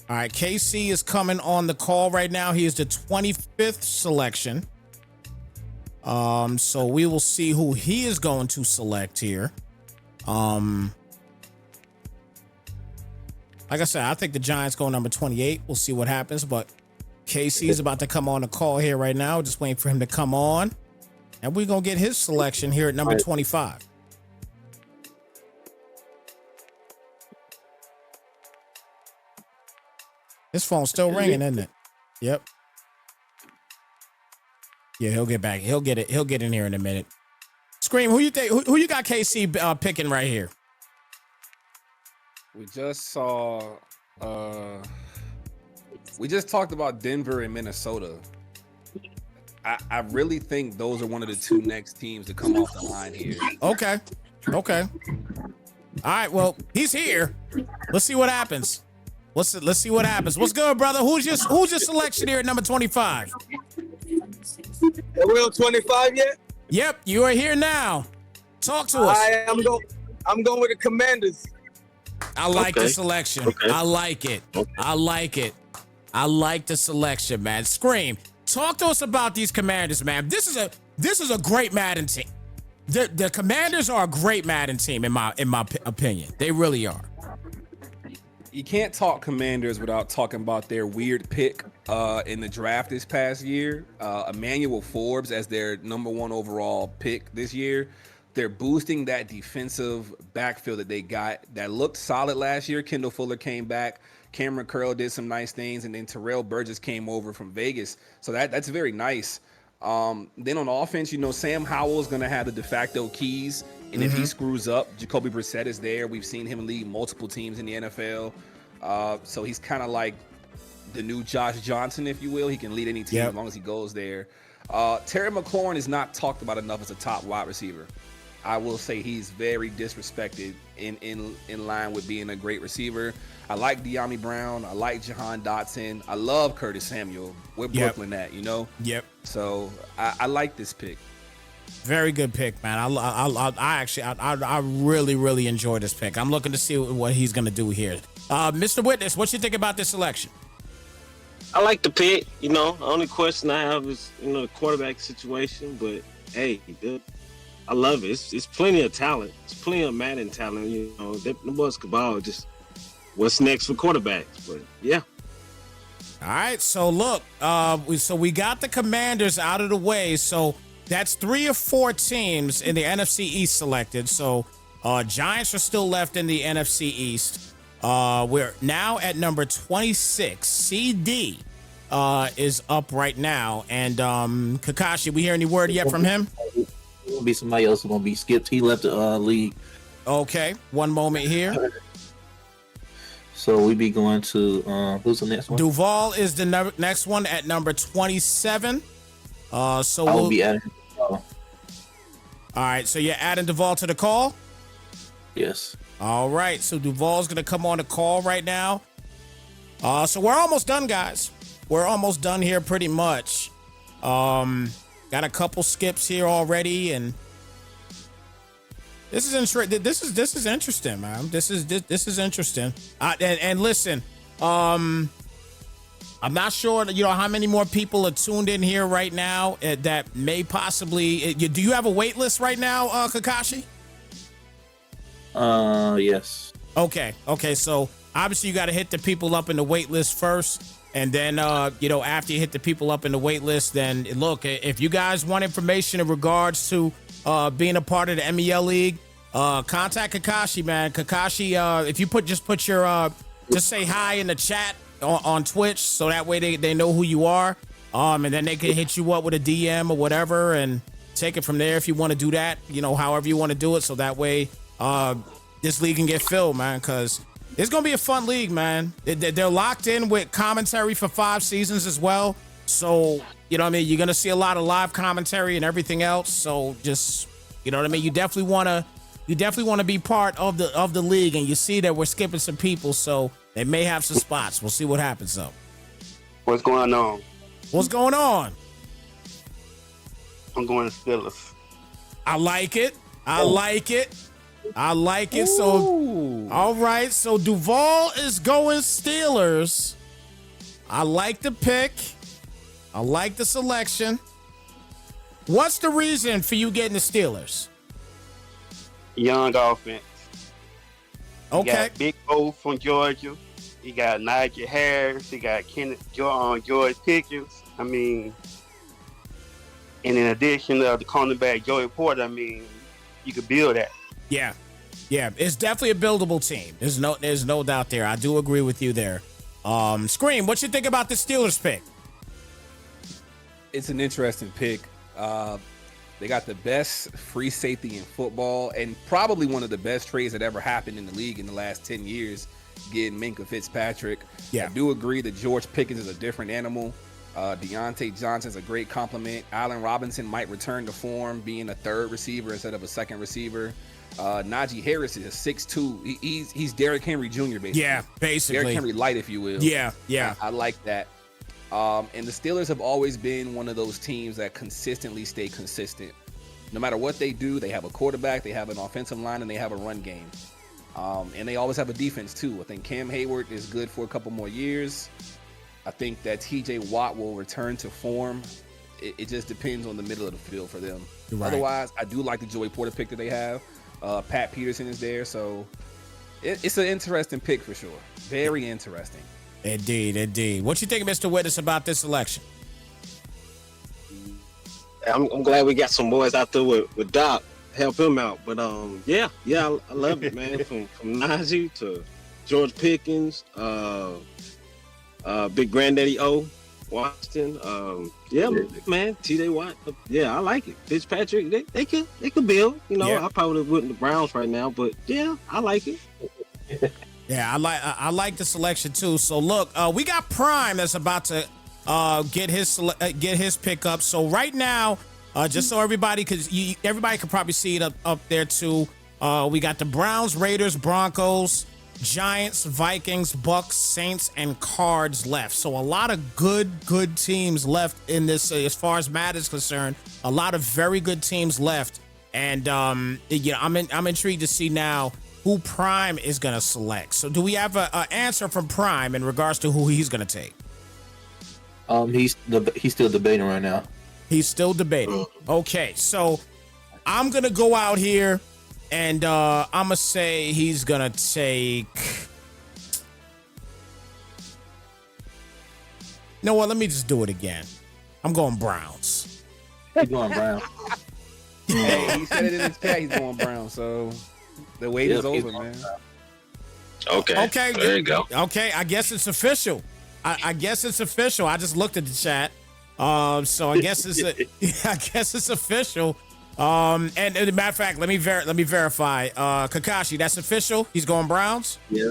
All right, KC is coming on the call right now. He is the 25th selection. So we will see who he is going to select here. Like I said, I think the Giants go number 28. We'll see what happens, but KC is about to come on the call here right now. Just waiting for him to come on. And we're going to get his selection here at number 25. His phone's still ringing, isn't it? Yep. Yeah, he'll get back. He'll get it. He'll get in here in a minute. Scream, who you think? Who you got KC picking right here? We just saw. We just talked about Denver and Minnesota. I really think those are one of the two next teams to come off the line here. Okay. All right. Well, he's here. Let's see what happens. Let's see what happens. What's good, brother? Who's your selection here at number 25? Are we on 25 yet? Yep, you are here now. Talk to us. I'm going with the Commanders. I like the selection. Okay. I like it. I like it. I like the selection, man. Scream. Talk to us about these Commanders, man. This is a great Madden team. The Commanders are a great Madden team in my opinion. They really are. You can't talk Commanders without talking about their weird pick in the draft this past year. Emmanuel Forbes as their number 1 overall pick this year. They're boosting that defensive backfield that they got that looked solid last year. Kendall Fuller came back. Cameron Curl did some nice things, and then Terrell Burgess came over from Vegas. So that's very nice. Then on offense, Sam Howell is going to have the de facto keys. And if he screws up, Jacoby Brissett is there. We've seen him lead multiple teams in the NFL. So he's kind of like the new Josh Johnson, if you will. He can lead any team as long as he goes there. Terry McLaurin is not talked about enough as a top wide receiver. I will say he's very disrespected in line with being a great receiver. I like De'Ami Brown. I like Jahan Dotson. I love Curtis Samuel. Where Brooklyn at, Yep. So I like this pick. Very good pick, man. I really, really enjoy this pick. I'm looking to see what he's going to do here. Mr. Witness, what you think about this selection? I like the pick. The only question I have is, the quarterback situation. But hey, I love it. It's plenty of talent. It's plenty of Madden talent. The boys cabal just what's next for quarterbacks. But yeah. All right. So look, we got the Commanders out of the way. So that's 3 or 4 teams in the NFC East selected. So Giants are still left in the NFC East. We're now at number 26. CD is up right now. And Kakashi, we hear any word yet from him? It'll be somebody else who's going to be skipped. He left the league. Okay. One moment here. So we be going to who's the next one? Duval is the next one at number 27. So I'll be adding Duval. All right, so you're adding Duval to the call? Yes. All right, so Duval's gonna come on the call right now. So we're almost done, guys. We're almost done here pretty much. Got a couple skips here already, and this is interesting. This is interesting, man. This is interesting. And listen, I'm not sure how many more people are tuned in here right now that may possibly. Do you have a wait list right now, Kakashi? Yes. Okay. So obviously you got to hit the people up in the wait list first, and then after you hit the people up in the wait list, then look, if you guys want information in regards to being a part of the MEL League, contact Kakashi, man. Kakashi, if you put your just say hi in the chat on Twitch, so that way they know who you are, and then they can hit you up with a DM or whatever and take it from there if you want to do that, however you want to do it, so that way this league can get filled, man, because it's gonna be a fun league, man. They're locked in with commentary for 5 seasons as well, so you're gonna see a lot of live commentary and everything else, so just you definitely want to be part of the league, and you see that we're skipping some people, so they may have some spots. We'll see what happens though. What's going on? What's going on? I'm going to Steelers. I like it. So, all right. So Duval is going Steelers. I like the pick. I like the selection. What's the reason for you getting the Steelers? Young offense. You Okay. got Big O from Georgia. You got Najee Harris. You got George Pickens. I mean, and in addition to the cornerback Joey Porter, I mean, you could build that. Yeah. Yeah, it's definitely a buildable team. There's no doubt there. I do agree with you there. Scream, what you think about the Steelers pick? It's an interesting pick. They got the best free safety in football and probably one of the best trades that ever happened in the league in the last 10 years, getting Minkah Fitzpatrick. Yeah. I do agree that George Pickens is a different animal. Deontay Johnson's a great compliment. Allen Robinson might return to form, being a third receiver instead of a second receiver. Najee Harris is a 6'2". He's Derrick Henry Jr. basically. Yeah, basically. Derrick Henry light, if you will. Yeah. I like that. And the Steelers have always been one of those teams that consistently stay consistent. No matter what they do, they have a quarterback, they have an offensive line, and they have a run game. And they always have a defense too. I think Cam Hayward is good for a couple more years. I think that TJ Watt will return to form. It just depends on the middle of the field for them. Right. Otherwise, I do like the Joey Porter pick that they have. Pat Peterson is there, so it's an interesting pick for sure. Very interesting. Indeed. What you think, Mr. Witness, about this selection? I'm glad we got some boys out there with Doc, help him out. But I love it, man. From Najee to George Pickens, Big Granddaddy O, Washington. Man, TJ Watt. Yeah, I like it. Fitzpatrick, they could build. You know, I probably wouldn't the Browns right now, but yeah, I like it. Yeah, I like the selection too. So look, we got Prime that's about to get his pick up. So right now, just so everybody can probably see it up there too. We got the Browns, Raiders, Broncos, Giants, Vikings, Bucks, Saints, and Cards left. So a lot of good teams left in this as far as Madden is concerned. A lot of very good teams left, and I'm intrigued to see now who Prime is going to select. So do we have an answer from Prime in regards to who he's going to take? He's still debating right now. He's still debating. Okay, so I'm going to go out here and I'm going to say he's going to take... You know what? Let me just do it again. I'm going Browns. He's going Browns. Hey, he said it in his chat. He's going Browns, so... The wait is over, man. Okay. There you go. Okay, I guess it's official. I guess it's official. I just looked at the chat. So I guess it's official. And as a matter of fact, let me verify. Kakashi, that's official. He's going Browns? Yeah.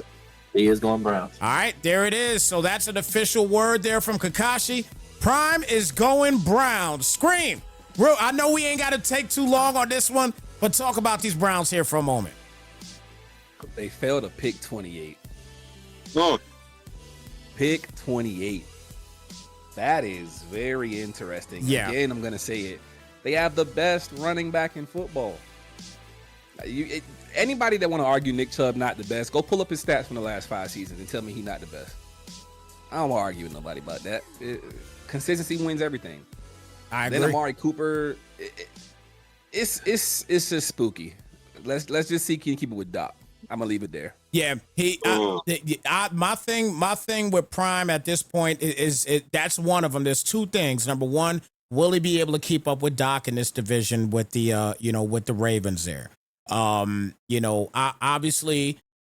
He is going Browns. All right, there it is. So that's an official word there from Kakashi. Prime is going Browns. Scream. Bro, I know we ain't got to take too long on this one, but talk about these Browns here for a moment. They failed to pick 28. Oh. Pick 28. That is very interesting. Yeah. Again, I'm going to say it. They have the best running back in football. Anybody that want to argue Nick Chubb not the best, go pull up his stats from the last 5 seasons and tell me he's not the best. I don't want to argue with nobody about that. Consistency wins everything. I agree. Then Amari Cooper, it's just spooky. Let's just see can you keep it with Doc. I'm gonna leave it there. Yeah, my thing with Prime at this point is that's one of them. There's 2 things. Number one, will he be able to keep up with Doc in this division with the with the Ravens there? Obviously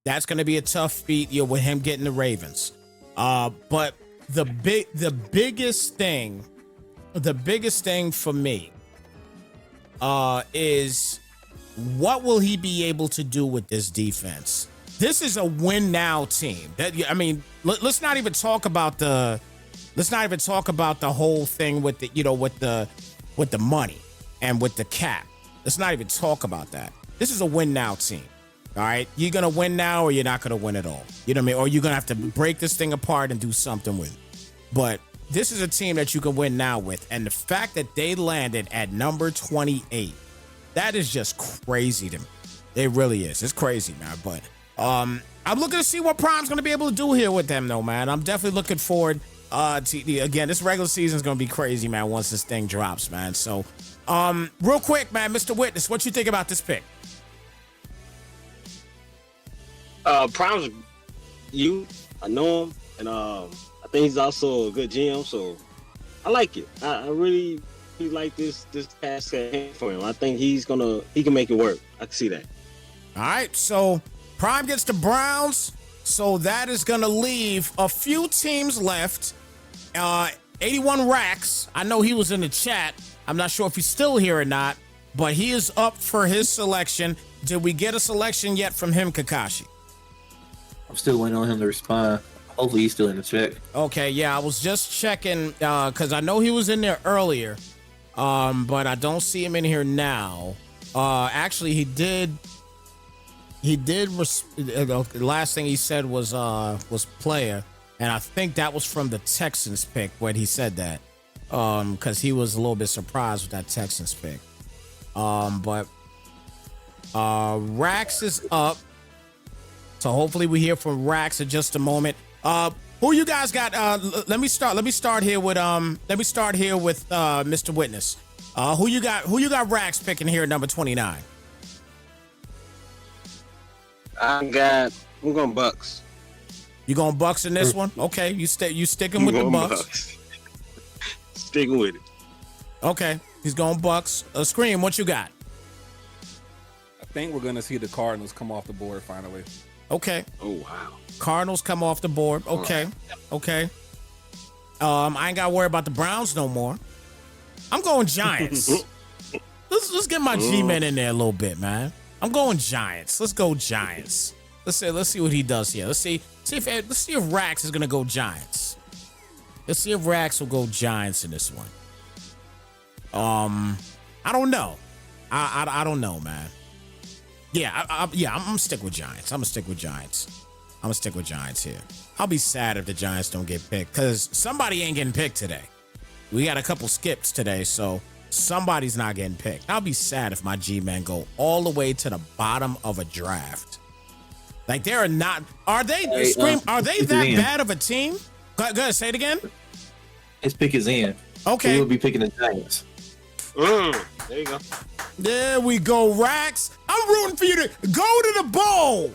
that's going to be a tough feat with him getting the Ravens. But the biggest thing for me is what will he be able to do with this defense? This is a win now team. Let's not even talk about the whole thing with the money and with the cap. Let's not even talk about that. This is a win now team. All right, you're gonna win now, or you're not gonna win at all. You know what I mean? Or you're gonna have to break this thing apart and do something with it. But this is a team that you can win now with, and the fact that they landed at number 28, that is just crazy to me. It really is. It's crazy, man. But I'm looking to see what Prime's gonna be able to do here with them, though, man. I'm definitely looking forward Again, this regular season is gonna be crazy, man. Once this thing drops, man. So, real quick, man, Mr. Witness, what you think about this pick? Prime's I know him, and I think he's also a good GM. So I like it. I really like this task at hand for him. I think he can make it work. I can see that. All right, so Prime gets the Browns, so that is gonna leave a few teams left. 81 Racks. I know he was in the chat. I'm not sure if he's still here or not, but he is up for his selection. Did we get a selection yet from him, Kakashi? I'm still waiting on him to respond. Hopefully he's still in the check. Okay, yeah, I was just checking because I know he was in there earlier, but I don't see him in here now. Actually, he did. The last thing he said was player, and I think that was from the Texans pick when he said that, because he was a little bit surprised with that Texans pick. But Rax is up, so hopefully we hear from Rax in just a moment. Who you guys got? Let me start here with Mr. Witness. Who you got Rax picking here at number 29? I'm going Bucks. You going Bucks in this one? Okay, you sticking with the Bucks. Sticking with it. Okay, he's going Bucks. Scream, what you got? I think we're gonna see the Cardinals come off the board finally. Okay. Oh wow. Cardinals come off the board. Okay. Okay. I ain't got to worry about the Browns no more. I'm going Giants. let's get my G-men in there a little bit, man. I'm going Giants. Let's go Giants. Let's see what he does here. Let's see if Rax is gonna go Giants. Let's see if Rax will go Giants in this one. I don't know. I don't know, man. Yeah, I'm gonna stick with Giants. I'm gonna stick with Giants here. I'll be sad if the Giants don't get picked because somebody ain't getting picked today. We got a couple skips today, so somebody's not getting picked. I'll be sad if my G-men go all the way to the bottom of a draft. Like are they that bad of a team? Go ahead, say it again. His pick is in. Okay. So he'll be picking the Giants. There you go. There we go, Rax. I'm rooting for you to go to the bowl.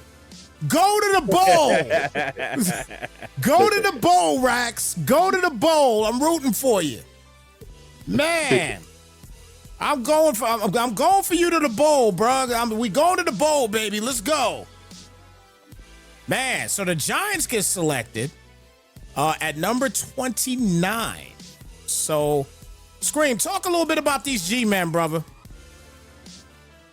Go to the bowl. Go to the bowl, Rax. Go to the bowl. I'm rooting for you. Man. I'm going for you to the bowl, bro. We going to the bowl, baby. Let's go. Man, so the Giants get selected at number 29. So, Scream, talk a little bit about these G-men, brother.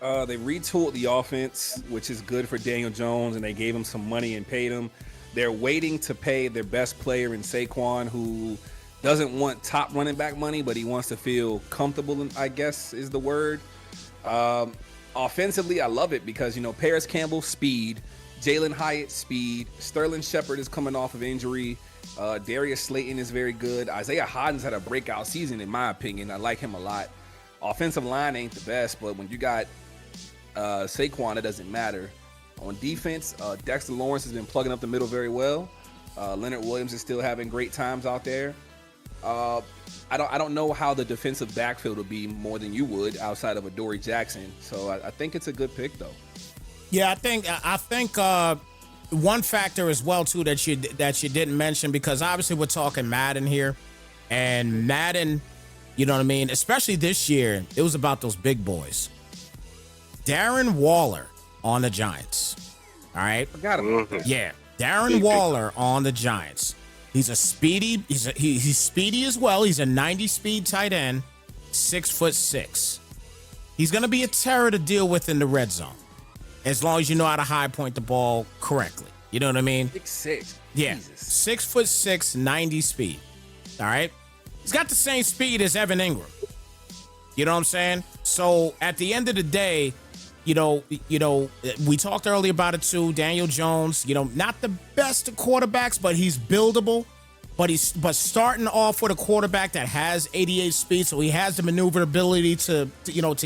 They retooled the offense, which is good for Daniel Jones, and they gave him some money and paid him. They're waiting to pay their best player in Saquon, who doesn't want top running back money, but he wants to feel comfortable, I guess is the word. Offensively, I love it because, Paris Campbell, speed. Jalen Hyatt, speed. Sterling Shepard is coming off of injury. Darius Slayton is very good. Isaiah Hodgins had a breakout season, in my opinion. I like him a lot. Offensive line ain't the best, but when you got Saquon, it doesn't matter. On defense, Dexter Lawrence has been plugging up the middle very well. Leonard Williams is still having great times out there. I don't know how the defensive backfield will be more than you would outside of Adoree Jackson. So I think it's a good pick, though. Yeah, I think one factor as well too that you didn't mention, because obviously we're talking Madden here, and Madden, you know what I mean, especially this year, it was about those big boys. Darren Waller on the Giants. All right, forgot about that. Yeah, Darren Waller on the Giants. He's he's speedy as well. He's a 90 speed tight end, 6'6". He's gonna be a terror to deal with in the red zone, as long as you know how to high point the ball correctly. You know what I mean? 6'6". Yeah. Jesus. 6'6", 90 speed. All right. He's got the same speed as Evan Ingram. You know what I'm saying? So at the end of the day, we talked earlier about it too. Daniel Jones, not the best of quarterbacks, but he's buildable. But starting off with a quarterback that has 88 speed, so he has the maneuverability to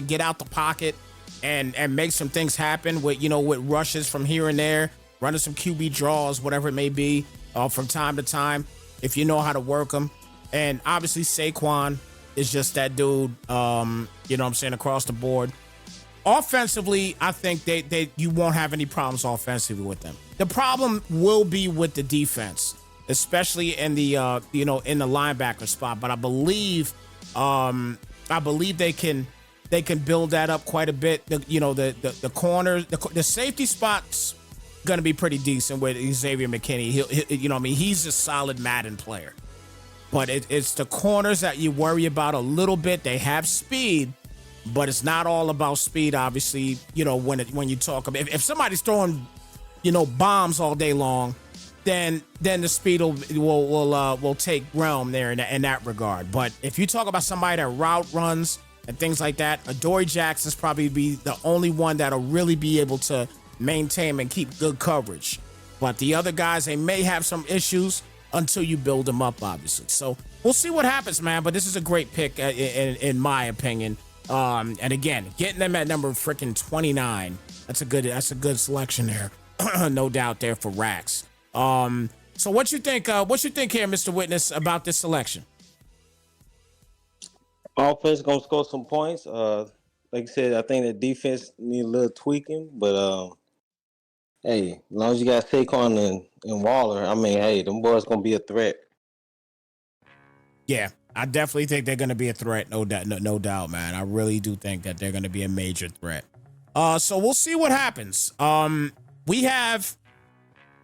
get out the pocket and make some things happen with rushes from here and there, running some QB draws, whatever it may be, from time to time. if you know how to work them. And obviously Saquon is just that dude, you know what I'm saying, across the board. Offensively, I think you won't have any problems offensively with them. The problem will be with the defense, especially in the in the linebacker spot. But I believe they can build that up quite a bit. The corners, the safety spots gonna be pretty decent with Xavier McKinney. He's a solid Madden player. But it's the corners that you worry about a little bit. They have speed, but it's not all about speed. Obviously, when you talk about if somebody's throwing, bombs all day long, then the speed will take realm there in that regard. But if you talk about somebody that route runs and things like that, Adoree Jackson's probably be the only one that'll really be able to maintain and keep good coverage. But the other guys, they may have some issues until you build them up, obviously. So we'll see what happens, man. But this is a great pick in my opinion. And again, getting them at number freaking 29, that's a good selection there. No doubt there for Rax. So what you think here, Mr. Witness, about this selection? Offense gonna score some points. Like I said, I think the defense need a little tweaking, but hey, as long as you got Saquon and Waller, I mean, hey, them boys gonna be a threat. Yeah, I definitely think they're gonna be a threat. No doubt, man. I really do think that they're gonna be a major threat. So we'll see what happens. We have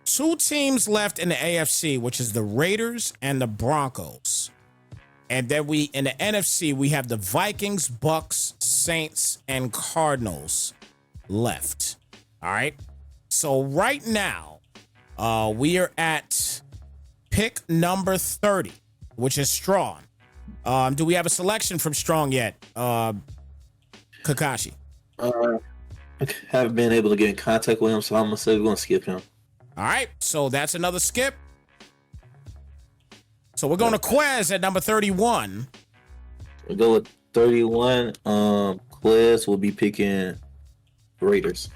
two teams left in the AFC, which is the Raiders and the Broncos. And then in the NFC, we have the Vikings, Bucks, Saints, and Cardinals left. All right. So right now, we are at pick number 30, which is Strong. Do we have a selection from Strong yet, Kakashi? I haven't been able to get in contact with him, so I'm gonna say we're gonna skip him. All right, so that's another skip. So we're going to Quez at number 31. We'll go with 31. Quez will be picking Raiders.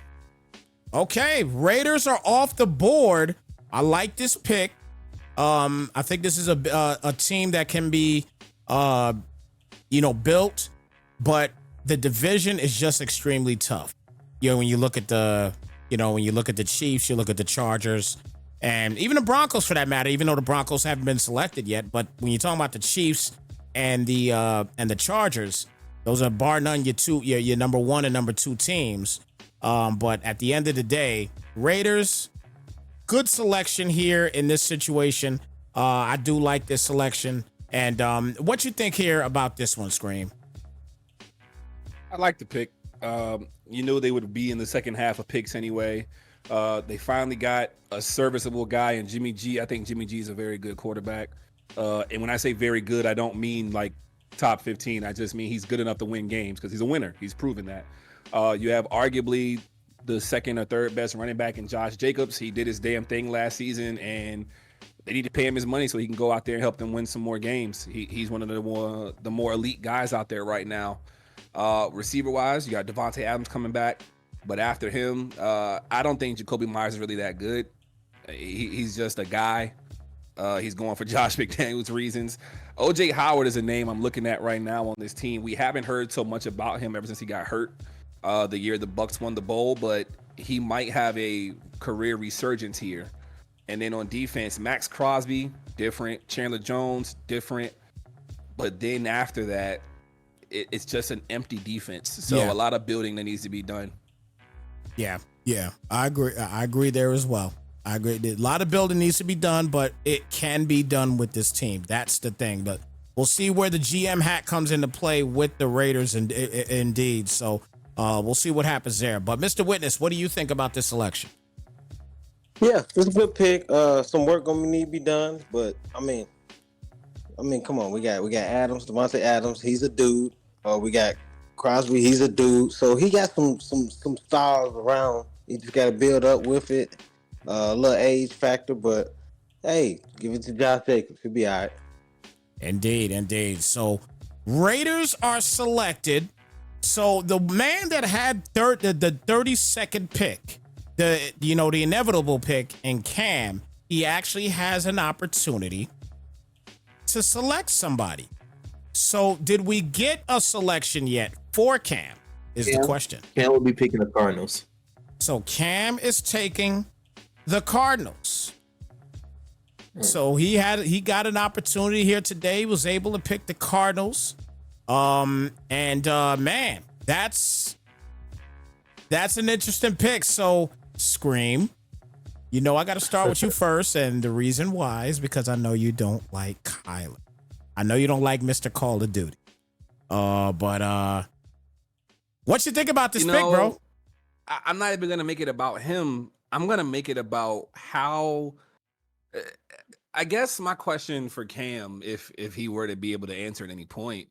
Okay, Raiders are off the board. I like this pick. I think this is a team that can be, built, but the division is just extremely tough. When you look at the Chiefs, you look at the Chargers, and even the Broncos for that matter. Even though the Broncos haven't been selected yet, but when you're talking about the Chiefs and the Chargers, those are bar none your number one and number two teams. But at the end of the day, Raiders, good selection here in this situation. I do like this selection. And what you think here about this one, Scream? I like the pick. You knew they would be in the second half of picks anyway. They finally got a serviceable guy in Jimmy G. I think Jimmy G is a very good quarterback. And when I say very good, I don't mean like top 15. I just mean he's good enough to win games because he's a winner. He's proven that. You have arguably the second or third best running back in Josh Jacobs. He did his damn thing last season, and they need to pay him his money so he can go out there and help them win some more games. He's one of the more elite guys out there right now. Receiver-wise, you got Devontae Adams coming back. But after him, I don't think Jacoby Myers is really that good. He's just a guy. He's going for Josh McDaniels reasons. OJ Howard is a name I'm looking at right now on this team. We haven't heard so much about him ever since he got hurt the year the Bucks won the bowl, but he might have a career resurgence here. And then on defense, Max Crosby, different. Chandler Jones, different. But then after that, it's just an empty defense. So a lot of building that needs to be done. Yeah, I agree. I agree there as well. I agree. A lot of building needs to be done, but it can be done with this team. That's the thing. But we'll see where the GM hat comes into play with the Raiders, and indeed. So we'll see what happens there. But Mr. Witness, what do you think about this selection? Yeah, it's a good pick. Some work gonna need to be done, but I mean, come on. We got Adams, Devontae Adams. He's a dude. We got Crosby. He's a dude. So he got some styles around. He just got to build up with it. A little age factor, but hey, give it to Josh Jacobs. He'll be all right. Indeed. So Raiders are selected. So the man that had the 32nd pick, the inevitable pick in Cam, he actually has an opportunity to select somebody. So did we get a selection yet for Cam is the question. Cam will be picking the Cardinals. So Cam is taking the Cardinals. So he got an opportunity here today, was able to pick the Cardinals. Man, that's an interesting pick. So Scream, you know I got to start with you first, and the reason why is because I know you don't like Kyler. I know you don't like Mr. Call of Duty. But what you think about this pick, bro? I'm not even gonna make it about him. I'm gonna make it about how. I guess my question for Cam, if he were to be able to answer at any point,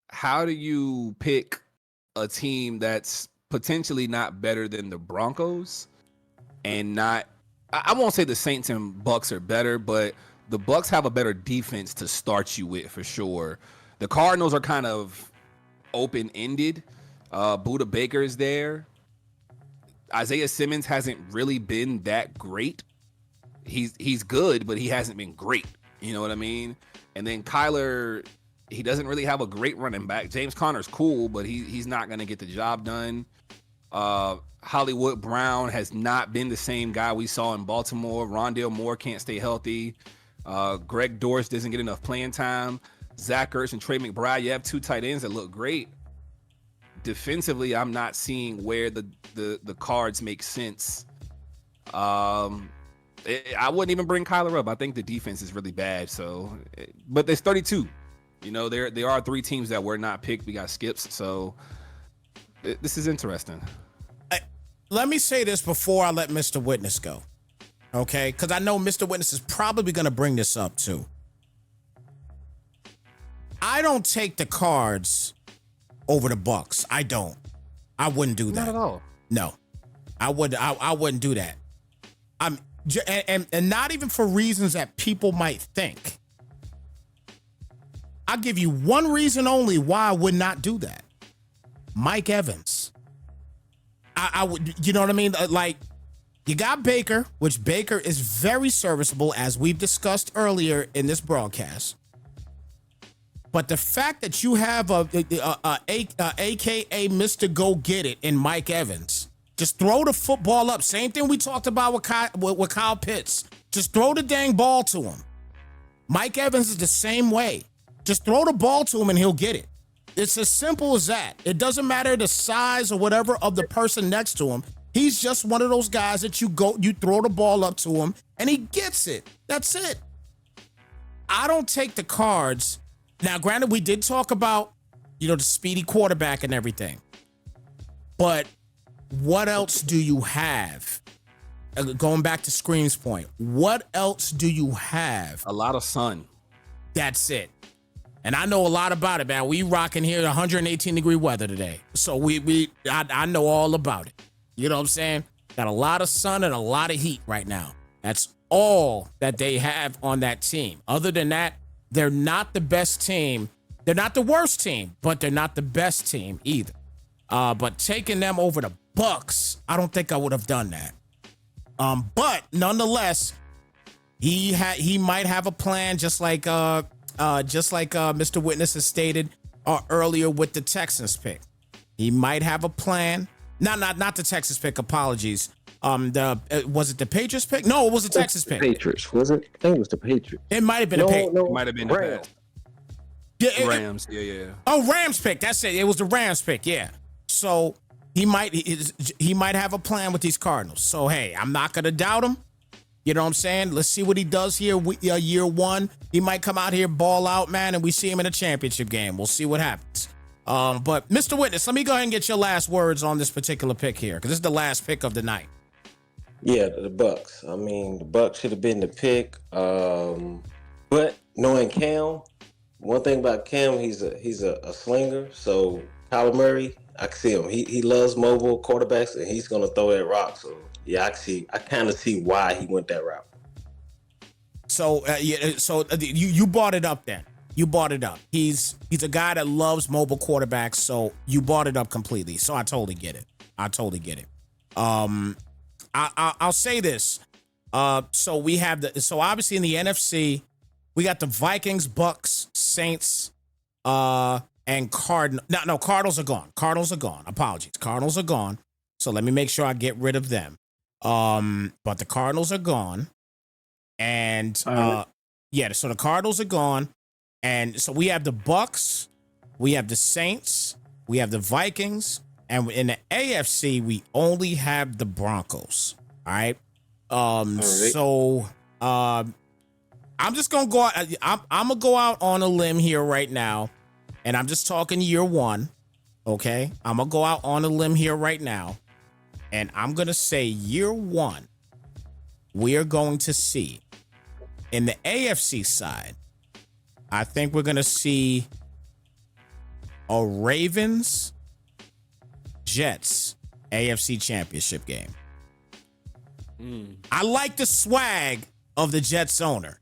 how do you pick a team that's potentially not better than the Broncos and not? I won't say the Saints and Bucks are better, but the Bucks have a better defense to start you with for sure. The Cardinals are kind of open-ended. Buda Baker is there. Isaiah Simmons hasn't really been that great. He's good, but he hasn't been great. You know what I mean? And then Kyler, he doesn't really have a great running back. James Conner's cool, but he's not going to get the job done. Hollywood Brown has not been the same guy we saw in Baltimore. Rondale Moore can't stay healthy. Greg Dortch doesn't get enough playing time. Zach Ertz and Trey McBride, you have two tight ends that look great. Defensively, I'm not seeing where the cards make sense. I wouldn't even bring Kyler up. I think the defense is really bad. So, but there's 32. You know, there are three teams that were not picked. We got skips. So this is interesting. Let me say this before I let Mr. Witness go. Okay? Because I know Mr. Witness is probably going to bring this up too. I don't take the Cards over the Bucks. I don't. I wouldn't do that. Not at all. No. I wouldn't do that. And not even for reasons that people might think. I'll give you one reason only why I would not do that. Mike Evans. I would, you know what I mean? Like, you got Baker, which Baker is very serviceable, as we've discussed earlier in this broadcast. But the fact that you have a AKA Mr. Go Get It in Mike Evans, just throw the football up. Same thing we talked about with Kyle Pitts. Just throw the dang ball to him. Mike Evans is the same way. Just throw the ball to him and he'll get it. It's as simple as that. It doesn't matter the size or whatever of the person next to him. He's just one of those guys that you throw the ball up to him and he gets it. That's it. I don't take the Cards. Now, granted, we did talk about, the speedy quarterback and everything. But what else do you have? Going back to Scream's point, what else do you have? A lot of sun. That's it. And I know a lot about it, man. We rocking here 118 degree weather today. So I know all about it. You know what I'm saying? Got a lot of sun and a lot of heat right now. That's all that they have on that team. Other than that, they're not the best team. They're not the worst team, but they're not the best team either. But taking them over the Bucks, I don't think I would have done that. But nonetheless, he might have a plan, just like Mr. Witness has stated earlier with the Texans pick. He might have a plan. Not the Texas pick. Apologies. Was it the Patriots pick? No, it was the Texas pick. Patriots, was it? I think it was the Patriots. It might have been a Patriots. It might have been Rams. The Rams. Yeah. Oh, Rams pick. That's it. It was the Rams pick. Yeah. So he might have a plan with these Cardinals. So hey, I'm not gonna doubt him. You know what I'm saying? Let's see what he does here. Year one, he might come out here, ball out, man, and we see him in a championship game. We'll see what happens. But Mr. Witness, let me go ahead and get your last words on this particular pick here, because this is the last pick of the night. Yeah, the Bucks. I mean, the Bucks should have been the pick. But knowing Cam, one thing about Cam, he's a slinger. So Kyler Murray, I can see him. He loves mobile quarterbacks, and he's gonna throw that rock. So yeah, I kind of see why he went that route. So you brought it up then. You brought it up. He's a guy that loves mobile quarterbacks, so you brought it up completely. So I totally get it. I'll say this. So we have so obviously in the NFC, We got the Vikings, Bucks, Saints, and Cardinals. No, Cardinals are gone. Cardinals are gone. Apologies. Cardinals are gone. So let me make sure I get rid of them. But the Cardinals are gone. And yeah, so the Cardinals are gone. And so we have the Bucks, we have the Saints, we have the Vikings, and in the AFC, we only have the Broncos. All right. So I'm just gonna go out. I'm gonna go out on a limb here right now, and I'm just talking year one. Okay. I'm gonna go out on a limb here right now, and I'm gonna say year one, we are going to see in the AFC side, I think we're going to see a Ravens Jets AFC Championship game. I like the swag of the Jets owner.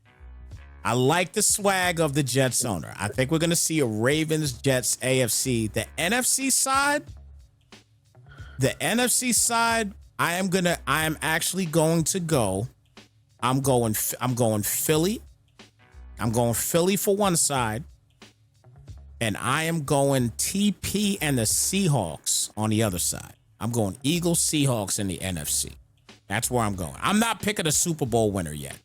I think we're going to see a Ravens Jets AFC. The NFC side, I am actually going to go. I'm going Philly. I'm going Philly for one side, and I am going TP and the Seahawks on the other side. I'm going Eagles, Seahawks in the NFC. That's where I'm going. I'm not picking a Super Bowl winner yet,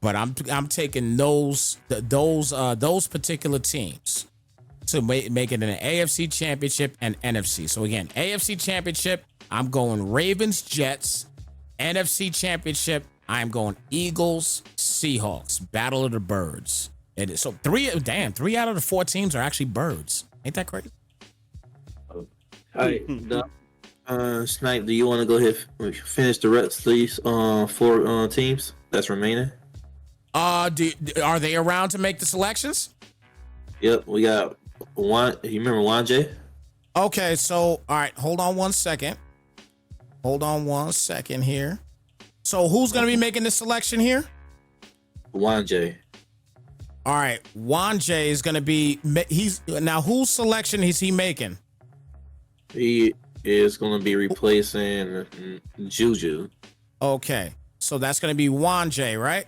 but I'm taking those particular teams to make it an AFC Championship and NFC. So again, AFC Championship, I'm going Ravens, Jets. NFC Championship, I'm going Eagles, Seahawks, Battle of the Birds. So three out of the 4 teams are actually birds. Ain't that crazy? All right, Snipe, do you want to go ahead and finish the rest of these 4 teams that's remaining? Are they around to make the selections? Yep, we got one. You remember Juan J? Okay, so all right, hold on one second here. So who's gonna be making the selection here? Juan J. All right, Juan J is gonna be. Now whose selection is he making? He is gonna be replacing Juju. Okay, so that's gonna be Juan J, right?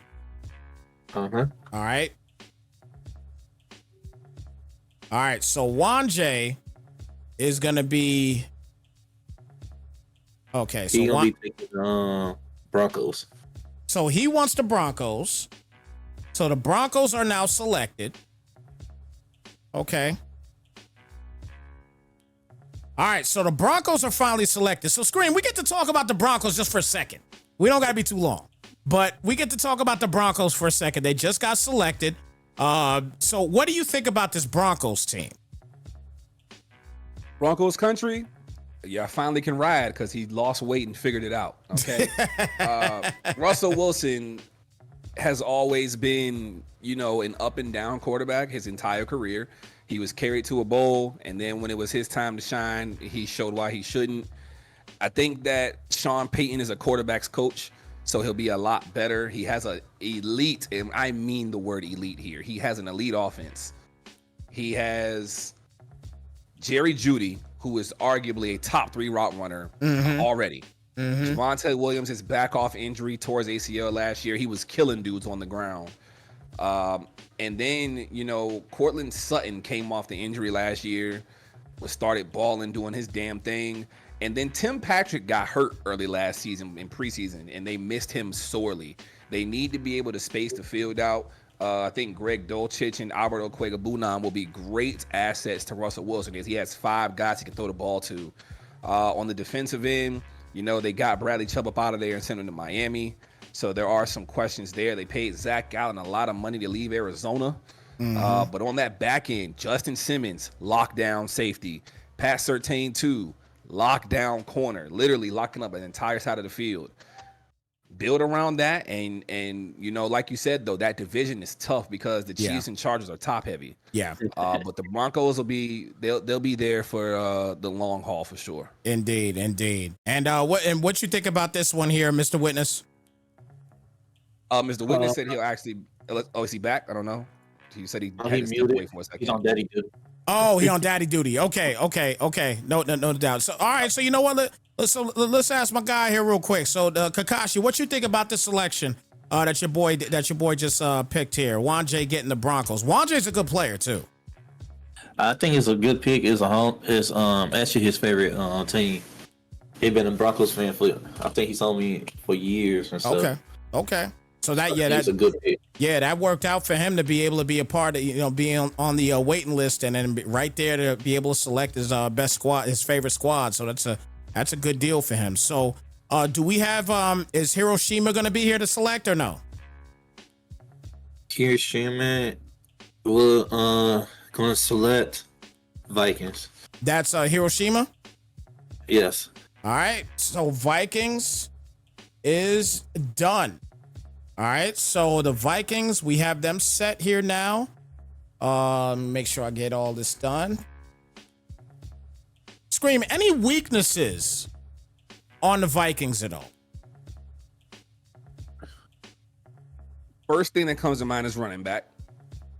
Uh-huh. All right. So Juan J is gonna be. Okay, so he's gonna be taking Broncos. So he wants the Broncos. So the Broncos are now selected. Okay. All right, so the Broncos are finally selected. So Scream, we get to talk about the Broncos just for a second. We don't gotta be too long. But we get to talk about the Broncos for a second. They just got selected. So what do you think about this Broncos team? Broncos country, yeah, I finally can ride because he lost weight and figured it out. Okay. Russell Wilson has always been, an up and down quarterback his entire career. He was carried to a bowl, and then when it was his time to shine, he showed why he shouldn't. I think that Sean Payton is a quarterback's coach, so he'll be a lot better. He has an elite, and I mean the word elite here. He has an elite offense. He has Jerry Jeudy, who is arguably a top 3 route runner already. Javonte Williams is back off injury towards ACL last year. He was killing dudes on the ground. And then, Cortland Sutton came off the injury last year, started balling, doing his damn thing. And then Tim Patrick got hurt early last season in preseason, and they missed him sorely. They need to be able to space the field out. I think Greg Dulcich and Albert Okwega-Bunam will be great assets to Russell Wilson because he has 5 guys he can throw the ball to. On the defensive end, they got Bradley Chubb up out of there and sent him to Miami. So there are some questions there. They paid Zach Gallen a lot of money to leave Arizona. But on that back end, Justin Simmons, lockdown safety. Pat Surtain, too, lockdown corner, literally locking up an entire side of the field. Build around that, and like you said, though, that division is tough because the Chiefs and Chargers are top heavy. Yeah. But the Broncos they'll be there for the long haul for sure. Indeed. And what you think about this one here, Mr. Witness? Mr. Witness said he'll actually. Oh, is he back? I don't know. He said he had to step muted. away for a second. He's on daddy duty. Oh, he on daddy duty. Okay. No doubt. So, all right. So, you know what? Let's ask my guy here real quick. So, Kakashi, what you think about the selection that your boy just picked here. Juan J getting the Broncos. Juan J's a good player too. I think it's a good pick. It's actually his favorite team. He's been a Broncos fan for, I think he's told me, for years and stuff. Okay. So that's a good pick. Yeah, that worked out for him to be able to be a part of, being on the waiting list and then right there to be able to select his best squad, his favorite squad. So that's a good deal for him. So do we have is Hiroshima going to be here to select or no? Hiroshima will going to select Vikings. That's Hiroshima? Yes. All right. So Vikings is done. All right. So the Vikings, we have them set here now. Make sure I get all this done. Scream, any weaknesses on the Vikings at all? First thing that comes to mind is running back.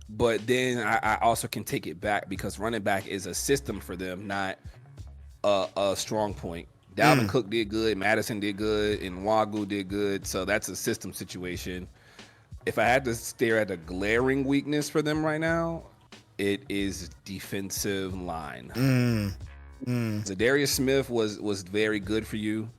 But then I also can take it back because running back is a system for them, not a strong point. Dalvin Cook did good, Madison did good, and Wagu did good. So that's a system situation. If I had to stare at a glaring weakness for them right now, it is defensive line. Zadarius Smith was very good for you.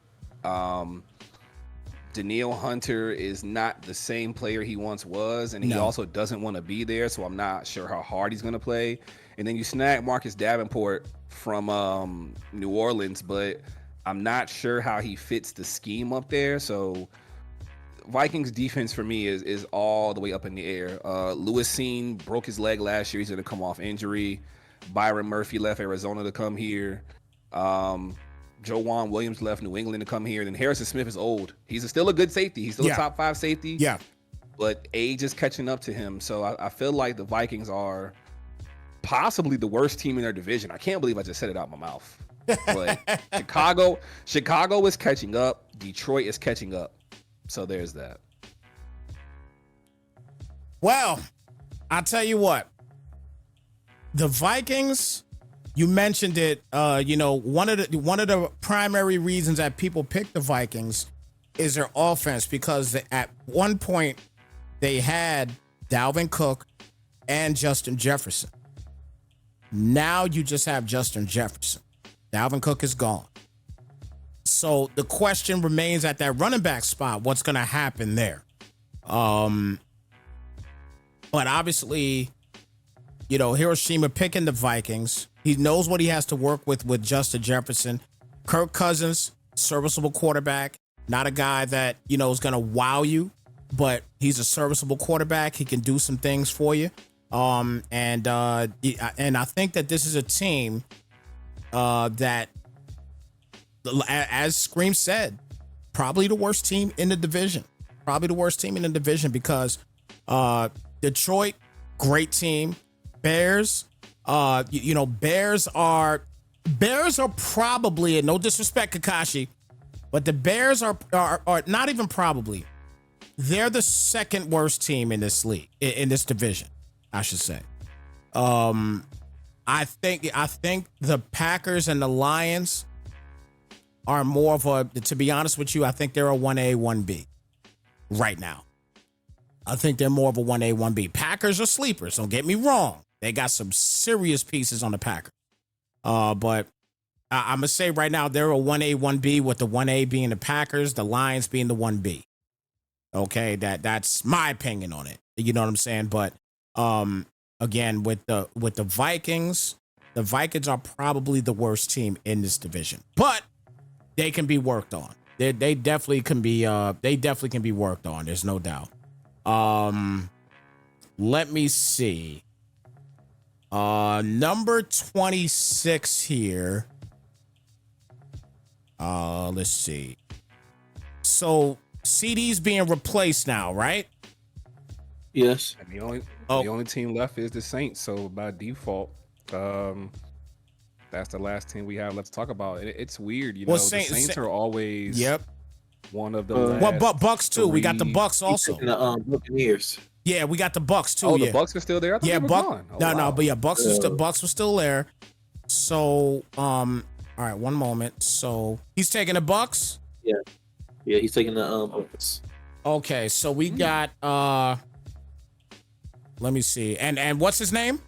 Danielle Hunter is not the same player he once was, and he also doesn't want to be there, so I'm not sure how hard he's going to play. And then you snag Marcus Davenport from New Orleans, but I'm not sure how he fits the scheme up there. So Vikings defense for me is all the way up in the air. Lewis Seen broke his leg last year. He's going to come off injury. Byron Murphy left Arizona to come here. Joejuan Williams left New England to come here. Then Harrison Smith is old. He's still a good safety. He's still a top 5 safety. Yeah. But age is catching up to him. So I feel like the Vikings are possibly the worst team in their division. I can't believe I just said it out my mouth. But Chicago is catching up. Detroit is catching up. So there's that. Well, I'll tell you what. The Vikings, you mentioned it. One of the primary reasons that people pick the Vikings is their offense, because at one point they had Dalvin Cook and Justin Jefferson. Now you just have Justin Jefferson. Dalvin Cook is gone. So the question remains at that running back spot, what's going to happen there? But obviously, Hiroshima picking the Vikings. He knows what he has to work with Justin Jefferson. Kirk Cousins, serviceable quarterback. Not a guy that, is going to wow you, but he's a serviceable quarterback. He can do some things for you. And I think that this is a team that, as Scream said, probably the worst team in the division. Because Detroit, great team. Bears, Bears are probably, and no disrespect, Kakashi, but the Bears are not even probably. They're the second worst team in this league, in this division, I should say. I think the Packers and the Lions are more of a, to be honest with you, I think they're a 1A, 1B right now. I think they're more of a 1A, 1B. Packers are sleepers, don't get me wrong. They got some serious pieces on the Packers. But I'm going to say right now, they're a 1A, 1B, with the 1A being the Packers, the Lions being the 1B. Okay, that's my opinion on it. You know what I'm saying? But again, with the Vikings, the Vikings are probably the worst team in this division. But they can be worked on. They definitely can be worked on. There's no doubt. Let me see. Number 26 here. Let's see. So CD's being replaced now, right? Yes. And the only team left is the Saints. So by default, that's the last team we have. Let's talk about it. It's weird, the Saints are always one of the last. Well, Bucks too. We got the Bucks also. The Buccaneers. Yeah, we got the Bucks too. Oh, yeah. the Bucks are still there. I thought they were gone. Bucks were still there. So, all right, one moment. So he's taking the Bucks. Yeah, he's taking the Bucks. Okay, so we got let me see. And what's his name?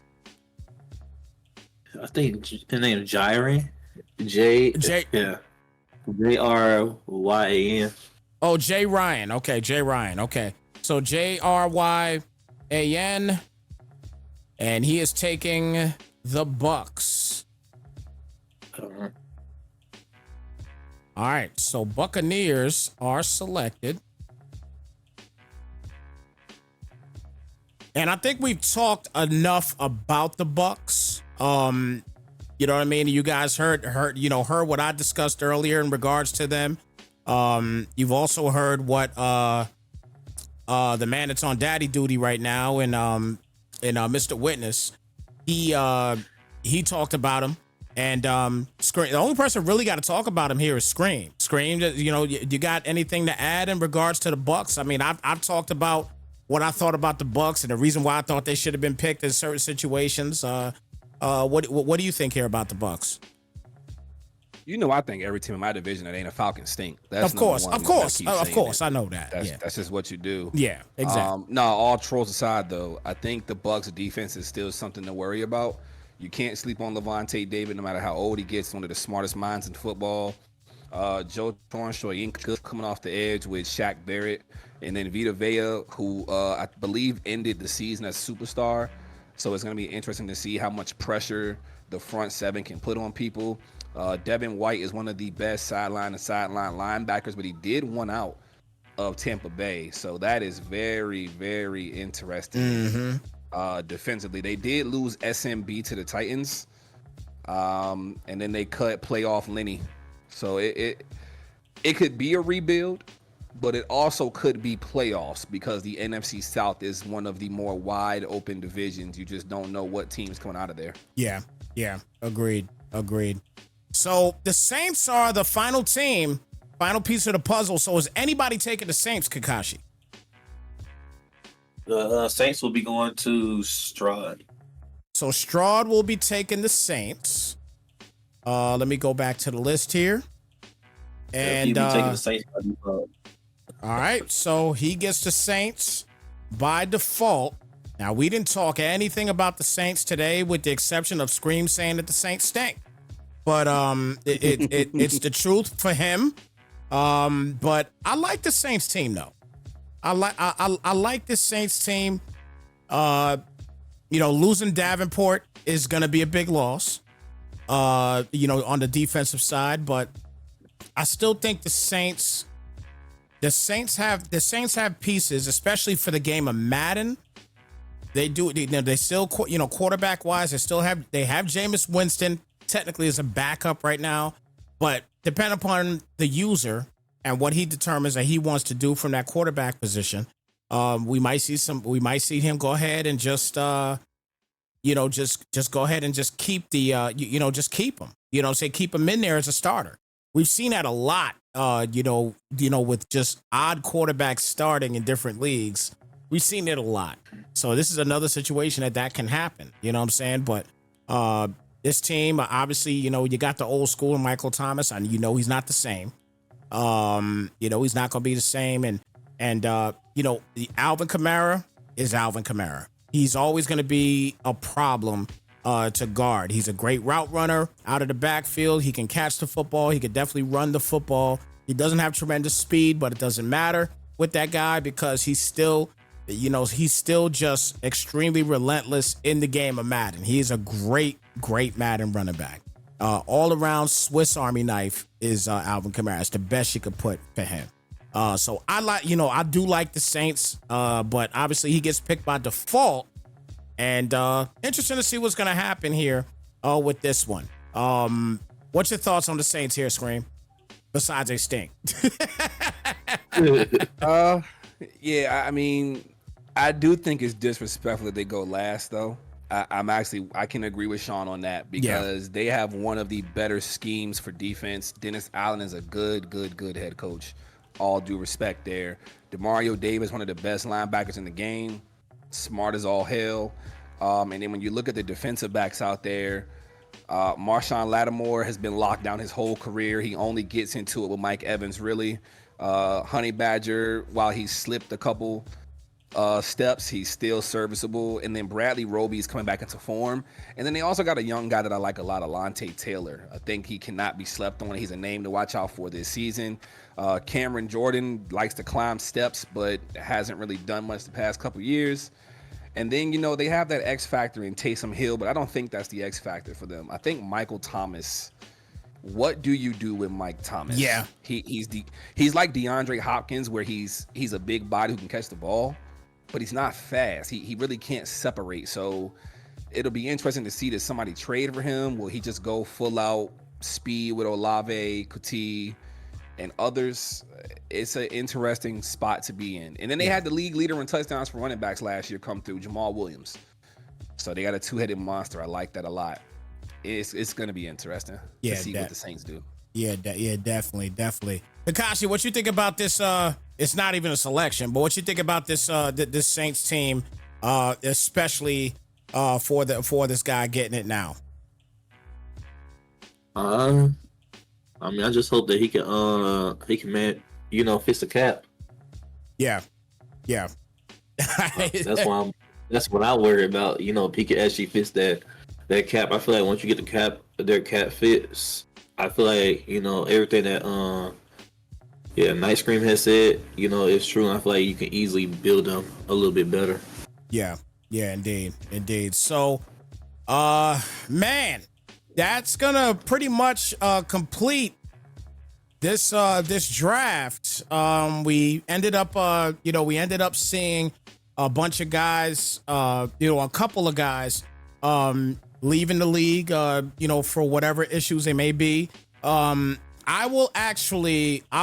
I think his name is Jyran. Yeah. Jryan. Oh, Jay Ryan. Okay, Jay Ryan. Okay. So Jryan, and he is taking the Bucks. Uh-huh. All right, so Buccaneers are selected. And I think we've talked enough about the Bucks. You know what I mean? You guys heard what I discussed earlier in regards to them. You've also heard what the man that's on daddy duty right now and Mr. Witness, he talked about him. And Scream, the only person really got to talk about him here is Scream. Scream, you got anything to add in regards to the Bucks? I mean, I've talked about what I thought about the Bucks and the reason why I thought they should have been picked in certain situations. What do you think here about the Bucks? I think every team in my division that ain't a Falcon stink. That's of course, I know that. That's just what you do. Yeah, exactly. No, all trolls aside, though, I think the Bucks' defense is still something to worry about. You can't sleep on Levante David, no matter how old he gets. One of the smartest minds in football. Joe Tornshaw coming off the edge with Shaq Barrett, and then Vita Vea, who I believe ended the season as superstar. So it's going to be interesting to see how much pressure the front seven can put on people. Devin White is one of the best sideline linebackers, but he did one out of Tampa Bay. So that is very, very interesting. Mm-hmm. Defensively, they did lose SMB to the Titans, and then they cut playoff Lenny. So it could be a rebuild, but it also could be playoffs because the NFC South is one of the more wide open divisions. You just don't know what team's coming out of there. Yeah, agreed. So the Saints are the final team, final piece of the puzzle. So is anybody taking the Saints, Kakashi? The Saints will be going to Stroud. So Stroud will be taking the Saints. Let me go back to the list here. And he'll be taking the Saints by default. All right, so he gets the Saints by default. Now, we didn't talk anything about the Saints today, with the exception of Scream saying that the Saints stink. But it's the truth for him. But I like the Saints team, though. I like the Saints team. Losing Davenport is going to be a big loss, on the defensive side. But I still think the Saints have pieces, especially for the game of Madden. They do. They still, quarterback wise, they have Jameis Winston technically as a backup right now, but depending upon the user and what he determines that he wants to do from that quarterback position, we might see him go ahead and just go ahead and just keep just keep him. Keep him in there as a starter. We've seen that a lot. With just odd quarterbacks starting in different leagues. We've seen it a lot. So this is another situation that can happen. You know what I'm saying? But this team, obviously, you got the old school Michael Thomas, and he's not the same. He's not going to be the same. And the Alvin Kamara is Alvin Kamara. He's always going to be a problem to guard. He's a great route runner out of the backfield. He can catch the football. He can definitely run the football. He doesn't have tremendous speed, but it doesn't matter with that guy because he's still just extremely relentless in the game of Madden. He's a great Madden running back. All around Swiss Army knife is Alvin Kamara. It's the best you could put for him. So I do like the Saints, but obviously he gets picked by default. And interesting to see what's going to happen here with this one. What's your thoughts on the Saints here, Scream? Besides they stink. Yeah, I mean, I do think it's disrespectful that they go last, though. I can agree with Sean on that because they have one of the better schemes for defense. Dennis Allen is a good head coach. All due respect there. DeMario Davis, one of the best linebackers in the game. Smart as all hell. And then when you look at the defensive backs out there, Marshawn Lattimore has been locked down his whole career. He only gets into it with Mike Evans, really. Honey Badger, while he slipped a couple steps, he's still serviceable. And then Bradley Roby's coming back into form. And then they also got a young guy that I like a lot, Alante Taylor. I think he cannot be slept on. He's a name to watch out for this season. Cameron Jordan likes to climb steps, but hasn't really done much the past couple years. And then, they have that X factor in Taysom Hill, but I don't think that's the X factor for them. I think Michael Thomas. What do you do with Mike Thomas? Yeah, he's like DeAndre Hopkins, where he's a big body who can catch the ball, but he's not fast. He really can't separate. So it'll be interesting to see, does somebody trade for him? Will he just go full out speed with Olave, Kuti, and others? It's an interesting spot to be in. And then they had the league leader in touchdowns for running backs last year come through, Jamal Williams. So they got a two-headed monster. I like that a lot. It's going to be interesting to see what the Saints do. Yeah, definitely. Takashi, what you think about this? It's not even a selection, but what you think about this this Saints team, especially for this guy getting it now? I just hope that he can fix the cap. Yeah. That's what I worry about. If he can actually fix that cap. I feel like once you get their cap fits, I feel like everything that Night Scream has said, is true. And I feel like you can easily build them a little bit better. Yeah, indeed. So, man, that's gonna pretty much complete this draft. We ended up seeing a bunch of guys, a couple of guys leaving the league, for whatever issues they may be. I'll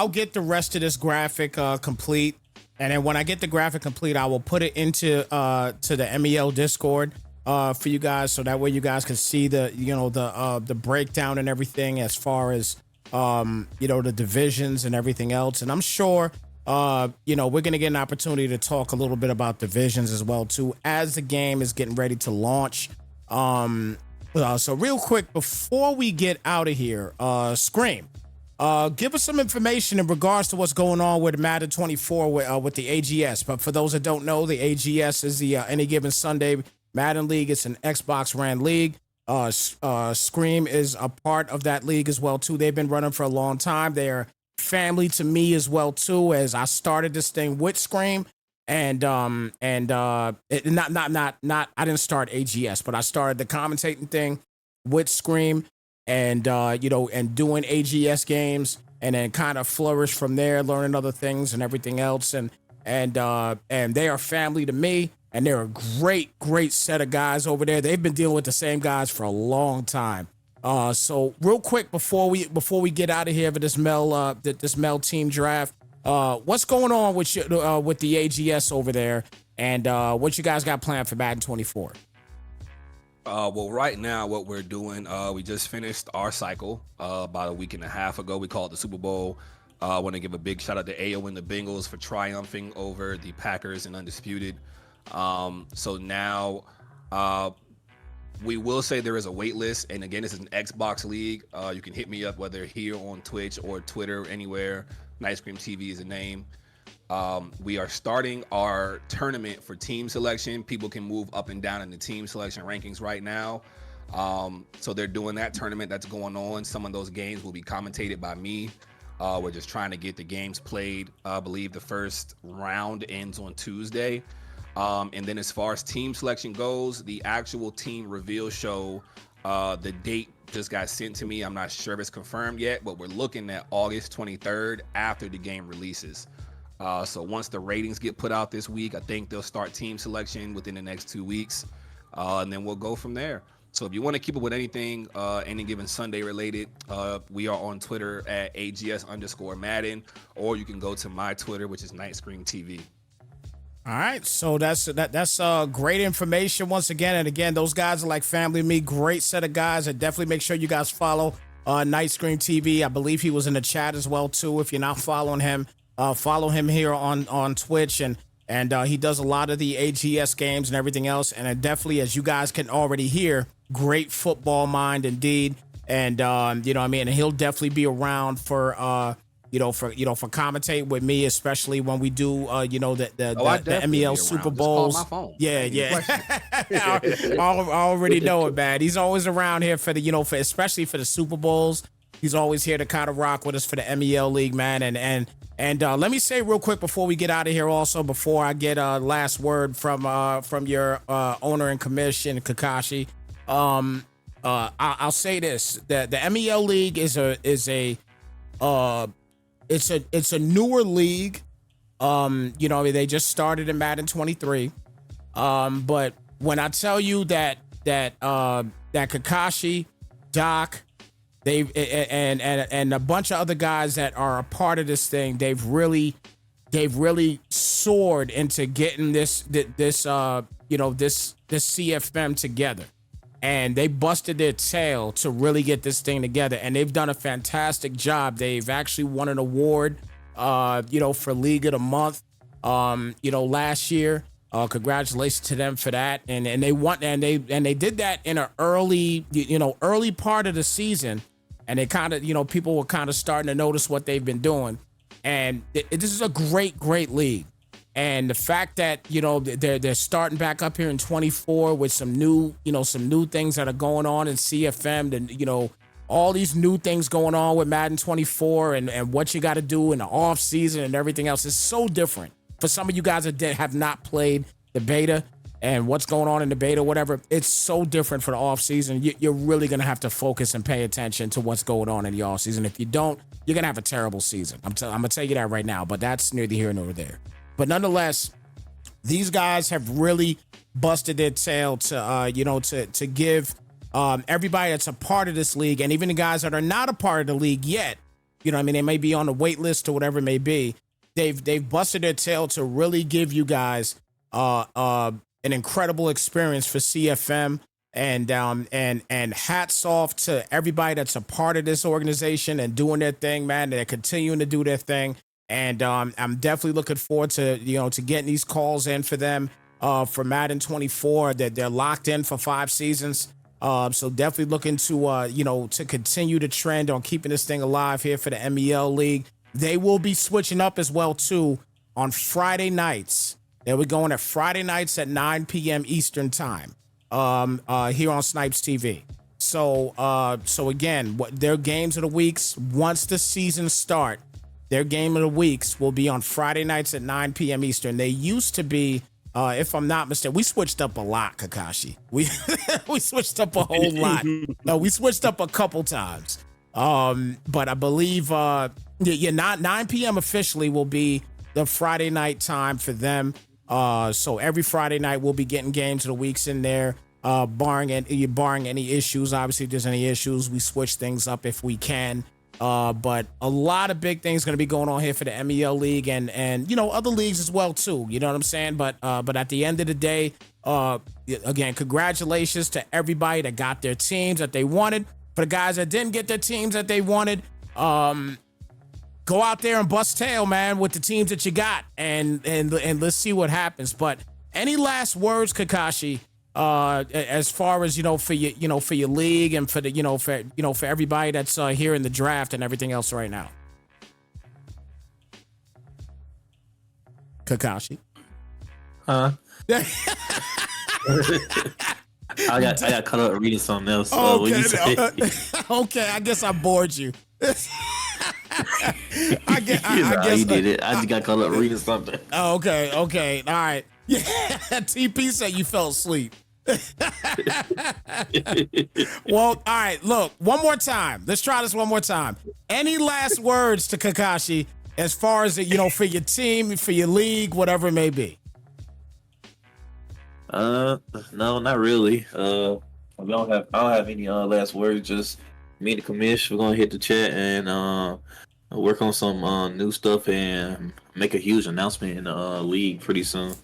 get the rest of this graphic complete, and then when I get the graphic complete, I will put it into to the MEL Discord for you guys, so that way you guys can see the breakdown and everything as far as the divisions and everything else. And I'm sure we're gonna get an opportunity to talk a little bit about divisions as well too, as the game is getting ready to launch. So real quick before we get out of here, Scream, give us some information in regards to what's going on with Madden 24 with the AGS. But for those that don't know, the AGS is the Any Given Sunday Madden League. It's an Xbox ran league. Scream is a part of that league as well too. They've been running for a long time. They're family to me as well too, as I started this thing with Scream. I didn't start AGS, but I started the commentating thing with Scream and doing AGS games, and then kind of flourished from there, learning other things and everything else. And they are family to me, and they're a great set of guys over there. They've been dealing with the same guys for a long time. So real quick before we get out of here for this Mel team draft, what's going on with the AGS over there, and what you guys got planned for Madden 24? Well, right now what we're doing, we just finished our cycle about a week and a half ago. We called it the Super Bowl. I want to give a big shout out to Ayo and the Bengals for triumphing over the Packers and Undisputed. So now we will say there is a wait list, and again, this is an Xbox league. You can hit me up whether here on Twitch or Twitter, anywhere. Night Scream TV is a name. We are starting our tournament for team selection. People can move up and down in the team selection rankings right now. So they're doing that tournament that's going on. Some of those games will be commentated by me. We're just trying to get the games played. I believe the first round ends on Tuesday. And then as far as team selection goes, the actual team reveal show, the date just got sent to me. I'm not sure if it's confirmed yet, but we're looking at August 23rd after the game releases. So once the ratings get put out this week, I think they'll start team selection within the next 2 weeks. And then we'll go from there. So if you want to keep up with anything, Any Given Sunday related, we are on Twitter at AGS_Madden, or you can go to my Twitter, which is Night Scream TV. All right, so that's great information once again. And again, those guys are like family to me. Great set of guys. And definitely make sure you guys follow Night Scream TV. I believe he was in the chat as well too. If you're not following him, follow him here on Twitch, and he does a lot of the AGS games and everything else. And definitely, as you guys can already hear, great football mind indeed. And and he'll definitely be around for for commentating with me, especially when we do the I definitely MEL be Super around. Just call Bowls. my phone. Yeah, Any yeah. questions? I already know it, man. He's always around here for the for especially for the Super Bowls. He's always here to kind of rock with us for the MEL League, man. And let me say real quick before we get out of here, also before I get a last word from your owner and commission, Kakashi. I'll say this: that the MEL League is a newer league. They just started in Madden 23. But when I tell you that Kakashi, Doc, and a bunch of other guys that are a part of this thing, they've really soared into getting this CFM together. And they busted their tail to really get this thing together. And they've done a fantastic job. They've actually won an award, for League of the Month, last year. Congratulations to them for that. And they did that in an early part of the season. And they kind of, people were kind of starting to notice what they've been doing. And this is a great, great league. And the fact that, they're starting back up here in 24 with some new things that are going on in CFM, and, all these new things going on with Madden 24 and what you got to do in the off season and everything else is so different. For some of you guys that have not played the beta and what's going on in the beta, whatever, it's so different for the off season. You're really going to have to focus and pay attention to what's going on in the off season. If you don't, you're going to have a terrible season. I'm going to tell you that right now, but that's neither here nor there. But nonetheless, these guys have really busted their tail to give everybody that's a part of this league, and even the guys that are not a part of the league yet, they may be on the wait list or whatever it may be. They've busted their tail to really give you guys an incredible experience for CFM, and hats off to everybody that's a part of this organization and doing their thing, man. They're continuing to do their thing. And I'm definitely looking forward to getting these calls in for them for Madden 24. That they're locked in for 5 seasons. So definitely looking to continue the trend on keeping this thing alive here for the MEL League. They will be switching up as well too on Friday nights. They'll be going at Friday nights at 9 p.m. Eastern time here on Snipes TV. So again, their games of the weeks once the season start. Their game of the weeks will be on Friday nights at 9 p.m. Eastern. They used to be, if I'm not mistaken, we switched up a lot, Kakashi. We switched up a whole lot. No, we switched up a couple times. But I believe, 9 p.m. officially will be the Friday night time for them. So every Friday night we'll be getting games of the weeks in there, barring any issues. Obviously, if there's any issues, we switch things up if we can. But a lot of big things going to be going on here for the MEL League and other leagues as well too. You know what I'm saying? But at the end of the day, again, congratulations to everybody that got their teams that they wanted. For the guys that didn't get their teams that they wanted, go out there and bust tail, man, with the teams that you got, and let's see what happens. But any last words, Kakashi? As far as for your league and for the for everybody that's here in the draft and everything else right now, Kakashi. Huh? I got caught up reading something else. Okay, I guess I bored you. I guess you did it. I just got caught up reading something. Oh, okay, all right. Yeah, TP said you fell asleep. Well, all right, look, one more time. Let's try this one more time. Any last words to Kakashi as far as for your team, for your league, whatever it may be? No, not really. I don't have any last words. Just me and the commish. We're gonna hit the chat and work on some new stuff and make a huge announcement in the league pretty soon.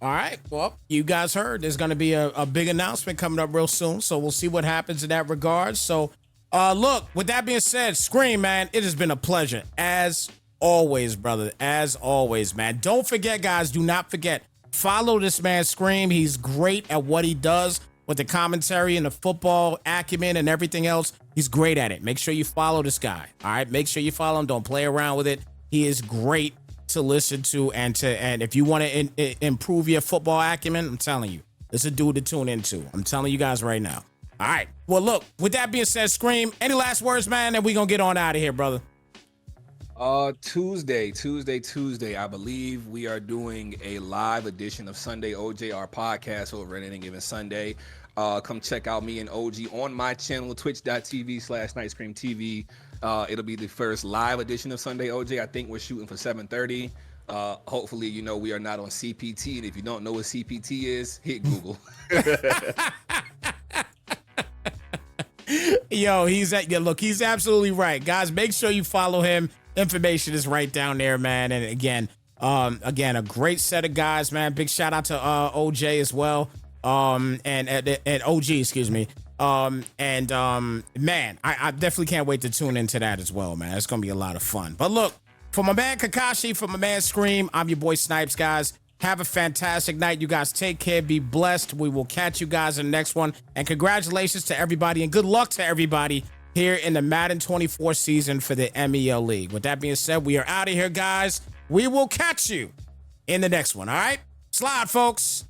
All right. Well, you guys heard there's going to be a big announcement coming up real soon. So we'll see what happens in that regard. So, look, with that being said, Scream, man, it has been a pleasure. As always, brother. As always, man. Don't forget, guys, do not forget. Follow this man, Scream. He's great at what he does. with the commentary and the football acumen and everything else. He's great at it. Make sure you follow this guy. All right, make sure you follow him. Don't play around with it. He is great to listen to, and if you want to improve your football acumen, I'm telling you, this is a dude to tune into. I'm telling you guys right now. All right. Well, look, with that being said, Scream, any last words, man? And we're going to get on out of here, brother. Tuesday, I believe we are doing a live edition of Sunday OJ, our podcast over at Any Given Sunday. Come check out me and OG on my channel, twitch.tv/NightScreamTV. It'll be the first live edition of Sunday OJ. I think we're shooting for 7:30. Hopefully, you know, we are not on CPT. And if you don't know what CPT is, hit Google. Yo, he's absolutely right. Guys, make sure you follow him. Information is right down there, man. And again, a great set of guys, man. Big shout out to OJ as well. And OG, excuse me. Man, I definitely can't wait to tune into that as well, man. It's gonna be a lot of fun. But look, for my man Kakashi, for my man Scream, I'm your boy Snipes, guys. Have a fantastic night. You guys take care. Be blessed. We will catch you guys in the next one. And congratulations to everybody and good luck to everybody here in the Madden 24 season for the MEL League. With that being said, we are out of here, guys. We will catch you in the next one, all right? Slide, folks.